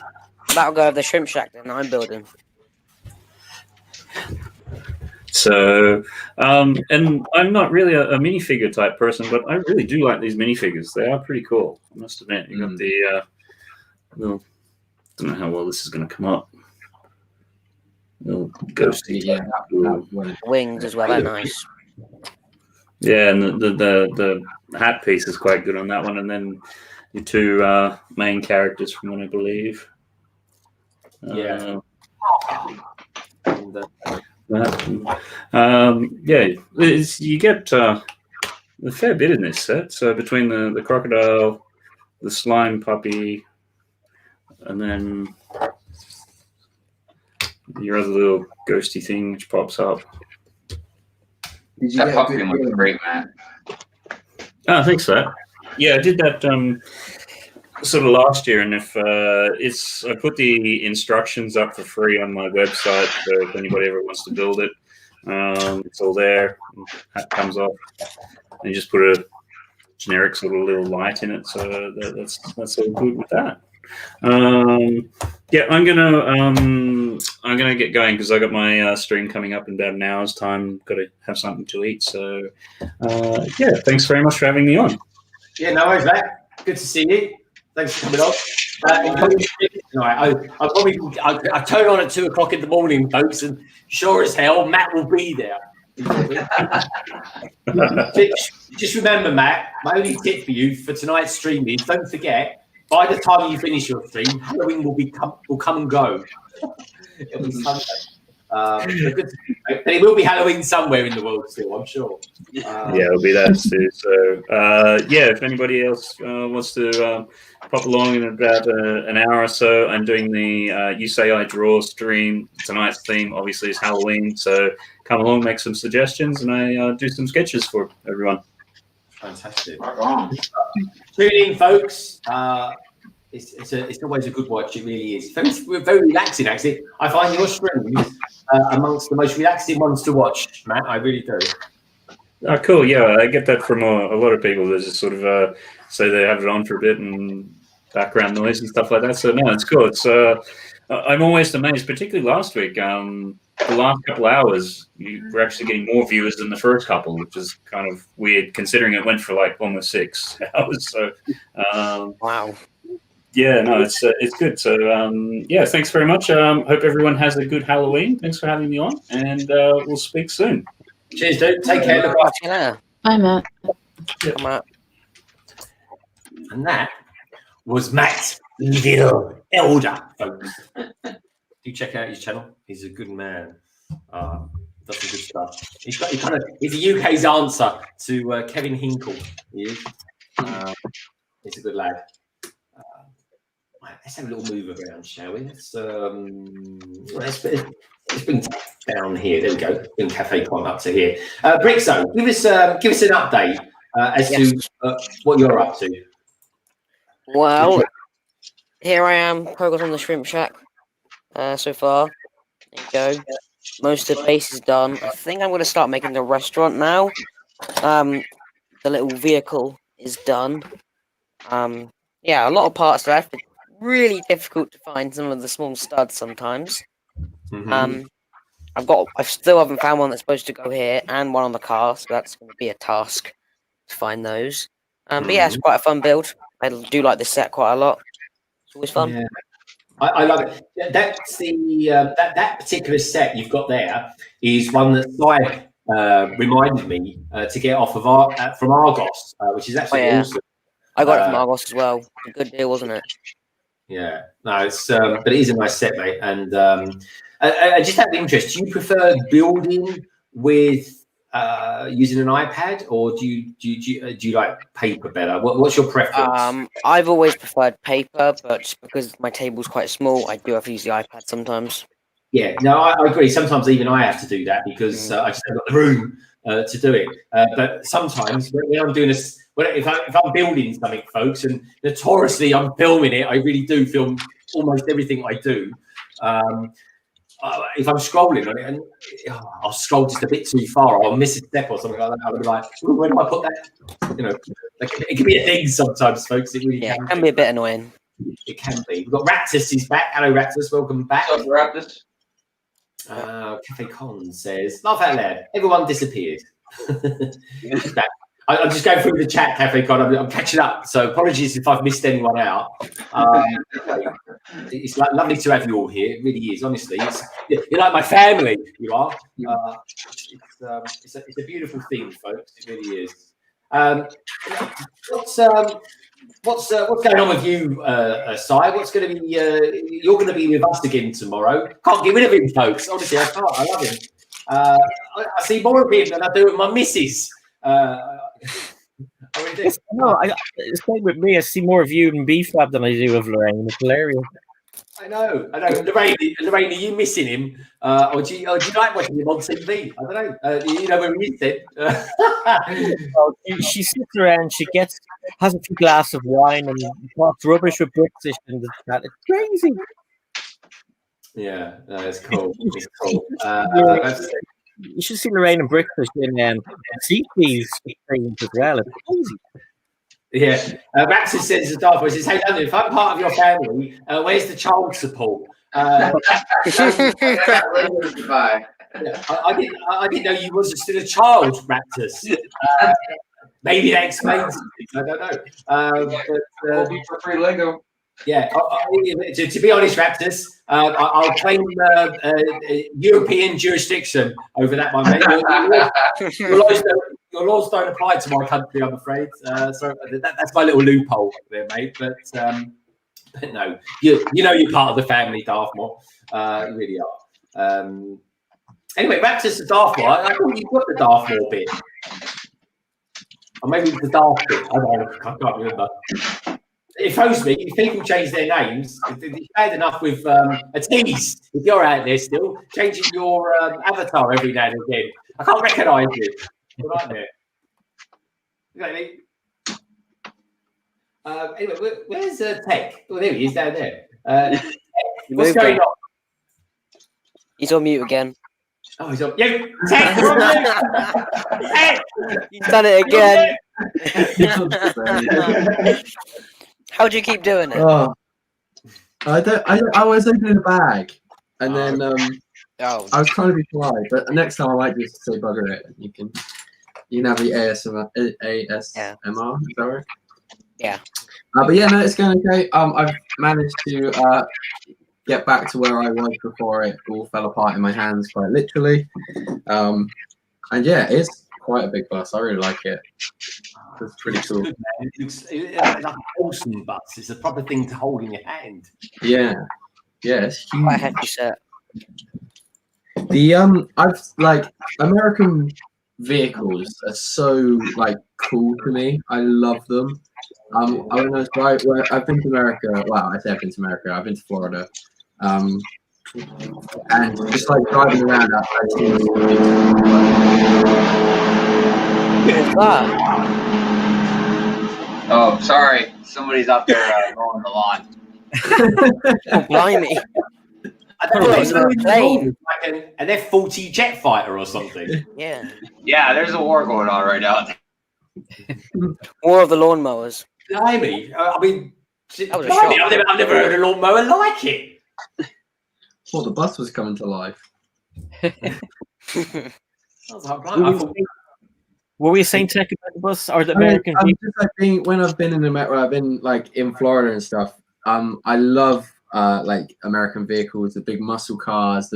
That'll go over the shrimp shack that I'm building. So, and I'm not really a minifigure type person, but I really do like these minifigures. They are pretty cool, I must admit. You got the little, don't know how well this is going to come up. Little ghosty, yeah. Wings as well, they're nice. Yeah, and the hat piece is quite good on that one, and then your 2 main characters from what I believe. Yeah. You get a fair bit in this set. So between the crocodile, the slime puppy, and then your other little ghosty thing which pops up. That puppy looks great, man. I think so. Yeah, I did that sort of last year, and if I put the instructions up for free on my website, so if anybody ever wants to build it, It's all there. Hat comes off, and you just put a generic sort of little light in it. So that's all good with that. Yeah, I'm gonna get going because I got my stream coming up in about an hour's time. Got to have something to eat. So yeah, thanks very much for having me on. Yeah, no worries, mate. Good to see you. Thanks for coming on. I turn on at 2 o'clock in the morning, folks, and sure as hell, Matt will be there. Just remember, Matt, my only tip for you for tonight's stream is don't forget, by the time you finish your stream, Halloween will come and go. It'll be Sunday. But it will be Halloween somewhere in the world still, I'm sure. Yeah, it'll be that too. So yeah, if anybody else wants to pop along in about an hour or so, I'm doing the You Say I Draw stream. Tonight's theme obviously is Halloween, so come along, make some suggestions, and I do some sketches for everyone. Fantastic. Tune in, folks. It's always a good watch. It really is. Very, very relaxing, actually. I find your streams amongst the most relaxing ones to watch, Matt. I really do. Oh, cool. Yeah, I get that from a lot of people. They just sort of say they have it on for a bit and background noise and stuff like that. So no, it's cool. It's I'm always amazed, particularly last week. The last couple hours, you were actually getting more viewers than the first couple, which is kind of weird considering it went for like almost 6 hours. So Wow. Yeah, no, it's good. So yeah, thanks very much. Hope everyone has a good Halloween. Thanks for having me on, and we'll speak soon. Cheers, dude. Take care. Look after you. Bye, Matt. Come out. And that was Matt Little Elder, folks. Do check out his channel. He's a good man. Does some good stuff. He's the UK's answer to Kevin Hinkle. He is. He's a good lad. Let's have a little move around, shall we? Let's bring down here. There we go. Bring Cafe Con up to here. Brixo, give us an update as to what you're up to. Well, here I am, progress on the Shrimp Shack so far. There you go. Most of the base is done. I think I'm going to start making the restaurant now. The little vehicle is done. Yeah, a lot of parts left. It's really difficult to find some of the small studs sometimes. Mm-hmm. I still haven't found one that's supposed to go here and one on the car, so that's going to be a task to find those. But yeah, it's quite a fun build. I do like this set quite a lot. It's always fun. Yeah. I love it. That's the that particular set you've got there is one that Sai reminded me to get off of from Argos, which is actually awesome. I got it from Argos as well. A good deal, wasn't it? Yeah, no, it's but it is a nice set, mate. And I just out of interest, do you prefer building with using an iPad, or do you like paper better? What's your preference? I've always preferred paper, but just because my table's quite small, I do have to use the iPad sometimes. Yeah, no, I agree. Sometimes even I have to do that because I just haven't got the room to do it. But sometimes when I'm doing this, if I'm building something, folks, and notoriously I'm filming it, I really do film almost everything I do. If I'm scrolling on it and I'll scroll just a bit too far, I'll miss a step or something like that. I'll be like, where do I put that? You know, it can be a thing sometimes, folks. It really can be a bit annoying. It can be. We've got Raptus is back. Hello, Raptus. Welcome back. What's up, Raptus? Cafe Con says, laugh out loud. Everyone disappeared. I'm just going through the chat, Cafe Con. I'm catching up. So apologies if I've missed anyone out. It's lovely to have you all here. It really is, honestly. You're like my family. You are. It's a beautiful thing, folks. It really is. What's going on with you, Sai? What's going to be? You're going to be with us again tomorrow. Can't get rid of him, folks. Honestly, I can't. I love him. I see more of him than I do with my missus. No, same with me. I see more of you in B-Fab than I do of Lorraine. It's hilarious. I know. Lorraine, are you missing him, or do you like watching him on TV? I don't know. You know where he is then. She sits around. She has a few glasses of wine and talks rubbish with British and that. It's crazy. Yeah, no, it's cool. It's cool. You should see Lorraine and Brickfish in sea thieves things as well. It's crazy. Yeah. Raptor says, Darth says, hey, London, if I'm part of your family, where's the child support? Bye. I didn't know you wasn't still a child, Raptors. Maybe that explains it. I don't know. We'll be for free Lego. Yeah, to be honest, Raptors, I'll claim European jurisdiction over that one, mate. Your laws don't apply to my country, I'm afraid. So that's my little loophole there, mate. But no, you know you're part of the family, Darth Maul. You really are. Anyway, Raptors to Darth Maul. I thought you got the Darth Maul bit. Or maybe it's the Darth bit. I can't remember. It throws me. If people change their names, it's bad enough with a tease. If you're out there still changing your avatar every now and again, I can't recognise you. You're right there. You know what I mean? Anyway, where's Tek? Oh, there he is down there. What's going on? He's on mute again. Oh, he's on. Yeah, Tek, you're on mute. Tek! He's done it again. How do you keep doing it? Oh, I was opening a bag, and then I was trying to be polite, but next time I might just say bugger it. You can have the ASMR. Is that right? Yeah. But yeah, no, it's going okay. I've managed to get back to where I was before it all fell apart in my hands, quite literally. And yeah, it's quite a big bus. I really like it. It's pretty cool. Good, man. It looks like an awesome bus. It's a proper thing to hold in your hand. Yeah, it's huge. Quite a hefty set. The I've like American vehicles are so like cool to me. I love them. I don't know where I've been to America. Well, I say I've been to America. I've been to Florida. And just like driving around outside. Oh, sorry. Somebody's out there mowing the lawn. Oh, blimey. I don't know, it's a plane. Like an F-40 jet fighter or something. Yeah. Yeah, there's a war going on right now. War of the lawnmowers. Blimey. I mean, blimey, I've never heard a lawnmower like it. Well, the bus was coming to life. What were you saying, Tek, about the bus or the American? When I've been in America, I've been like in Florida and stuff. I love like American vehicles, the big muscle cars,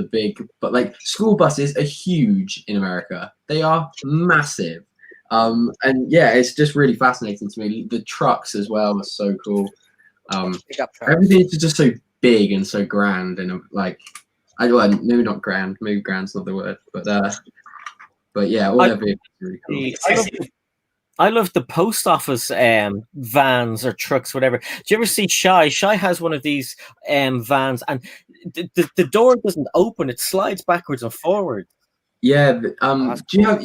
but like school buses are huge in America. They are massive. And yeah, it's just really fascinating to me. The trucks as well are so cool. Everything is just so big and so grand, and like maybe not grand, maybe grand's not the word, but yeah, all their vehicles are really cool. I love the post office vans or trucks, whatever. Do you ever see Shy? Shy has one of these vans, and the door doesn't open; it slides backwards and forwards. Yeah. Do you have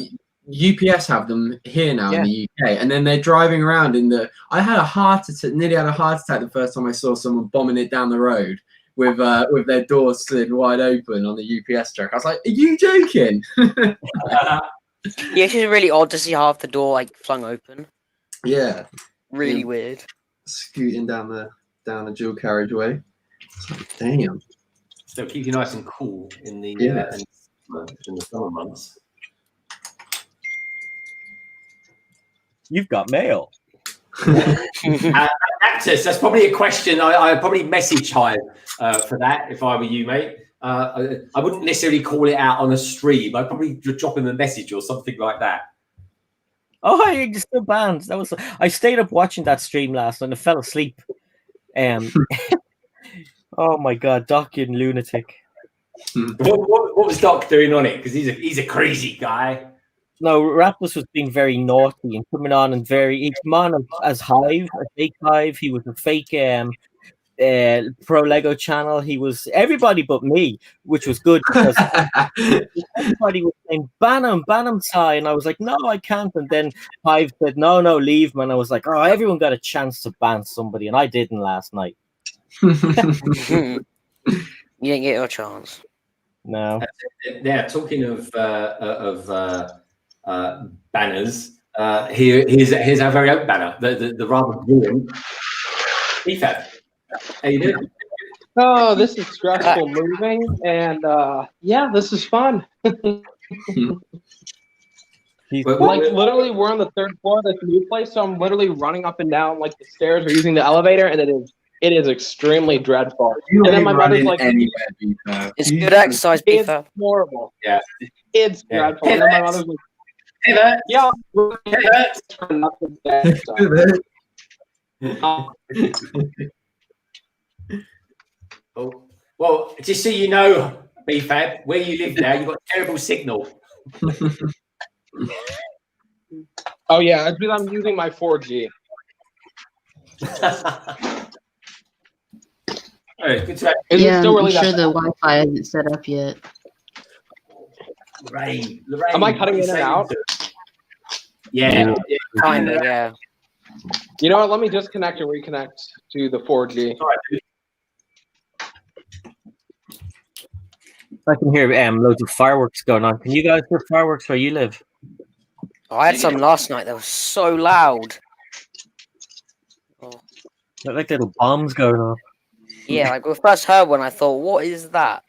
UPS have them here now in the UK, and then they're driving around in the. I had a heart attack. Nearly had a heart attack the first time I saw someone bombing it down the road with their doors slid wide open on the UPS truck. I was like, "Are you joking?" Yeah, it's just really odd to see half the door like flung open. Yeah. Really weird. Scooting down the dual carriageway. Like, damn. So keep you nice and cool in the summer months. You've got mail. Actors, that's probably a question. I'd probably message Hive for that if I were you, mate. I wouldn't necessarily call it out on a stream. I'd probably drop him a message or something like that. Oh, you're still banned. I stayed up watching that stream last night and I fell asleep. Oh my god, Doc, you lunatic. What was Doc doing on it? Because he's a crazy guy. No, Raptus was being very naughty and coming on and he came on as Hive, a fake Hive. He was a fake Pro Lego channel. He was everybody but me, which was good because everybody was saying ban him, Ty, and I was like, no, I can't. And then Hive said, no, leave him. And I was like, oh, everyone got a chance to ban somebody, and I didn't last night. You didn't get your chance. No. Yeah, talking of banners, here's our very own banner, the rather brilliant BFAB. How you doing? Oh, this is stressful moving, and yeah, this is fun. Like literally, we're on the 3rd floor of this new place, so I'm literally running up and down like the stairs or using the elevator, and it is extremely dreadful. You And then ain't my mother's running like, anywhere, BFAB. It's good exercise, "It's Beefer. horrible. Yeah. It's dreadful." And then my mother's like, "Yeah, we're for nothing bad." Oh, well, just so you know, BFAB, where you live now, you've got terrible signal. Oh yeah, it's because I'm using my 4G. All right, good to have Is it Yeah, still I'm really sure that the Wi-Fi isn't set up yet. Lorraine. Am I cutting in and out? Yeah. Kinda, yeah. You know what? Let me disconnect and reconnect to the 4G. I can hear loads of fireworks going on. Can you guys hear fireworks where you live? Oh, I had some last night that was so loud. Oh. They're like little bombs going off. Yeah, like when I first heard one, I thought, "What is that?"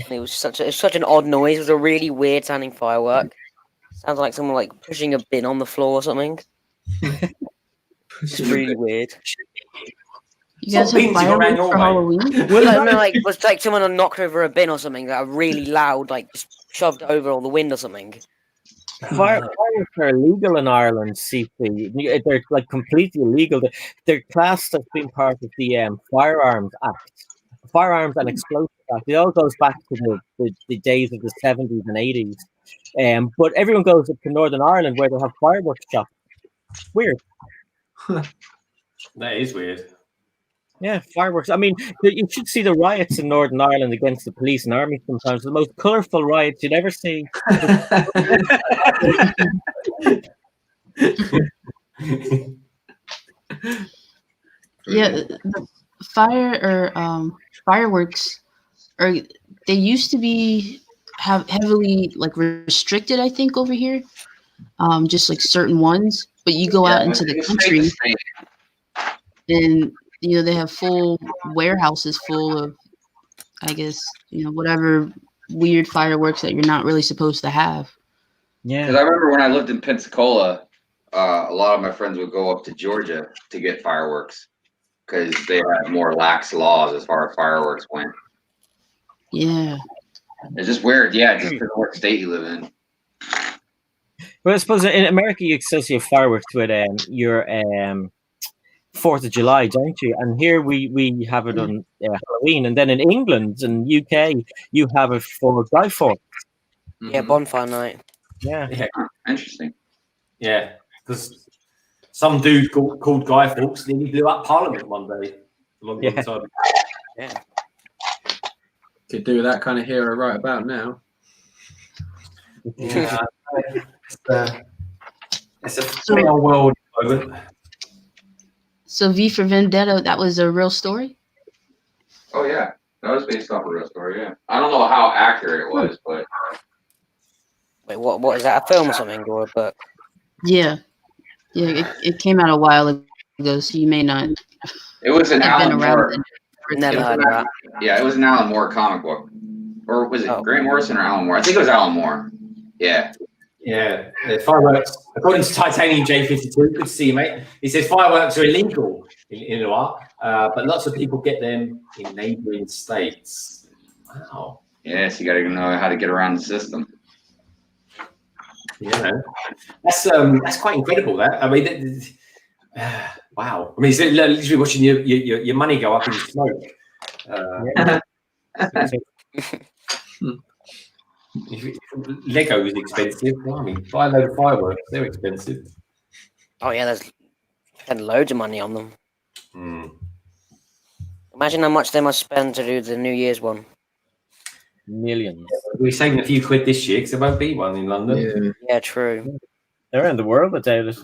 And it was such an odd noise. It was a really weird sounding firework. Sounds like someone like pushing a bin on the floor or something. It's really weird. You guys have fireworks for Halloween? Well, no, like it was like someone knocked over a bin or something. That really loud, like just shoved over on the wind or something. Fireworks are illegal in Ireland, CP. They're like completely illegal. They're classed as being part of the Firearms Act. Firearms and Explosives Act. It all goes back to the days of the 70s and 80s. But everyone goes up to Northern Ireland where they have fireworks shops. Weird. That is weird. Yeah, fireworks. I mean, you should see the riots in Northern Ireland against the police and army sometimes. The most colourful riots you'd ever see. Yeah, the fireworks they used to be heavily like restricted, I think, over here. Just like certain ones, but you go out into the country and they have full warehouses full of, I guess, whatever weird fireworks that you're not really supposed to have. Yeah. Because I remember when I lived in Pensacola, a lot of my friends would go up to Georgia to get fireworks because they had more lax laws as far as fireworks went. Yeah. It's just weird. Yeah, just because of what state you live in. Well, I suppose in America you associate fireworks with your 4th of July, don't you? And here we have it on Halloween, and then in England and UK you have it for Guy Fawkes. Yeah, bonfire night. Yeah. Interesting. Yeah, because some dude called Guy Fawkes nearly blew up Parliament one day. A long time. Yeah. Could do that kind of hero right about now. Yeah. It's a small world at the moment. So V for Vendetta, that was a real story? Oh yeah, that was based off a real story. Yeah, I don't know how accurate it was, but wait, what is that? A film or something or a book? Yeah, it came out a while ago, so you may not. It was an Alan Moore. Never heard of that. Yeah, it was an Alan Moore comic book, or was it Grant Morrison or Alan Moore? I think it was Alan Moore. Yeah. Yeah, fireworks. According to Titanium J52, good to see you, mate. He says fireworks are illegal in Loire, but lots of people get them in neighbouring states. Wow. Yes, you got to know how to get around the system. Yeah, that's quite incredible. That I mean, wow. I mean, it's literally watching your money go up in smoke. Lego is expensive. Well, I mean, buy a load of fireworks, they're expensive. Oh yeah, there's spend loads of money on them. Mm. Imagine how much they must spend to do the New Year's one. Millions. We're saving a few quid this year because there won't be one in London. Yeah, true. They're around the world without it.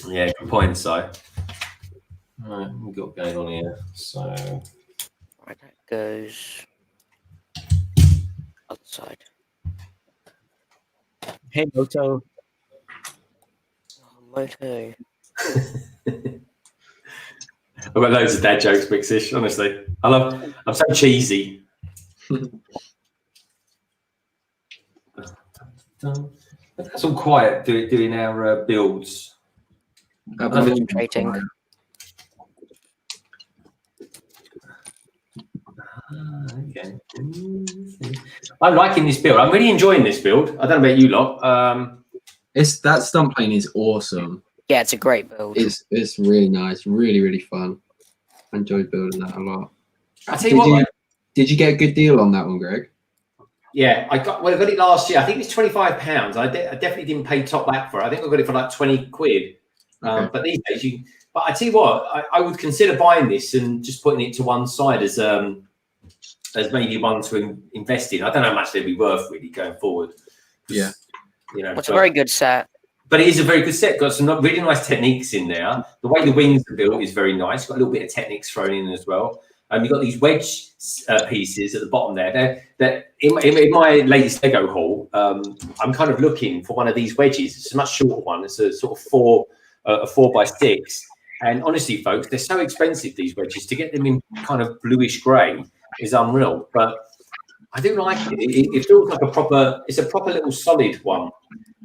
Yeah, good point, Si. All right, we've got going on here. So Right, that goes. Side. Hey, Moto. Moto. I've got loads of dad jokes, Bixish, honestly. I'm so cheesy. That's all quiet doing our builds. Concentrating. Okay. I'm liking this build. I'm really enjoying this build. I don't know about you lot. That stump plane is awesome. Yeah, it's a great build. It's really nice, really fun. I enjoyed building that a lot. I tell you what. Did you get a good deal on that one, Greg? Yeah, I got it last year. I think it's £25. I definitely didn't pay top back for it. I think I got it for like 20 quid. Okay. But these days, but I tell you what, I would consider buying this and just putting it to one side as maybe one to invest in. I don't know how much they'd be worth really going forward. Yeah, It's a very good set. But it is a very good set. Got some really nice techniques in there. The way the wings are built is very nice. Got a little bit of techniques thrown in as well. You've got these wedge pieces at the bottom there. That in my latest Lego haul, I'm kind of looking for one of these wedges. It's a much shorter one. It's a sort of 4x6. And honestly, folks, they're so expensive, these wedges. To get them in kind of bluish grey is unreal. But I do like it. It feels like it's a proper little solid one.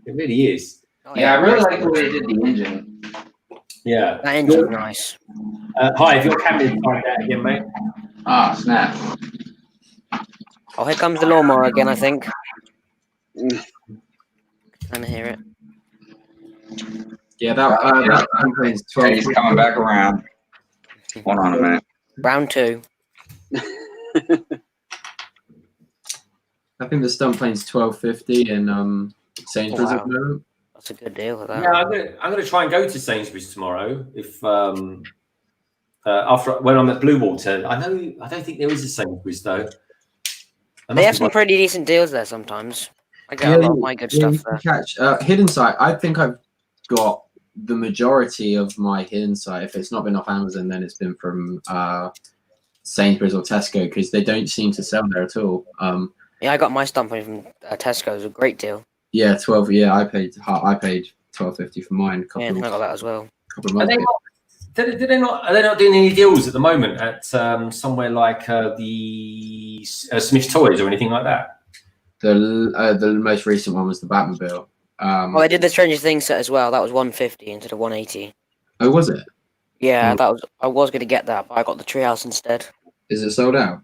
It really is. Oh, Yeah, I really like the way they did the engine. Yeah. That engine's nice. Hi, if your camera's like that again, mate. Ah, snap. Oh, here comes the lawnmower again, I think. Can hear it. Yeah, that campaign's 12. He's coming back around. Hold on a minute. Round 2. I think the stump plane's $12.50 in Sainsbury's at the moment. That's a good deal with that. Yeah, I'm gonna try and go to Sainsbury's tomorrow. If after when I'm at Bluewater, I don't think there is a Sainsbury's though. They have some pretty decent deals there sometimes. I get a lot of my good stuff there. Catch hidden site. I think I've got the majority of my hidden site. If it's not been off Amazon, then it's been from Sainsbury's or Tesco because they don't seem to sell there at all. Yeah, I got my stump plane from Tesco. It was a great deal. Yeah, 12. Yeah, I paid $12.50 for mine. Yeah, I got that as well. Couple of months. Are they not doing any deals at the moment at somewhere like the Smith Toys or anything like that? The most recent one was the Batmobile. Well, I did the Stranger Things set as well. That was $150 instead of $180. Oh, was it? Yeah, I was going to get that, but I got the Treehouse instead. Is it sold out?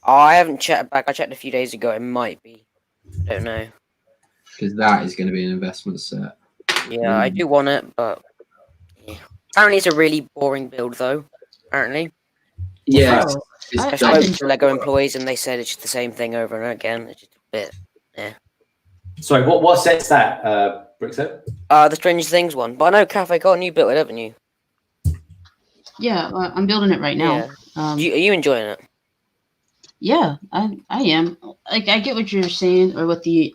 Oh, I haven't checked back. I checked a few days ago. It might be. I don't know. Because that is going to be an investment set. Yeah, I do want it, but yeah. Apparently it's a really boring build, though. Apparently. Yeah. I spoke to Lego employees, and they said it's just the same thing over and again. It's just a bit, yeah. Sorry, what set's that, Brixo? The Stranger Things one. But I know, Cafe, you built it, haven't you? Yeah, I'm building it right now. Yeah. Are you enjoying it? Yeah, I am. Like, I get what you're saying, or what the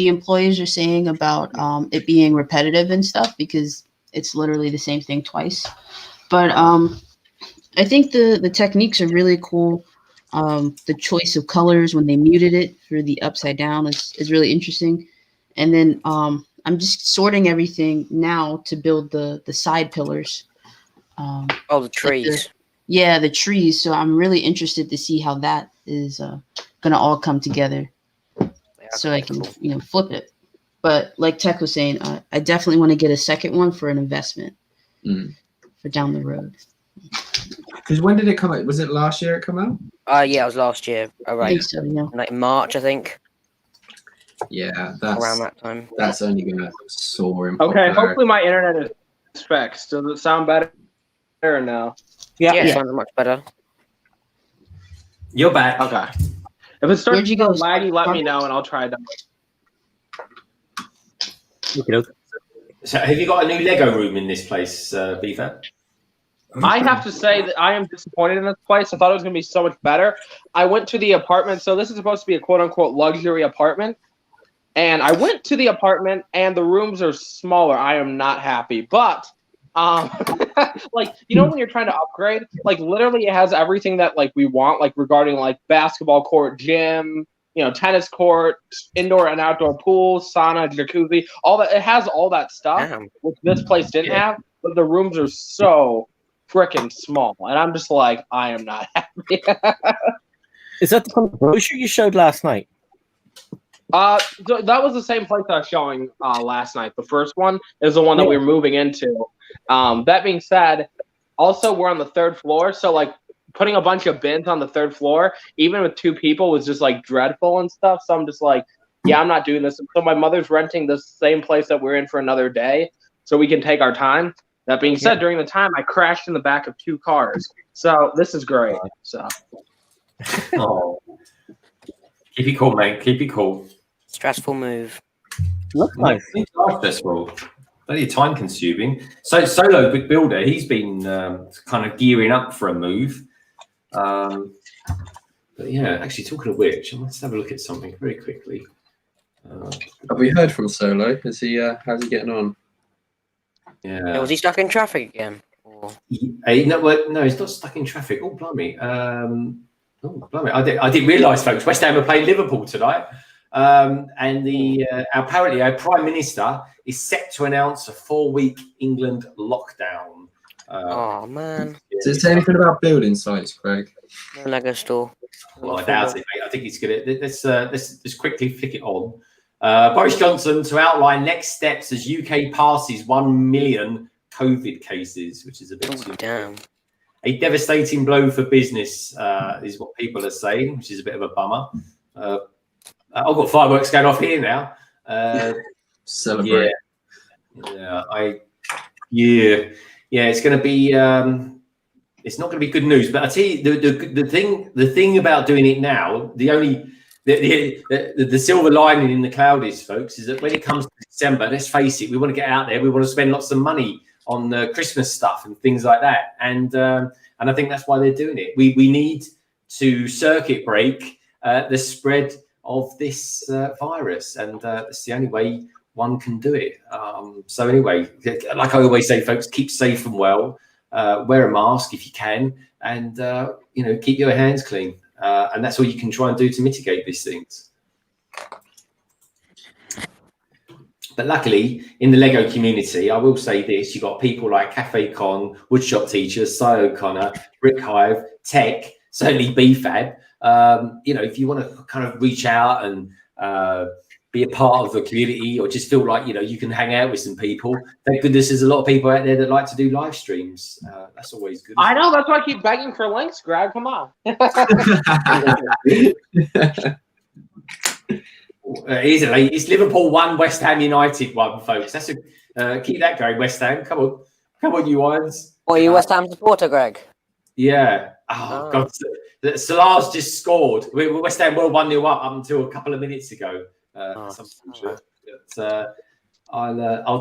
employees are saying about it being repetitive and stuff, because it's literally the same thing twice. But I think the techniques are really cool. The choice of colors when they muted it for the upside down is really interesting. And then I'm just sorting everything now to build the side pillars. The trees. The trees. So I'm really interested to see how that is going to all come together. So I can, flip it. But like Tek was saying, I definitely want to get a second one for an investment for down the road. Because when did it come out? Was it last year it come out? Yeah, it was last year. All right. I think so, yeah. Like March, I think. Yeah, around that time. That's only going to soar in Okay, popularity. hopefully my internet is fixed. Does it sound better now? Yeah, it sounds much better. You're back. Okay. If it starts Where'd you go? laggy, let me know and I'll try that. So have you got a new Lego room in this place, Beaver? I have to say that I am disappointed in this place. I thought it was going to be so much better. I went to the apartment. So this is supposed to be a quote-unquote luxury apartment. And I went to the apartment, and the rooms are smaller. I am not happy. But Like, you know, when you're trying to upgrade, like literally it has everything that like we want, like regarding like basketball court, gym, you know, tennis court, indoor and outdoor pool, sauna, jacuzzi, all that. It has all that stuff, Damn. which this place didn't have, but the rooms are so freaking small. And I'm just like, I am not happy. Is that the brochure you showed last night? So that was the same place I was showing last night. The first one is the one that we were moving into. That being said, also we're on the 3rd floor, so like putting a bunch of bins on the 3rd floor, even with 2 people, was just like dreadful and stuff. So I'm just like, yeah, I'm not doing this. So my mother's renting the same place that we're in for another day, so we can take our time. That being said, during the time I crashed in the back of 2 cars, so this is great. So, keep it cool, mate. Keep it cool. Stressful move. Looks nice. Stressful. Very time consuming. So Solo Big Builder, he's been kind of gearing up for a move. But yeah, actually talking of which, let's have a look at something very quickly. Have we heard from Solo? Is he? How's he getting on? Yeah. Was he stuck in traffic again? Or... No, he's not stuck in traffic. Oh blimey! I didn't realise, folks. West Ham are playing Liverpool tonight. And apparently our Prime Minister is set to announce a 4-week England lockdown. Oh man! Does it say anything about building sites, Craig? No Lego store. Well, I doubt it, mate. I think he's gonna. Let's quickly flick it on. Boris Johnson to outline next steps as UK passes 1 million COVID cases, which is a bit. Damn. A devastating blow for business is what people are saying, which is a bit of a bummer. I've got fireworks going off here now. Celebrate. Yeah. It's going to be. It's not going to be good news. But I tell you, the thing about doing it now, the silver lining in the cloud is, folks, is that when it comes to December, let's face it, we want to get out there. We want to spend lots of money on Christmas stuff and things like that. And I think that's why they're doing it. We need to circuit break the spread of this virus, and it's the only way one can do it. So anyway, like I always say, folks, keep safe and well. Wear a mask if you can, and keep your hands clean. And that's all you can try and do to mitigate these things. But luckily, in the Lego community, I will say this: you got people like Cafe Con, WoodShopTeacher, Cy O'Connor, Brick Hive, Tek, certainly BFAB. If you want to kind of reach out and be a part of the community, or just feel like you can hang out with some people. Thank goodness there's a lot of people out there that like to do live streams. That's always good. I know, that's why I keep begging for links, Greg. Come on. Easily, it's Liverpool 1, West Ham United 1, folks. That's keep that going, West Ham. Come on, you ones. Are you West Ham supporter, Greg? Yeah. Oh. God, Salah's just scored. West Ham were 1-0 up until a couple of minutes ago. I'll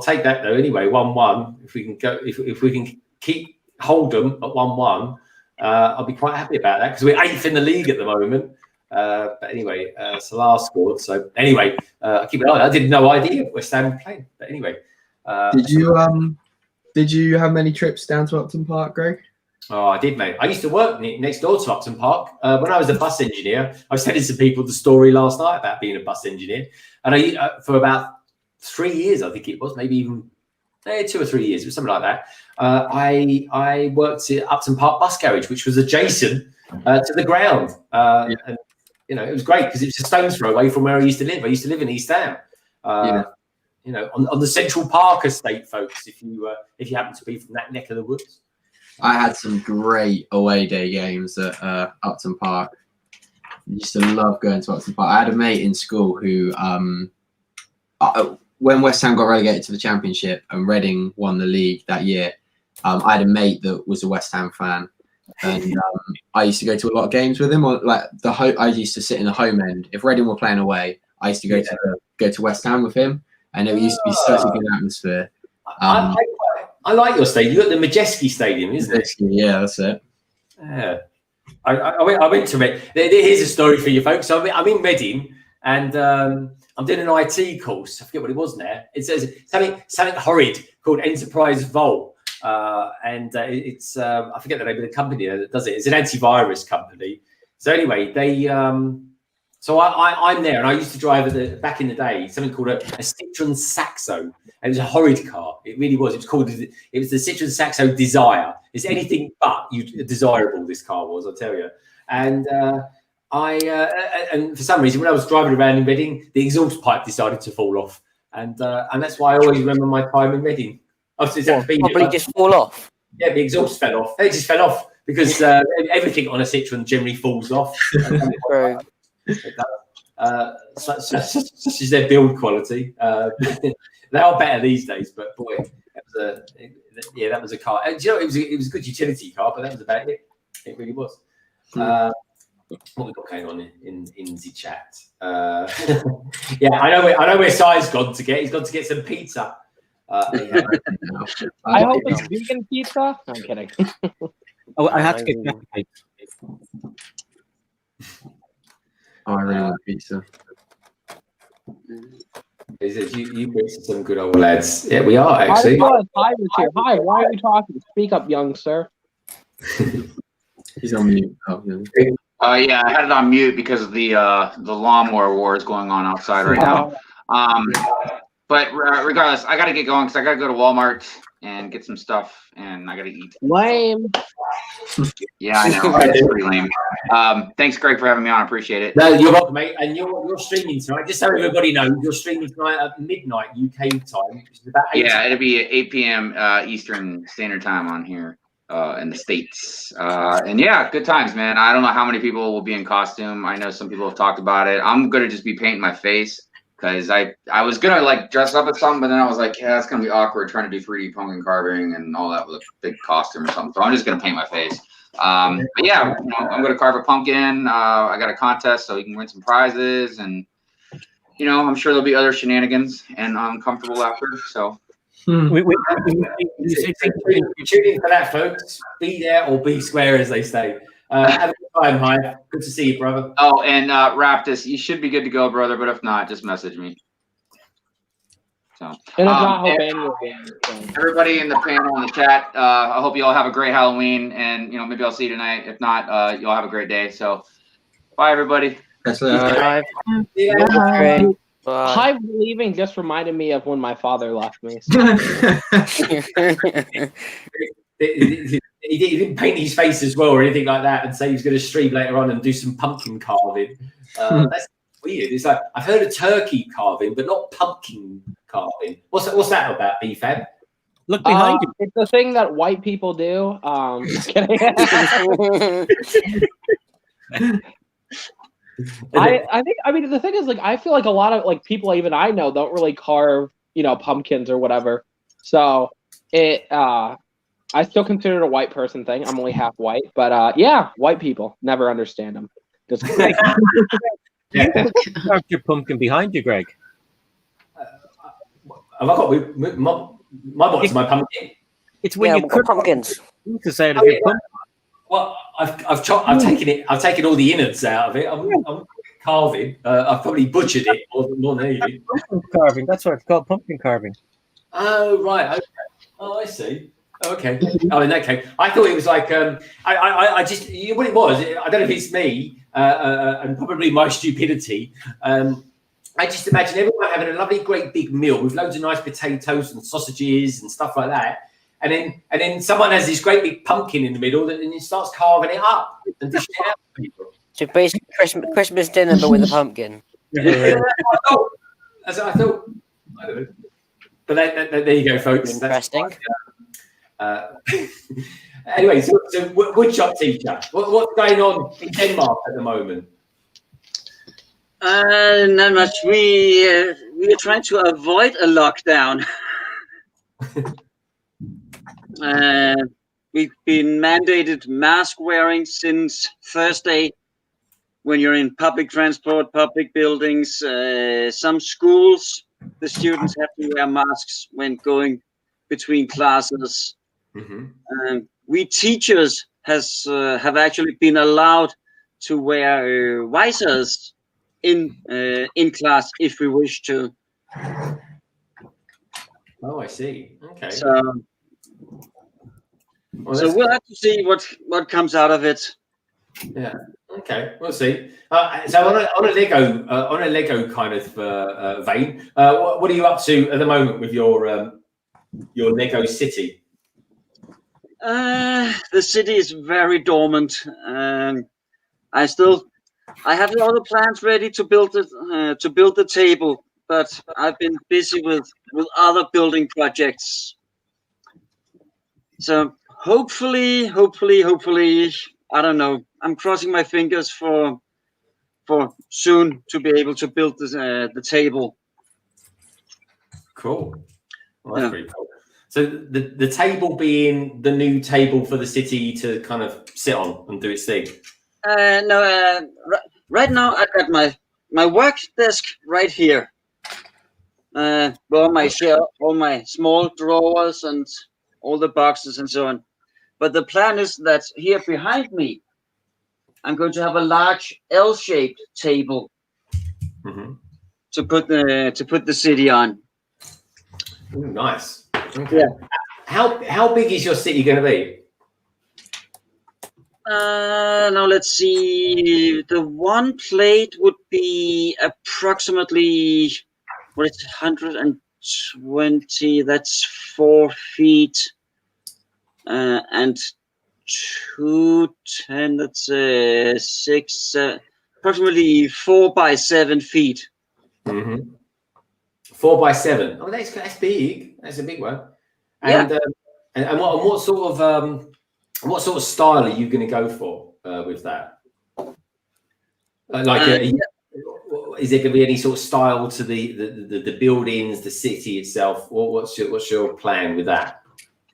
take that though. Anyway, 1-1. If we can go, if we can keep hold them at 1-1, I'll be quite happy about that because we're 8th in the league at the moment. But anyway, Salah scored. So anyway, I keep it on. I did no idea West Ham were playing. But anyway, did you have many trips down to Upton Park, Greg? Oh, I did, mate. I used to work next door to Upton Park. When I was a bus engineer, I was telling some people the story last night about being a bus engineer. And I, for about 3 years, I think it was, maybe even 2 or 3 years, it was something like that. I worked at Upton Park Bus Garage, which was adjacent to the ground. And, it was great because it was a stone's throw away from where I used to live. I used to live in East Ham. On the Central Park estate, folks, if you happen to be from that neck of the woods. I had some great away day games at Upton Park. I used to love going to Upton Park. I had a mate in school who, when West Ham got relegated to the Championship and Reading won the league that year, I had a mate that was a West Ham fan, and I used to go to a lot of games with him. I used to sit in the home end. If Reading were playing away, I used to go to West Ham with him, and it used to be such a good atmosphere. I like your stadium. You got the Majeski Stadium, isn't it? Yeah, that's it. Yeah. I went to Reading. Here's a story for you folks. I'm in Reading and I'm doing an IT course. I forget what it was now. It says something horrid called Enterprise Vault. and it's I forget the name of the company that does it. It's an antivirus company. So anyway, they so I'm there, and I used to drive back in the day something called a Citroen Saxo. It was a horrid car. It really was. It was the Citroen Saxo Desire. It's anything but desirable. This car was, I tell you. And and for some reason, when I was driving around in Reading, the exhaust pipe decided to fall off, and that's why I always remember my time in Reading. Probably just fall off. Yeah, the exhaust fell off. It just fell off because everything on a Citroen generally falls off. Such is their build quality. They are better these days, but boy, that was a car. And you know, it was a good utility car, but that was about it. It really was. What we got going on in the chat? Yeah, I know where Si's gone to get. He's gone to get some pizza. I hope it's vegan pizza. No, I'm kidding. I had to get that. Oh, I really want pizza. He says, you bring some good old lads. Yeah, we are actually. Hi, why are you talking? Speak up, young sir. He's on mute. Oh, yeah, I had it on mute because of the lawnmower war is going on outside right now. But regardless, I got to get going because I got to go to Walmart and get some stuff, and I got to eat. Lame. Yeah, I know. It's pretty lame. Thanks, Greg, for having me on. I appreciate it. No, you're welcome, mate. And you're streaming tonight. Just so everybody knows, you're streaming tonight at midnight UK time, which is about 8. Yeah, it'll be at 8 p.m. Eastern Standard Time on here in the States. And yeah, good times, man. I don't know how many people will be in costume. I know some people have talked about it. I'm gonna just be painting my face. Because I was gonna like dress up as something, but then I was like, yeah, it's gonna be awkward trying to do 3D pumpkin carving and all that with a big costume or something. So I'm just gonna paint my face. But yeah, you know, I'm gonna carve a pumpkin. I got a contest, so you can win some prizes, and you know, I'm sure there'll be other shenanigans, and I'm comfortable after. So you're tuning for that, folks. Be there or be square, as they say. Have a good time, Hi. Good to see you, brother. Oh, and Raptus, you should be good to go, brother. But if not, just message me. So, everybody in the panel in the chat, I hope you all have a great Halloween, and you know, maybe I'll see you tonight. If not, you all have a great day. So, bye, everybody. Bye. Hive leaving just reminded me of when my father left me. He didn't paint his face as well or anything like that, and say he was going to stream later on and do some pumpkin carving. That's weird. It's like I've heard of turkey carving, but not pumpkin carving. What's that about, BFAB? Look behind you. It's the thing that white people do. Just kidding. I think. I mean, the thing is, like, I feel like a lot of like people, even I know, don't really carve, you know, pumpkins or whatever. So it. I still consider it a white person thing. I'm only half white, but yeah, white people never understand them. Just Carve your pumpkin behind you, Greg. Have I got my pumpkin? It's when you cut pumpkins. To say of your pumpkin. Well, I've taken all the innards out of it. I'm carving. I've probably butchered it more than anything. Pumpkin carving. That's what it's called, pumpkin carving. Oh right. Okay. Oh, I see. Okay. Oh, in that case, I thought it was like I just what it was. I don't know if it's me and probably my stupidity. I just imagine everyone having a lovely, great big meal with loads of nice potatoes and sausages and stuff like that, and then someone has this great big pumpkin in the middle, and he starts carving it up and dishing it out to people. So basically, Christmas dinner, but with a pumpkin. I thought. I don't know. But there you go, folks. Interesting. Anyway, so WoodShopTeacher, what's going on in Denmark at the moment? Not much. We are trying to avoid a lockdown. We've been mandated mask wearing since Thursday. When you're in public transport, public buildings, some schools, the students have to wear masks when going between classes. Mm-hmm. We teachers have actually been allowed to wear visors in class if we wish to. Oh, I see. Okay. So Well, So we'll have to see what comes out of it. Yeah. Okay, we'll see. So on a Lego kind of vein, what are you up to at the moment with your Lego city? The city is very dormant. I have all the plans ready to build the table, but I've been busy with other building projects. So hopefully, I don't know. I'm crossing my fingers for soon to be able to build the table. Cool. Well, that's pretty cool. So the table being the new table for the city to kind of sit on and do its thing. No, right now I've got my work desk right here. All my small drawers and all the boxes and so on. But the plan is that here behind me, I'm going to have a large L-shaped table to put the city on. Ooh, nice. Okay. Yeah. How big is your city going to be? Now let's see. The one plate would be approximately 120. That's 4 feet, and 210. That's 6. Approximately 4 by 7 feet. 4 by 7. Oh, that's big. That's a big one. And what sort of style are you going to go for with that? Is there going to be any sort of style to the buildings, the city itself? What's your plan with that?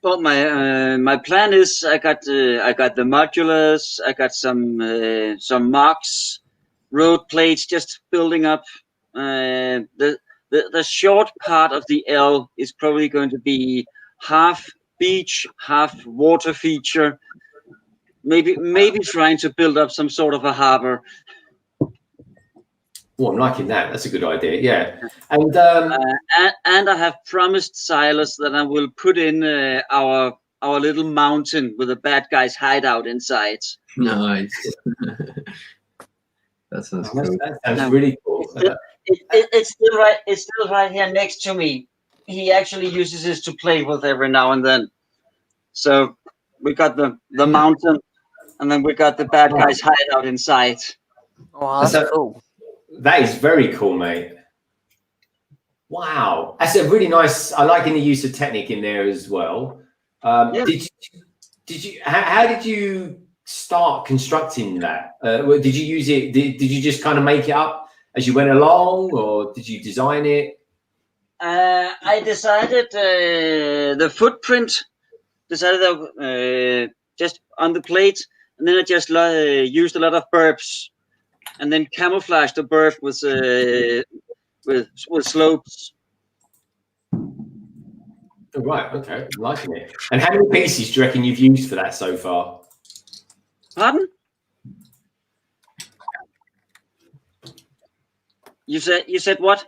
Well, my plan is I got the modulars. I got some marks, road plates, just building up. The short part of the L is probably going to be half beach, half water feature. Maybe trying to build up some sort of a harbor. Oh, I'm liking that. That's a good idea. Yeah, and I have promised Silas that I will put in our little mountain with a bad guy's hideout inside. Nice. That sounds cool. That sounds really cool. It's still right. It's still right here next to me. He actually uses this to play with every now and then. So we got the mountain, and then we got the bad guy's hideout inside. Oh, that's cool. That is very cool, mate. Wow, that's a really nice. I like the use of Technic in there as well. Did you? How did you start constructing that? Did you use it? Did you just kind of make it up as you went along, or did you design it? I decided the footprint. Decided just on the plate, and then I just used a lot of burps, and then camouflaged the burp with slopes. Oh, right. Okay. I'm liking it. And how many pieces do you reckon you've used for that so far? Pardon? You said what?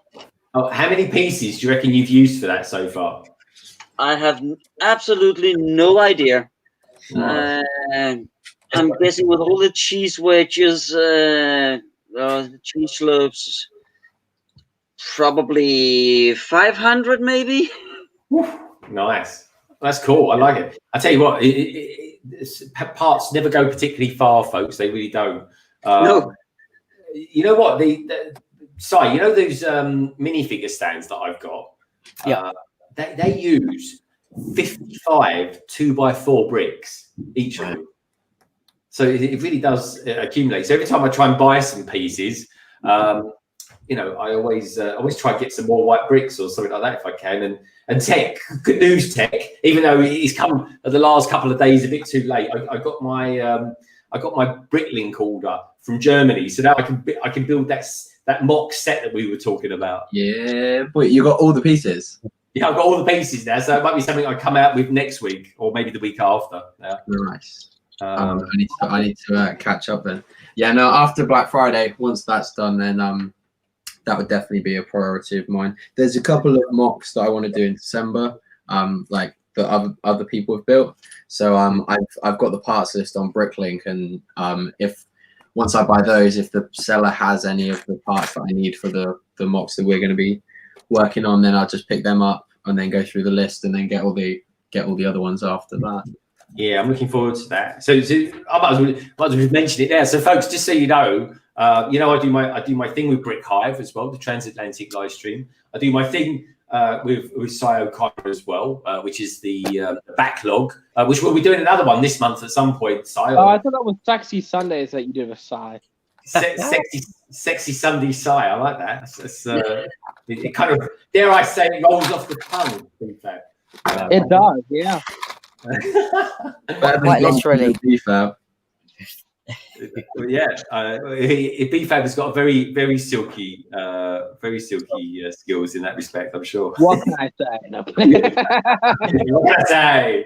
Oh, how many pieces do you reckon you've used for that so far? I have absolutely no idea. Nice. I'm guessing with all the cheese wedges, the cheese slopes, probably 500 maybe. Nice. That's cool. I like it. I tell you what, parts never go particularly far, folks. They really don't. No. You know what? You know those minifigure stands that I've got? Yeah. They use 55 2x4 bricks each of them. So it really does accumulate. So every time I try and buy some pieces, I always try and get some more white bricks or something like that if I can. And Tek, good news, Tek. Even though he's come the last couple of days a bit too late, I got my Bricklink order from Germany, so now I can build that mock set that we were talking about. Yeah, but you got all the pieces. Yeah, I've got all the pieces now, so it might be something I come out with next week or maybe the week after. Yeah. Nice. I need to catch up then. Yeah, no. After Black Friday, once that's done, then that would definitely be a priority of mine. There's a couple of mocks that I want to do in December. Like that other people have built. So I've got the parts list on Bricklink, and if once I buy those, if the seller has any of the parts that I need for the mocks that we're going to be working on, then I'll just pick them up and then go through the list and then get all the other ones after that. Yeah, I'm looking forward to that. So I might as well mention it there. So folks, just so you know, I do my thing with Brick Hive as well, the transatlantic live stream. I do my thing with Sio Kara as well, which is the backlog, which we'll be doing another one this month at some point. Sio. Oh, I thought that was Sexy Sundays that you did with Sai. Sexy Sunday Sai. I like that. It kind of, dare I say, rolls off the tongue. In fact, it does. Yeah. Quite literally. BFAB. Yeah, BFAB has got a very, very silky skills in that respect. I'm sure. What can I say? No. What can I say?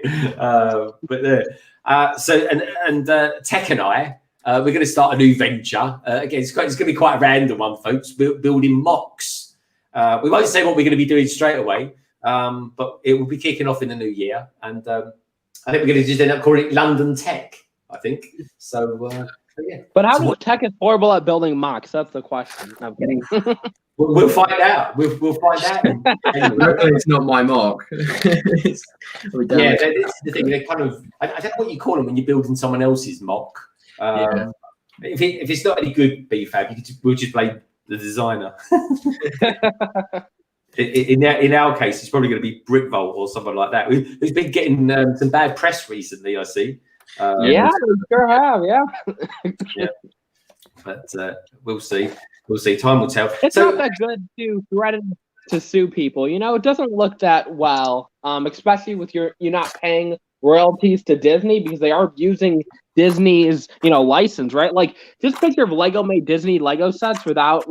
So Tek and I, we're going to start a new venture. Again, it's going to be quite a random one, folks. Building mocks. We won't say what we're going to be doing straight away, but it will be kicking off in the new year, and I think we're going to just end up calling it London Tek. I think so. Yeah. But how much Tek is horrible at building mocks? That's the question. I'm kidding. We'll find out. We'll find out. It's not my mock. Yeah, that's the thing. They kind of, I don't know what you call them when you're building someone else's mock. If it's not any good, BFAB, we'll just blame the designer. In our case, it's probably going to be Brickvolt or something like that. Who's been getting some bad press recently, I see. Yeah, we sure have. Yeah. Yeah. But we'll see. We'll see. Time will tell. It's not that good to threaten to sue people. It doesn't look that well, especially with you're not paying royalties to Disney because they are using Disney's license, right? Like, just picture if Lego made Disney Lego sets without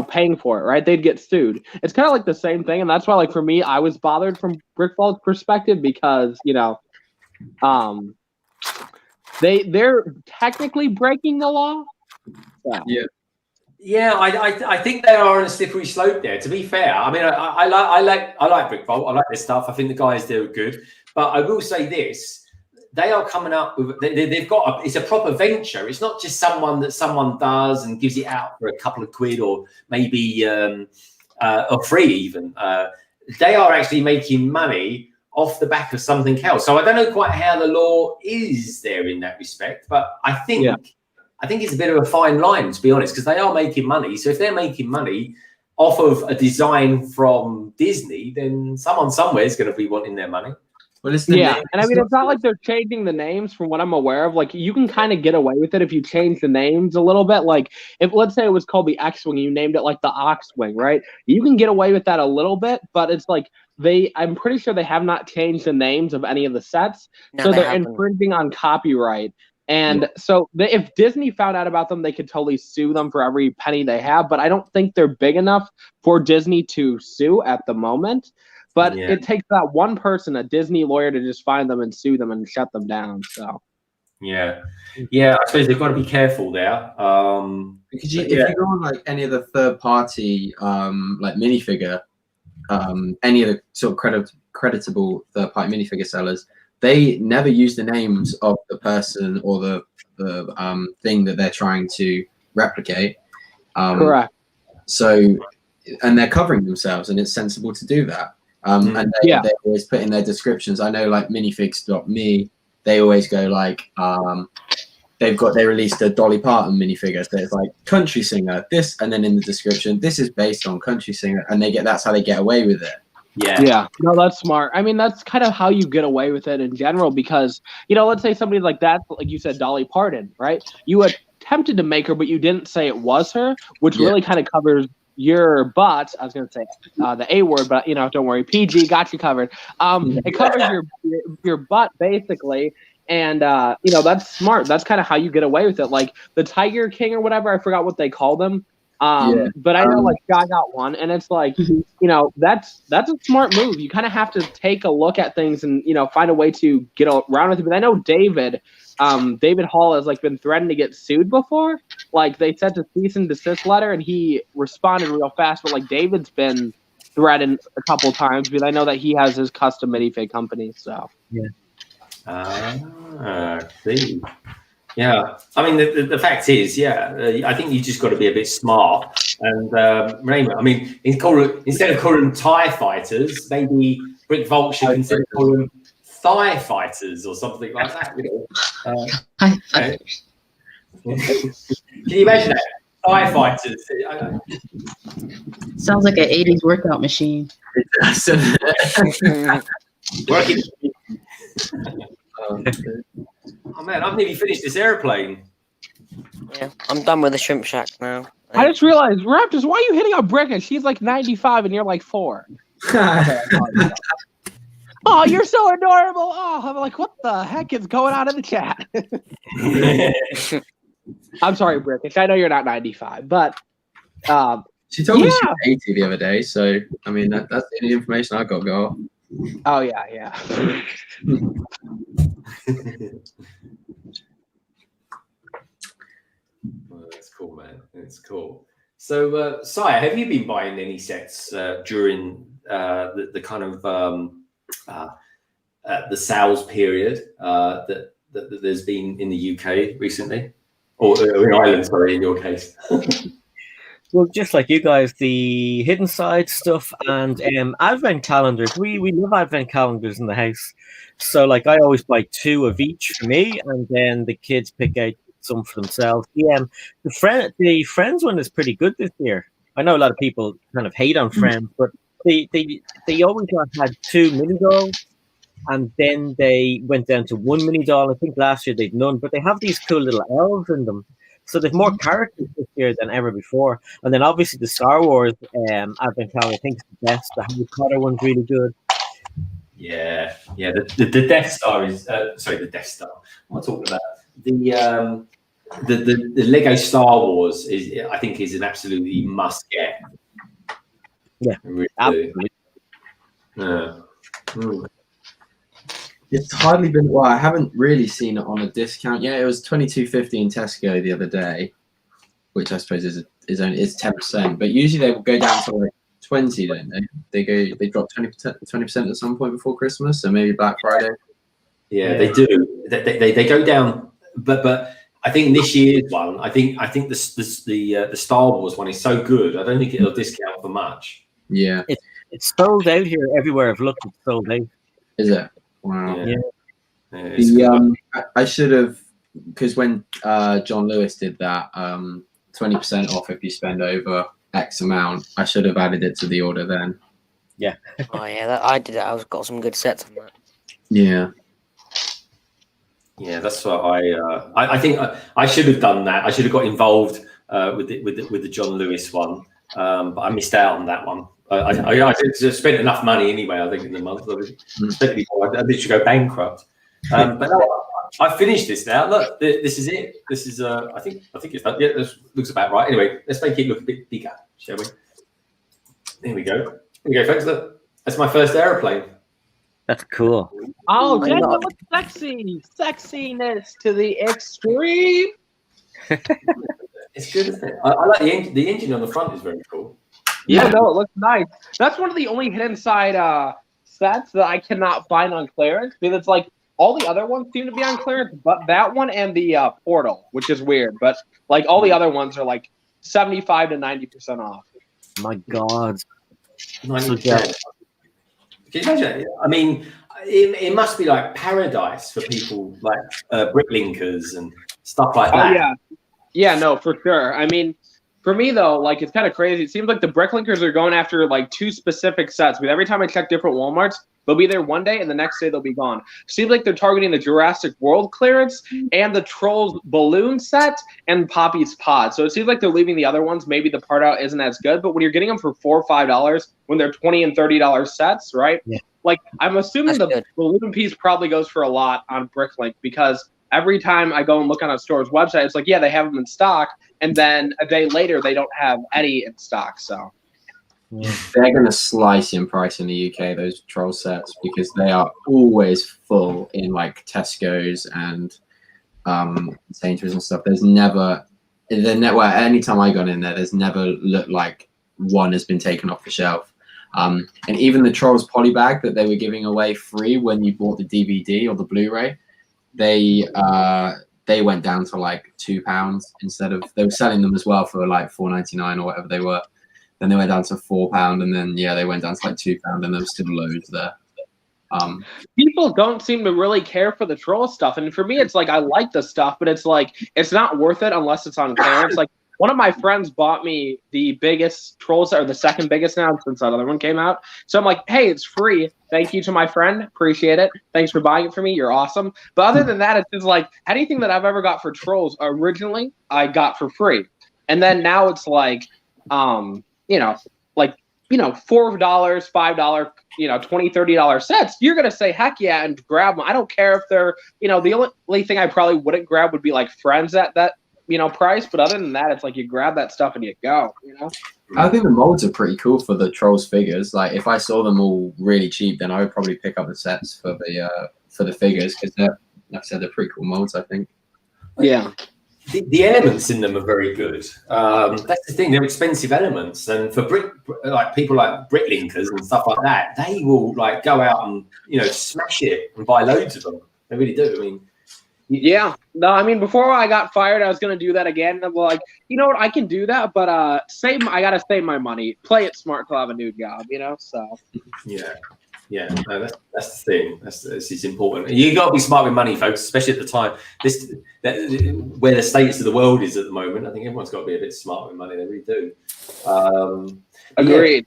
paying for it, right? They'd get sued. It's kind of like the same thing, and that's why, for me, I was bothered from Brickvault's perspective because they're technically breaking the law. So. Yeah, I think they are on a slippery slope there. To be fair, I mean, I like Brickvault. I like their stuff. I think the guys there are good. But I will say this: they are coming up with. They've got it's a proper venture. It's not just someone that someone does and gives it out for a couple of quid or maybe or free even. They are actually making money off the back of something else. So I don't know quite how the law is there in that respect, but I think it's a bit of a fine line, to be honest, because they are making money. So if they're making money off of a design from Disney, then someone somewhere is going to be wanting their money. Well, and I mean, it's not like they're changing the names from what I'm aware of. Like, you can kind of get away with it if you change the names a little bit. Like, if let's say it was called the X-Wing, you named it like the Ox-Wing, right? You can get away with that a little bit, but it's like I'm pretty sure they have not changed the names of any of the sets. No, so they're infringing on copyright. And so if Disney found out about them, they could totally sue them for every penny they have. But I don't think they're big enough for Disney to sue at the moment. But it takes that one person, a Disney lawyer, to just find them and sue them and shut them down. So yeah, I suppose they've got to be careful there. Because if you go on like any of the third-party like minifigure, any of the sort of creditable third-party minifigure sellers, they never use the names of the person or the thing that they're trying to replicate. Correct. So, and they're covering themselves, and it's sensible to do that. And they always put in their descriptions. I know, like minifigs.me, they always go like, they released a Dolly Parton minifigure, so it's like country singer, this, and then in the description, this is based on country singer, and that's how they get away with it. Yeah. No, that's smart. I mean, that's kind of how you get away with it in general, because, let's say somebody like that, like you said, Dolly Parton, right? You attempted to make her, but you didn't say it was her, which really kind of covers your butt. I was going to say the A word, but, don't worry. PG, got you covered. It covers your butt, basically. And, that's smart. That's kind of how you get away with it. Like the Tiger King or whatever, I forgot what they call them. But I know like I got one, and it's like, that's a smart move. You kind of have to take a look at things and, find a way to get around with it. But I know David Hall has like been threatened to get sued before. Like they sent a cease and desist letter and he responded real fast, but like David's been thread a couple times because I know that he has his custom minifig company. So see. Yeah, I mean the fact is, I think you just got to be a bit smart and name it. I mean, instead of calling them TIE fighters, maybe Brick Vault should consider calling them thigh fighters or something like that. You know? Can you imagine that? Thigh fighters. Sounds like an 80s workout machine. Working. Oh man, I've nearly finished this airplane. Yeah, I'm done with the shrimp shack now. I just realized, Raptors, why are you hitting on Brick? And she's like 95 and you're like 4. Oh, you're so adorable. Oh, I'm like, what the heck is going on in the chat? I'm sorry, Brickish. I know you're not 95, but she told me she was 80 the other day. So I mean, that's the information I got. Go. Oh yeah. Well, that's cool, man. That's cool. So, Sire, have you been buying any sets during the kind of the sales period that there's been in the UK recently, or in Ireland? Sorry, in your case. Well, just like you guys, the hidden side stuff and advent calendars. We love advent calendars in the house. So like I always buy 2 of each for me, and then the kids pick out some for themselves. The Friends one is pretty good this year. I know a lot of people kind of hate on Friends, but they always had 2 mini dolls, and then they went down to 1 mini doll. I think last year they'd none, but they have these cool little elves in them. So there's more characters this year than ever before. And then obviously the Star Wars advent calendar, I think, is the best. The Harry Potter one's really good. Yeah. The Death Star is the Death Star. What am I talking about? The Lego Star Wars I think is an absolutely must get. Yeah, really absolutely. It's hardly been. Well, I haven't really seen it on a discount yet. It was $22.50 in Tesco the other day, which I suppose is 10%. But usually they will go down to like 20, don't they? They drop 20% at some point before Christmas, so maybe Black Friday. Yeah, they do. They go down, but I think this year's one. I think the Star Wars one is so good. I don't think it'll discount for much. Yeah, it's sold out here everywhere I've looked. It's sold out. Is it? Wow. Yeah. I should have, because when John Lewis did that 20% off if you spend over X amount, I should have added it to the order then. Yeah. Oh yeah, I did it. I've got some good sets on that. Yeah. Yeah, that's what I think I should have done that. I should have got involved with the John Lewis one, but I missed out on that one. I spent enough money anyway. I think in the month I literally go bankrupt. But no, I finished this now. Look, this is it. This is I think it's done. Yeah, this looks about right. Anyway, let's make it look a bit bigger, shall we? There we go. Folks. Look, that's my first aeroplane. That's cool. Oh, that looks sexy. Sexiness to the extreme. It's good, isn't it? I like the engine. The engine on the front is very cool. Yeah, no, it looks nice. That's one of the only hidden side sets that I cannot find on clearance, because it's like all the other ones seem to be on clearance, but that one and the portal, which is weird. But like all the other ones are like 75 to 90% off. My God. 90%. Can you imagine? I mean, it must be like paradise for people like bricklinkers and stuff like that. Oh, yeah, no, for sure. I mean, for me though, like it's kind of crazy. It seems like the bricklinkers are going after like 2 specific sets. But every time I check different Walmarts, they'll be there one day and the next day they'll be gone. Seems like they're targeting the Jurassic World clearance and the Trolls balloon set and Poppy's pod. So it seems like they're leaving the other ones. Maybe the part out isn't as good, but when you're getting them for $4 or $5 when they're $20 and $30 sets, right? Yeah. Like I'm assuming That's the good. balloon piece probably goes for a lot on Bricklink, because every time I go and look on a store's website, it's like, yeah, they have them in stock, and then a day later they don't have any in stock. So they're going to slice in price in the UK, those troll sets, because they are always full in like Tesco's and Sainsbury's and stuff. Anytime I got in there, there's never looked like one has been taken off the shelf. And even the Trolls polybag that they were giving away free when you bought the DVD or the Blu-ray, they went down to like £2 instead of, they were selling them as well for like $4.99 or whatever they were. Then they went down to £4, and then they went down to like £2, and there was still loads there. People don't seem to really care for the troll stuff, and for me, it's like I like the stuff, but it's like it's not worth it unless it's on clearance. Like one of my friends bought me the biggest troll set, or the second biggest now since that other one came out. So I'm like, hey, it's free. Thank you to my friend. Appreciate it. Thanks for buying it for me. You're awesome. But other than that, it's just like anything that I've ever got for trolls originally, I got for free, and then now it's like, $4, $5, $20, $30 sets, you're going to say, heck yeah, and grab them. I don't care if they're, the only thing I probably wouldn't grab would be like friends at that, price. But other than that, it's like you grab that stuff and you go, I think the molds are pretty cool for the Trolls figures. Like if I saw them all really cheap, then I would probably pick up the sets for the figures, because like I said, they're pretty cool molds, I think. Yeah. The elements in them are very good. That's the thing; they're expensive elements, and for people like bricklinkers and stuff like that, they will like go out and smash it and buy loads of them. They really do. I mean, yeah. No, I mean, before I got fired, I was going to do that again. I'm like, you know what? I can do that, but I got to save my money. Play it smart till I have a new job. So. Yeah, no, that's the thing. It's important. You got to be smart with money, folks, especially at the time. Where the status of the world is at the moment. I think everyone's got to be a bit smart with money. They really do. Agreed.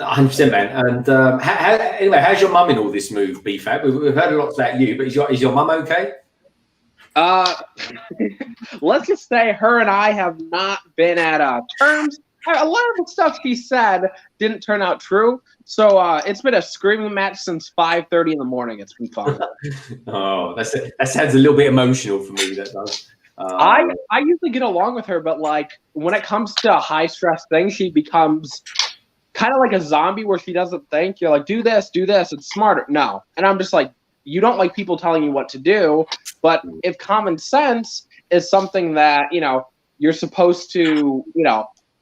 100%, man. And anyway, how's your mum in all this move, BFAB? We've heard a lot about you, but is your mum okay? Let's just say her and I have not been at terms. A lot of the stuff she said didn't turn out true. So it's been a screaming match since 5:30 in the morning. It's been fun. Oh, that sounds a little bit emotional for me. That does. I usually get along with her, but like when it comes to high stress things, she becomes kind of like a zombie where she doesn't think. You're like, do this, it's smarter. No, and I'm just like, you don't like people telling you what to do, but if common sense is something that you're supposed to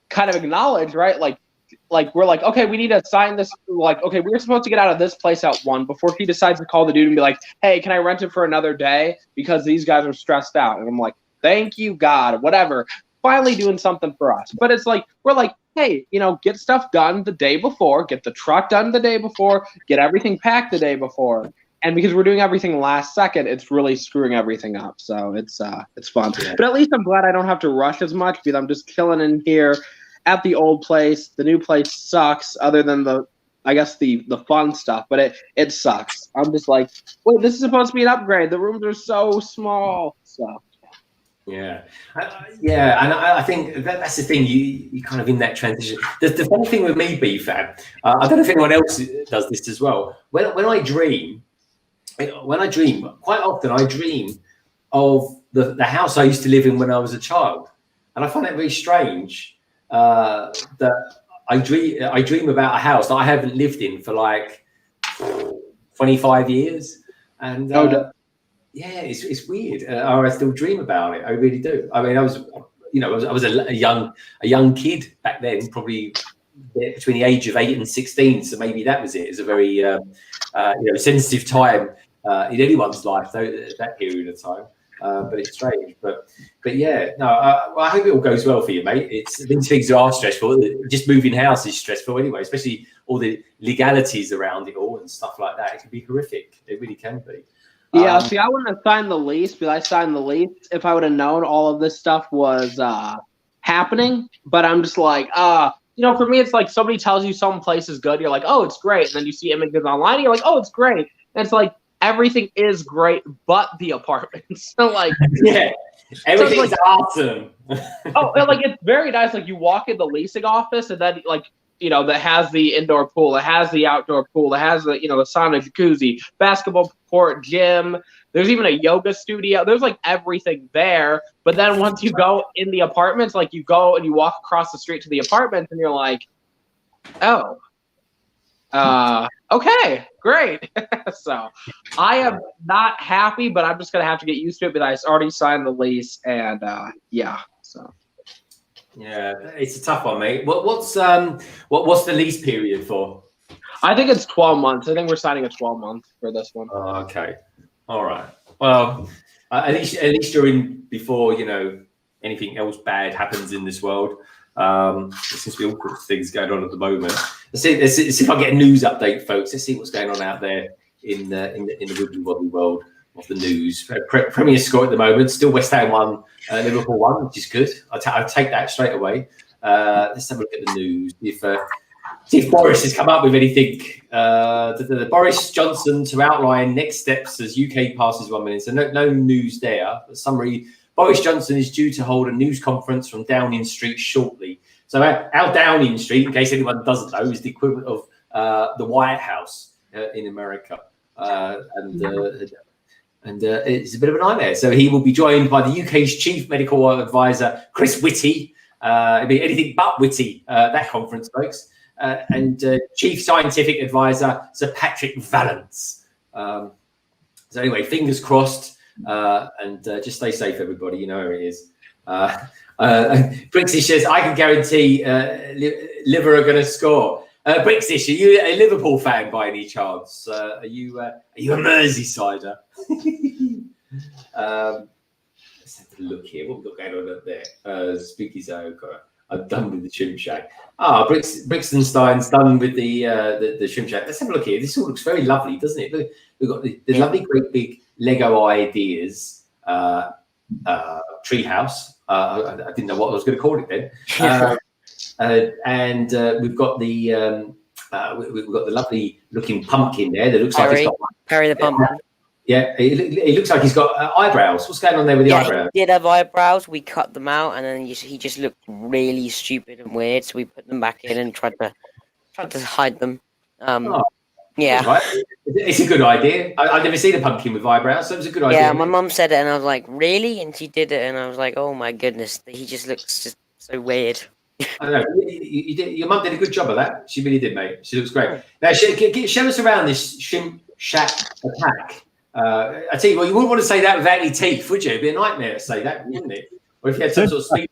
kind of acknowledge, right? Like we're like, okay, we need to sign this. Like, okay, we're supposed to get out of this place at 1 before she decides to call the dude and be like, hey, can I rent it for another day because these guys are stressed out? And I'm like, thank you, God, whatever. Finally doing something for us. But it's like, we're like, hey, get stuff done the day before, get the truck done the day before, get everything packed the day before. And because we're doing everything last second, it's really screwing everything up. So it's fun. But at least I'm glad I don't have to rush as much because I'm just chilling in here at the old place. The new place sucks other than the fun stuff, but it sucks. I'm just like, wait, this is supposed to be an upgrade. The rooms are so small. So yeah, and I think that's the thing. You kind of in that transition. The funny thing with me, BFAB, I don't know if anyone else does this as well. When I dream, quite often I dream of the house I used to live in when I was a child, and I find it very strange that I dream about a house that I haven't lived in for like 25 years, and it's weird. I still dream about it. I really do. I mean, I was a young kid back then, probably between the age of 8 and 16. So maybe that was it. It's a very sensitive time in anyone's life, that period of time. But it's strange. But yeah, no. I hope it all goes well for you, mate. These things are stressful. Just moving house is stressful anyway, especially all the legalities around it all and stuff like that. It can be horrific. It really can be. Yeah, see, I wouldn't have signed the lease, but I signed the lease if I would have known all of this stuff was happening. But I'm just like, for me, it's like somebody tells you some place is good. You're like, oh, it's great. And then you see images online, and you're like, oh, it's great. And it's like, everything is great but the apartment. So like, yeah, everything's like, awesome. It's very nice. Like you walk in the leasing office, and then that has the indoor pool, it has the outdoor pool, it has the the sauna, jacuzzi, basketball court, gym. There's even a yoga studio. There's like everything there. But then once you go in the apartments, like you go and you walk across the street to the apartments, and you're like, oh. Okay, great. So I am not happy, but I'm just gonna have to get used to it. But I already signed the lease, and so Yeah, it's a tough one, mate. What's the lease period for? I think it's 12 months. I think we're signing a 12 month for this one. Oh, okay. All right. Well, at least you're in before anything else bad happens in this world. There seems to be all sorts of things going on at the moment. Let's see if I get a news update, folks. Let's see what's going on out there in the wibbly wobbly world of the news. Premier score at the moment, still West Ham 1, Liverpool 1, which is good. I'll take that straight away. Let's have a look at the news. See if Boris has come up with anything. Boris Johnson to outline next steps as UK passes 1 million. So no news there. But summary: Boris Johnson is due to hold a news conference from Downing Street shortly. So our Downing Street, in case anyone doesn't know, is the equivalent of the White House in America, and it's a bit of a nightmare. So he will be joined by the UK's chief medical advisor, Chris Whitty. It'll be anything but witty, that conference, folks. And chief scientific advisor, Sir Patrick Vallance. So anyway, fingers crossed, and just stay safe, everybody. You know how it is. Brixie says, I can guarantee Liver are going to score. Brixie, are you a Liverpool fan by any chance? Are you a Merseysider? Let's have a look here. What we've got going on up there? Spooky Zone. I'm done with the Shrimp Shack. Brixtonstein's done with the Shrimp Shack. Let's have a look here. This all looks very lovely, doesn't it? Look, we've got the lovely, great big Lego ideas treehouse. I didn't know what I was going to call it then. And we've got the lovely looking pumpkin there that looks like it's got Perry the pumpkin. Yeah, it looks like he's got eyebrows. What's going on there with the eyebrows? He did have eyebrows. We cut them out, and then he just looked really stupid and weird. So we put them back in and tried to hide them. Yeah, right. It's a good idea. I've never seen a pumpkin with eyebrows, so it was a good idea. Yeah, my mum said it, and I was like, "Really?" And she did it, and I was like, "Oh my goodness, he just looks just so weird." I know. Your mum did a good job of that. She really did, mate. She looks great. Now, show us around this Shrimp Shack attack. I tell you what, you wouldn't want to say that without any teeth, would you? It'd be a nightmare to say that, wouldn't it? Or if you had some sort of speed.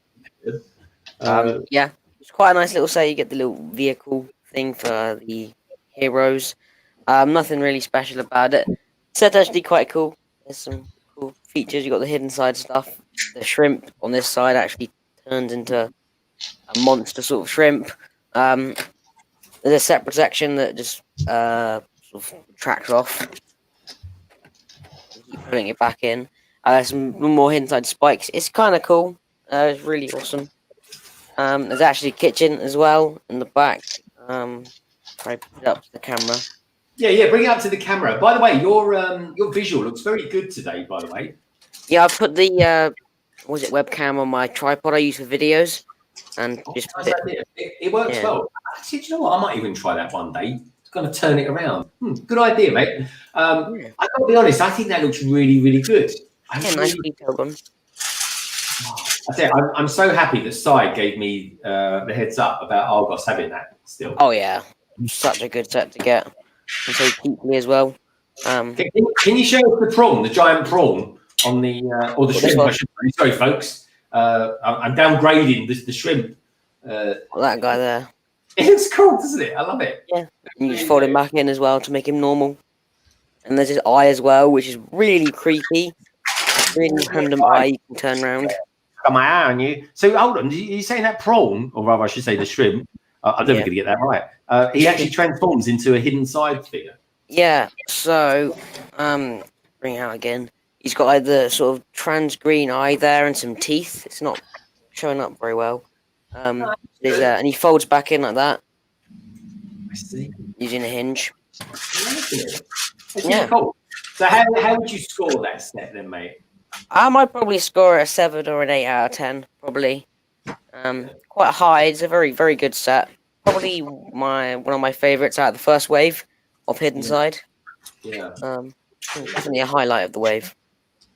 Yeah, it's quite a nice little set. You get the little vehicle thing for the heroes. Nothing really special about it. Set's actually quite cool. There's some cool features. You got the hidden side stuff. The shrimp on this side actually turns into a monster sort of shrimp. There's a separate section that just sort of tracks off. Keep putting it back in. Some more inside spikes. It's kind of cool. It's really awesome. There's actually a kitchen as well in the back. Try to put it up to the camera. Yeah, bring it up to the camera. By the way, your visual looks very good today, by the way. Yeah, I put the webcam on my tripod I use for videos, and just it works well. Actually, do you know what? I might even try that one day. Going to turn it around. Good idea, mate. I got to be honest. I think that looks really, really good. Nice detail one. I say, I'm so happy that Sai gave me the heads up about Argos having that still. Oh yeah, such a good set to get, and so cheaply as well. Can you show us the prawn, the giant prawn on the or the shrimp? I should say. Sorry, folks. I'm downgrading the shrimp. That guy there. It looks cool, doesn't it? I love it. Yeah, and you just fold him back in as well to make him normal. And there's his eye as well, which is really creepy. Really random eye you can turn around. Got my eye on you. So hold on, you saying that prawn, or rather I should say the shrimp, I'm never going to get that right. He actually transforms into a hidden side figure. Yeah, so, bring it out again. He's got like the sort of trans green eye there and some teeth. It's not showing up very well. And he folds back in like that. I see. Using a hinge. Yeah. Cool. So how would you score that set then, mate? I might probably score a 7 or an 8 out of 10, probably. Quite high. It's a very, very good set. Probably one of my favourites out of the first wave of Hidden Side. Yeah. Definitely a highlight of the wave.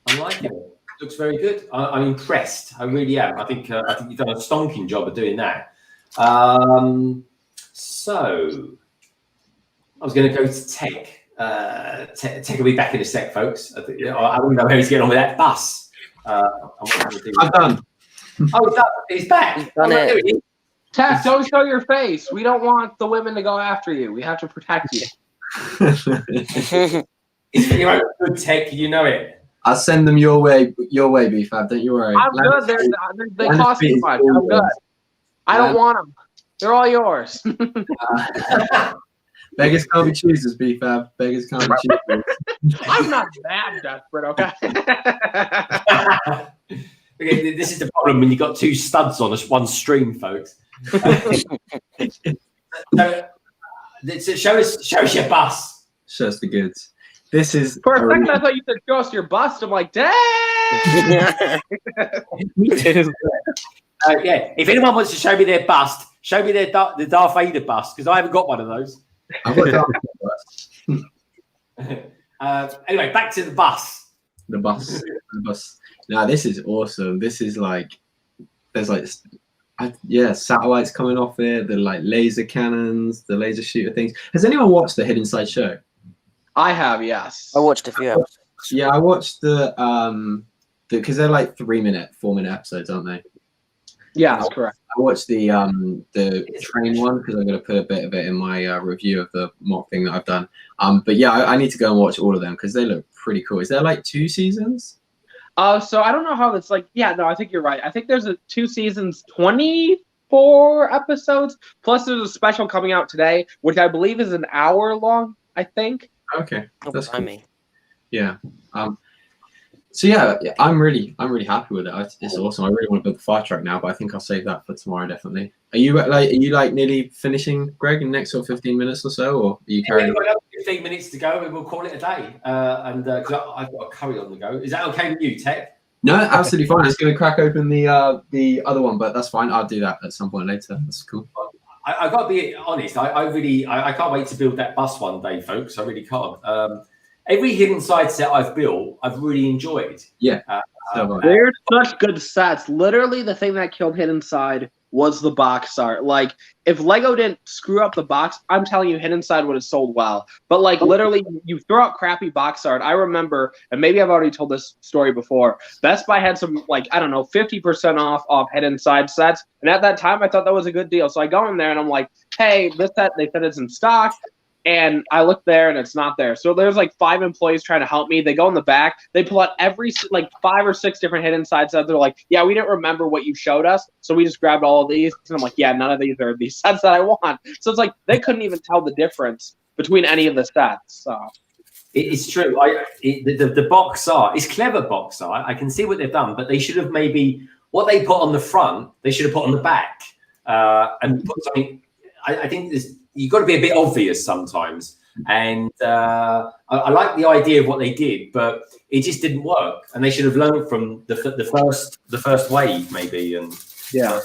I like it. Looks very good. I'm impressed. I really am. I think you've done a stonking job of doing that. So I was going to go to Tek. Tek will be back in a sec, folks. I don't know how he's getting on with that bus. I'm done. Oh, he's back. He's done it. Tek, don't show your face. We don't want the women to go after you. We have to protect you. It's your own good, Tek. You know it. I'll send them your way, BFAB. Don't you worry. I'm good. They cost too much. I'm good. I don't want them. They're all yours. Beggars can't be choosers, BFAB. Beggars can't be choosers. I'm not that desperate, okay? Okay, this is the problem when you got two studs on one stream, folks. So show us your bus. Show us the goods. This is For a second, I thought you said show us your bust. I'm like, dang. Me too. Yeah, if anyone wants to show me their bust, show me the Darth Vader bust, because I haven't got one of those. I've got Darth Vader bust. Anyway, back to the bus. The bus. Now this is awesome. This is like, there's like, satellites coming off it. The like laser cannons, the laser shooter things. Has anyone watched the Hidden Side show? I have, yes. I watched a few episodes. Yeah, I watched the because they're like 4-minute episodes, aren't they? Yeah, that's correct. I watched the train one because I'm going to put a bit of it in my review of the mock thing that I've done. But yeah, I need to go and watch all of them because they look pretty cool. Is there like 2 seasons? So I don't know how that's like. Yeah, no, I think you're right. I think there's 2 seasons, 24 episodes. Plus, there's a special coming out today, which I believe is an hour long. I think. Okay, that's cool. Me. Yeah. So yeah, I'm really happy with it. It's awesome. I really want to build the fire truck now, but I think I'll save that for tomorrow. Definitely. Are you nearly finishing, Greg, in the next sort of 15 minutes or so, or are you carrying? We've got 15 minutes to go, and we'll call it a day. And because I've got a curry on the go. Is that okay with you, Tek? No, absolutely fine. I was going to crack open the other one, but that's fine. I'll do that at some point later. That's cool. I got to be honest. I can't wait to build that bus one day, folks. I really can't. Every Hidden Side set I've built, I've really enjoyed. Yeah. They're such good sets. Literally, the thing that killed Hidden Side was the box art. Like, if Lego didn't screw up the box, I'm telling you, Hidden Side would have sold well. But, like, literally, you throw out crappy box art. I remember, and maybe I've already told this story before, Best Buy had some, like, I don't know, 50% off Hidden Side sets. And at that time, I thought that was a good deal. So I go in there, and I'm like, hey, this set, they said it's in stock. And I look there and it's not there. So there's like 5 employees trying to help me. They go in the back. They pull out every like 5 or 6 different Hidden Side sets. They're like, yeah, we didn't remember what you showed us. So we just grabbed all of these. And I'm like, yeah, none of these are these sets that I want. So it's like they couldn't even tell the difference between any of the sets. So it's true. The box art, it's clever box art. I can see what they've done, but they should have maybe what they put on the front, they should have put on the back. And put something, I think you've got to be a bit obvious sometimes. And I like the idea of what they did, but it just didn't work. And they should have learned from the first wave, maybe. And yeah.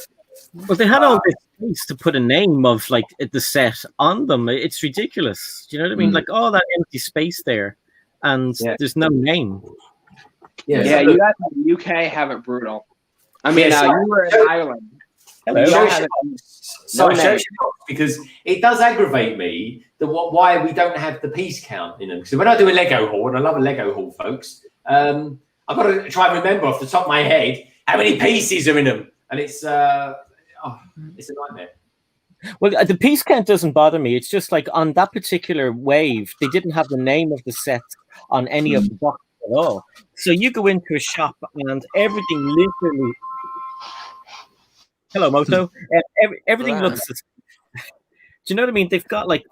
Well, they had all this space to put a name of like the set on them. It's ridiculous. Do you know what I mean? Like all that empty space there, and there's no name. Yeah, you guys in the UK have it brutal. I mean, you were in Ireland. Because it does aggravate me why we don't have the piece count in them. So when I do a Lego haul, and I love a Lego haul, folks, I've got to try and remember off the top of my head how many pieces are in them, and it's a nightmare. Well, the piece count doesn't bother me. It's just like on that particular wave, they didn't have the name of the set on any of the boxes at all. So you go into a shop and everything literally. Hello, Moto. Everything looks. Do you know what I mean? They've got like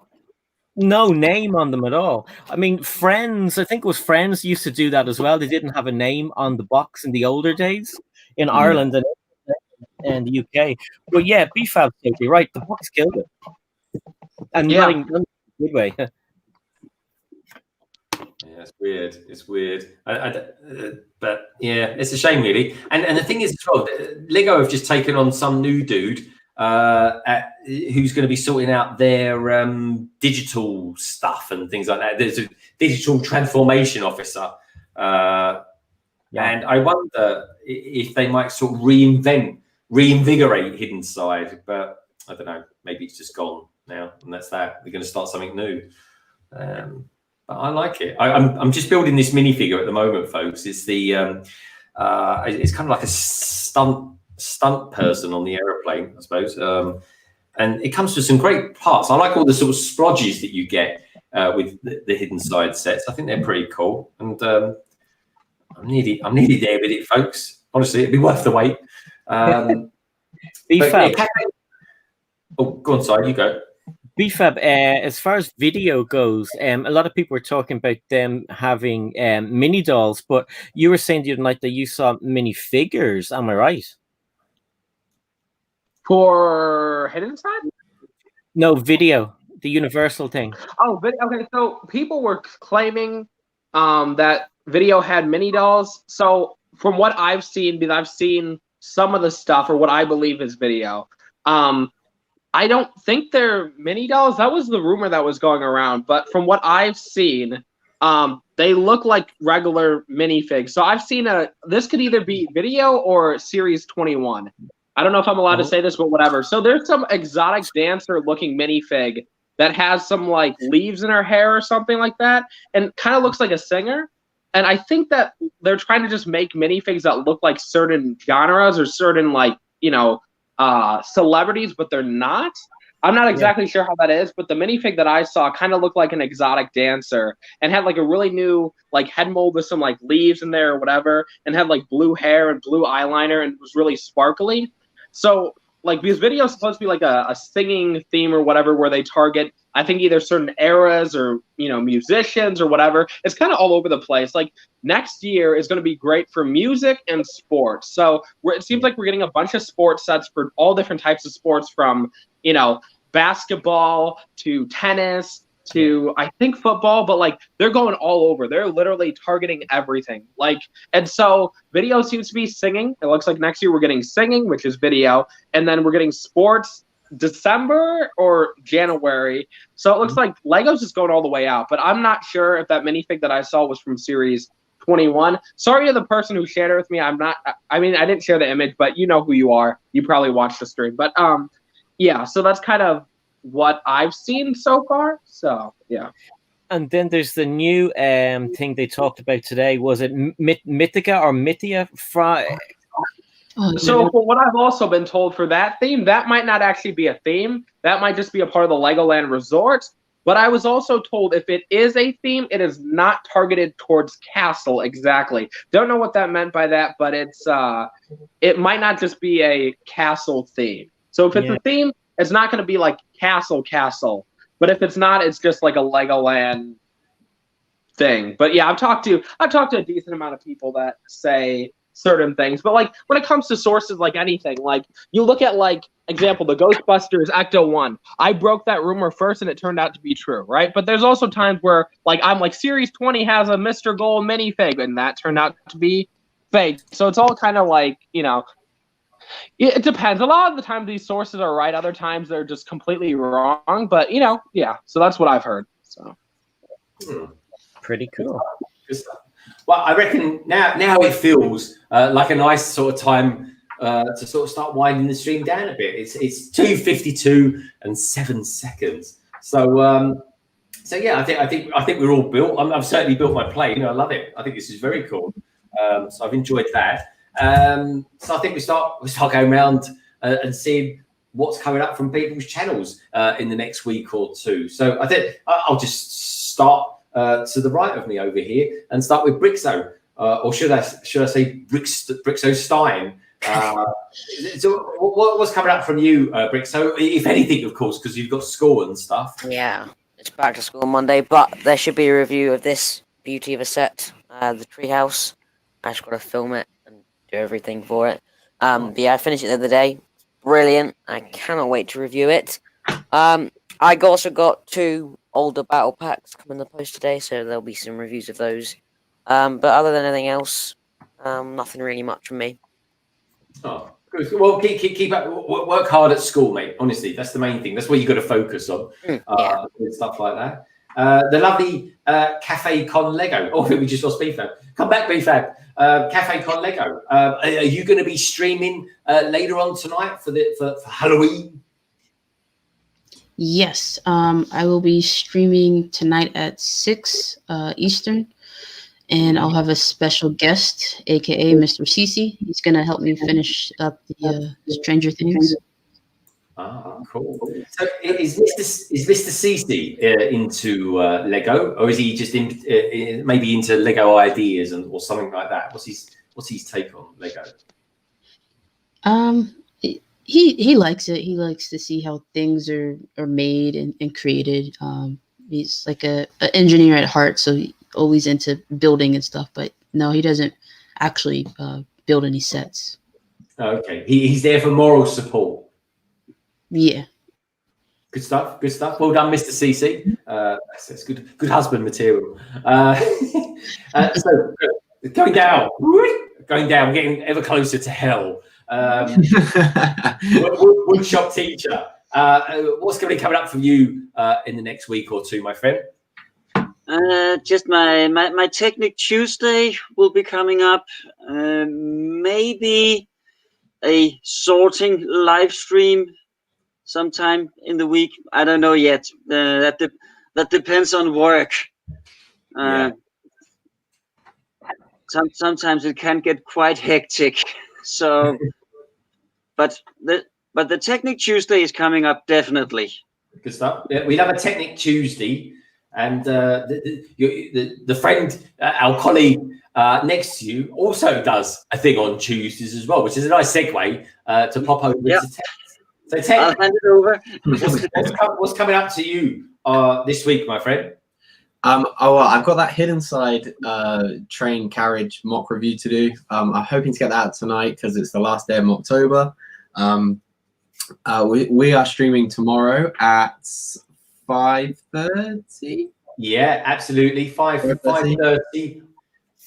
no name on them at all. I mean, Friends. I think it was Friends used to do that as well. They didn't have a name on the box in the older days in Ireland and the UK. But yeah, BFAB's totally right. The box killed it, and not in a good way. Yeah, it's weird. It's weird. But yeah, it's a shame, really. And the thing is, as well, Lego have just taken on some new dude who's going to be sorting out their digital stuff and things like that. There's a digital transformation officer. And I wonder if they might sort of reinvigorate Hidden Side. But I don't know. Maybe it's just gone now, and that's that. They're going to start something new. I like it. I'm just building this minifigure at the moment, folks. It's the it's kind of like a stunt stunt person on the aeroplane, I suppose. And it comes with some great parts. I like all the sort of splodges that you get with the hidden side sets. I think they're pretty cool. And I'm nearly there with it, folks. Honestly, it'd be worth the wait. BFAB. Yeah, oh, go on, sorry, you go. BFAB, as far as video goes, a lot of people were talking about them having mini dolls, but you were saying the other night that you saw minifigures. Am I right? For Hidden Side? No, video, the Universal thing. Oh, okay. So people were claiming that video had mini dolls. So from what I've seen, because I've seen some of the stuff, or what I believe is video, I don't think they're mini dolls. That was the rumor that was going around. But from what I've seen, they look like regular minifigs. So I've seen this could either be video or Series 21. I don't know if I'm allowed to say this, but whatever. So there's some exotic dancer looking minifig that has some like leaves in her hair or something like that, and kind of looks like a singer. And I think that they're trying to just make minifigs that look like certain genres or certain like, celebrities, but they're not. I'm not exactly sure how that is, but the minifig that I saw kind of looked like an exotic dancer and had like a really new like head mold with some like leaves in there or whatever, and had like blue hair and blue eyeliner and was really sparkly. So like, because video is supposed to be like a singing theme or whatever, where they target, I think, either certain eras or, musicians or whatever. It's kind of all over the place. Like, next year is going to be great for music and sports. So it seems like we're getting a bunch of sports sets for all different types of sports, from, basketball to tennis to, I think, football, but like, they're going all over. They're literally targeting everything. Like, and so video seems to be singing. It looks like next year we're getting singing, which is video, and then we're getting sports December or January. So it looks like Lego's just going all the way out, but I'm not sure if that minifig that I saw was from Series 21. Sorry to the person who shared it with me. I didn't share the image, but you know who you are. You probably watched the stream. But yeah, so that's kind of what I've seen so far. So yeah. And then there's the new thing they talked about today. Was it Mythica or Mythia? So for what I've also been told for that theme, that might not actually be a theme. That might just be a part of the Legoland Resort. But I was also told if it is a theme, it is not targeted towards castle exactly. Don't know what that meant by that, but it might not just be a castle theme. So if it's a theme, it's not going to be like castle. But if it's not, it's just like a Legoland thing. But yeah, I've talked to a decent amount of people that say certain things. But like, when it comes to sources, like anything, like you look at, like, example, the Ghostbusters Ecto-1. I broke that rumor first and it turned out to be true, right? But there's also times where, like, I'm like, Series 20 has a Mr. Gold minifig, and that turned out to be fake. So it's all kind of like, it depends. A lot of the time these sources are right. Other times they're just completely wrong. But, yeah. So that's what I've heard. So pretty cool. Well, I reckon now it feels like a nice sort of time to sort of start winding the stream down a bit. It's 2:52 and 7 seconds. So yeah, I think we're all built. I've certainly built my plane. I love it. I think this is very cool. So I've enjoyed that. So I think we start going around and seeing what's coming up from people's channels in the next week or two. So I think I'll just start to the right of me over here and start with Brixo, or should I say Brixo Stein. So what's coming up from you, Brixo? If anything, of course, because you've got school and stuff. Yeah, it's back to school Monday, but there should be a review of this beauty of a set, the treehouse. I just got to film it and do everything for it. But yeah, I finished it the other day. Brilliant. I cannot wait to review it. I also got 2 older battle packs coming in the post today, so there'll be some reviews of those. But other than anything else, nothing really much from me. Oh, good. Well, keep up. Work hard at school, mate. Honestly, that's the main thing. That's what you got to focus on. Yeah. Stuff like that. The lovely Cafe Con Lego. Oh, I think we just lost BFAB. Come back, BFAB. Cafe Con Lego. Are you going to be streaming later on tonight for Halloween? Yes, I will be streaming tonight at 6 Eastern, And I'll have a special guest, aka Mr. Cece. He's gonna help me finish up the Stranger Things. Ah, cool. So is Mr. Cece into Lego, or is he just maybe into Lego ideas or something like that? What's his take on Lego? He likes it. He likes to see how things are made and created. He's like an engineer at heart, so he's always into building and stuff. But no, he doesn't actually build any sets. Okay, he's there for moral support. Yeah. Good stuff. Good stuff. Well done, Mr. CC. That's good husband material. So going down, getting ever closer to hell. WoodShopTeacher. What's going to be coming up for you in the next week or two, my friend? Just my Technic Tuesday will be coming up. Maybe a sorting live stream sometime in the week. I don't know yet. That depends on work. Sometimes it can get quite hectic. So, but the Technic Tuesday is coming up definitely. Good stuff. Yeah, we'll have a Technic Tuesday, and the friend, our colleague next to you, also does a thing on Tuesdays as well, which is a nice segue to pop over to Tek. So Tek, I'll hand it over. what's coming up to you this week, my friend? I've got that Hidden Side train carriage mock review to do. I'm hoping to get that out tonight because it's the last day of October. We are streaming tomorrow at 5:30. Yeah, absolutely. 5:30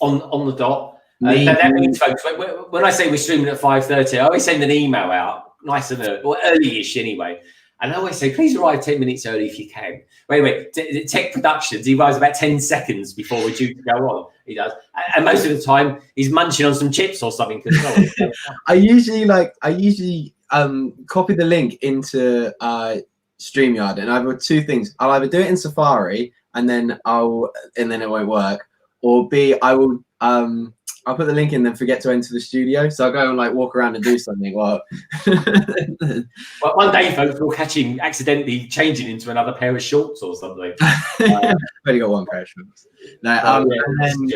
on the dot. That means, folks, when I say we're streaming at 5:30, I always send an email out, nice and early-ish anyway. And I always say, please arrive 10 minutes early if you can. Wait. Tek Productions, he arrives about 10 seconds before we're due to go on. He does. And most of the time, he's munching on some chips or something. I usually copy the link into StreamYard, and I've got two things. I'll either do it in Safari and then it won't work, or B, I'll put the link in, then forget to enter the studio. So I'll go and walk around and do something. Well, one day, folks, we'll catch him accidentally changing into another pair of shorts or something. I've only got one pair of shorts. And then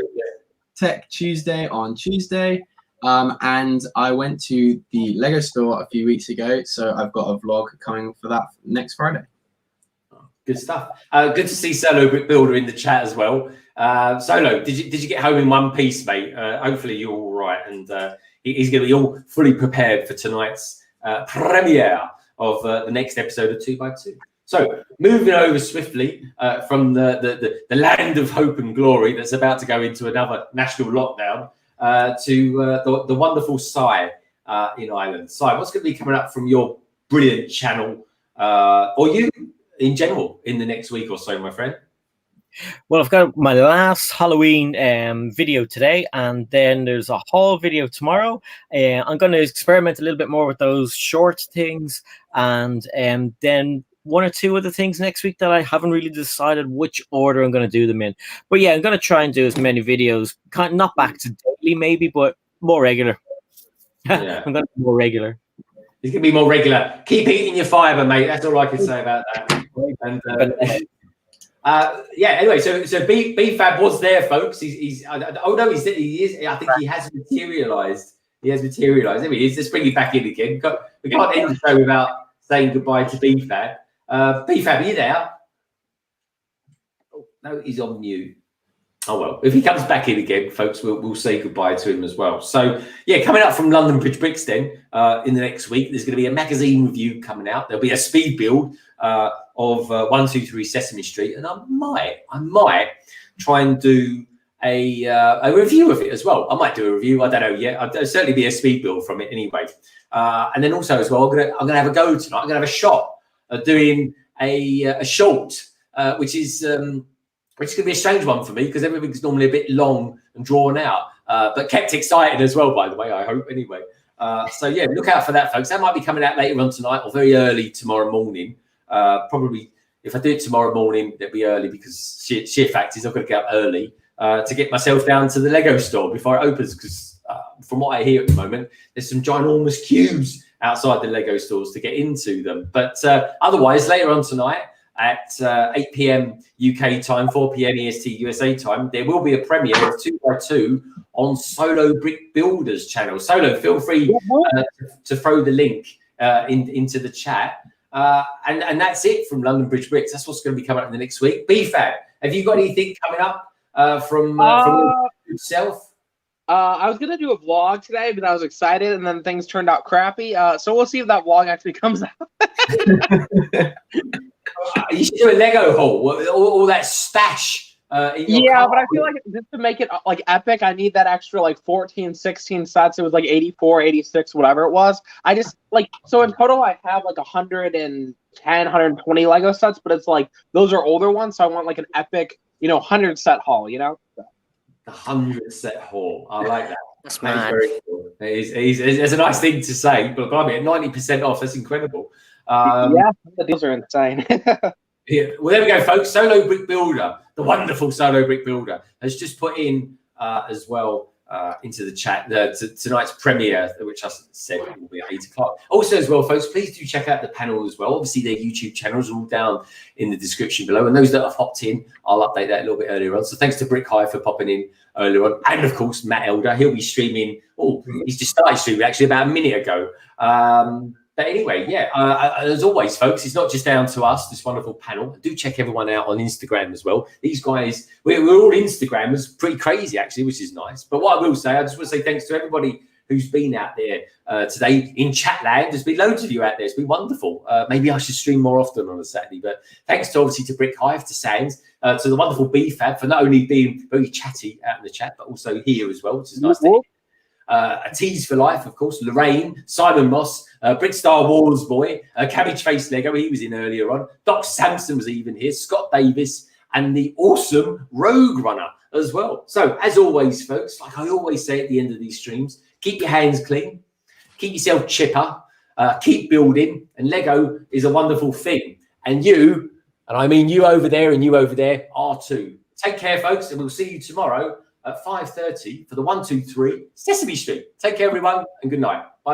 Tech Tuesday on Tuesday. And I went to the Lego store a few weeks ago, so I've got a vlog coming for that next Friday. Good stuff. Good to see Solo Brick Builder in the chat as well. Solo, did you get home in one piece, mate? Hopefully you're all right, and he's going to be all fully prepared for tonight's premiere of the next episode of 2x2. So moving over swiftly from the land of hope and glory that's about to go into another national lockdown to the wonderful Sai in Ireland. Sai, what's going to be coming up from your brilliant channel, or you in general, in the next week or so, my friend? Well, I've got my last Halloween video today, and then there's a haul video tomorrow. I'm going to experiment a little bit more with those short things, and then one or two other things next week that I haven't really decided which order I'm going to do them in. But yeah, I'm going to try and do as many videos, not back to daily maybe, but more regular. Yeah. I'm going to be more regular. It's going to be more regular. Keep eating your fiber, mate. That's all I can say about that. And, anyway, so BFAB was there, folks. He is. I think he has materialized. He has materialized. There he is. Let's bring you back in again. We can't end the show without saying goodbye to BFAB. BFAB, are you there? Oh, no, he's on mute. Oh, well, if he comes back in again, folks, we'll say goodbye to him as well. So, yeah, coming up from London Bridge Brixton in the next week, there's going to be a magazine review coming out. There'll be a speed build of 123 Sesame Street, and I might try and do a review of it as well. I might do a review. I don't know yet. There'll certainly be a speed build from it anyway. And then also as well, I'm gonna have a go tonight. I'm gonna have a shot at doing a short, which is going to be a strange one for me because everything's normally a bit long and drawn out, but kept exciting as well, by the way, I hope, anyway. So, yeah, look out for that, folks. That might be coming out later on tonight or very early tomorrow morning. Probably, if I do it tomorrow morning, it'll be early because sheer fact is I've got to get up early to get myself down to the Lego store before it opens, because from what I hear at the moment, there's some ginormous queues outside the Lego stores to get into them. But otherwise, later on tonight at 8 p.m. UK time, 4 p.m. EST USA time, there will be a premiere of 2x2 on Solo Brick Builders channel. Solo, feel free to throw the link into the chat. And that's it from London Bridge Bricks. That's what's going to be coming up in the next week. BFAB, have you got anything coming up from yourself? I was gonna do a vlog today, but I was excited, and then things turned out crappy. So we'll see if that vlog actually comes out. You should do a Lego haul, all that stash. Yeah, but I feel like just to make it like epic, I need that extra like 14, 16 sets. It was like 84, 86, whatever it was. I just like, so in total I have like 110, 120 Lego sets, but it's like those are older ones, so I want like an epic, 100 set haul, The 100 set haul. I like that. That's very cool. It's a nice thing to say, but I mean, 90% off, that's incredible. Yeah, the deals are insane. Yeah. Well, there we go, folks. Solo Brick Builder, the wonderful Solo Brick Builder, has just put in as well into the chat tonight's premiere, which I said will be at 8 o'clock. Also, as well, folks, please do check out the panel as well. Obviously, their YouTube channels are all down in the description below. And those that have hopped in, I'll update that a little bit earlier on. So thanks to Brick High for popping in earlier on. And, of course, Matt Elder. He'll be streaming. Oh, he's just started streaming, actually, about a minute ago. But anyway, yeah, as always, folks, it's not just down to us, this wonderful panel. Do check everyone out on Instagram as well. These guys, we're all Instagrammers, pretty crazy, actually, which is nice. But what I will say, I just want to say thanks to everybody who's been out there today in chat land. There's been loads of you out there. It's been wonderful. Maybe I should stream more often on a Saturday. But thanks to, obviously, to Brick Hive, to Sands, to the wonderful BFAB for not only being very chatty out in the chat, but also here as well, which is nice to hear. A Tease for Life, of course, Lorraine, Simon Moss, Brick Star Wars Boy, Cabbage Face Lego, he was in earlier on. Doc Sampson was even here, Scott Davis, and the awesome Rogue Runner as well. So, as always, folks, like I always say at the end of these streams, keep your hands clean, keep yourself chipper, keep building, and Lego is a wonderful thing. And you, and I mean you over there and you over there, are too. Take care, folks, and we'll see you tomorrow at 5:30 for the 123 Sesame Street. Take care, everyone, and good night. Bye.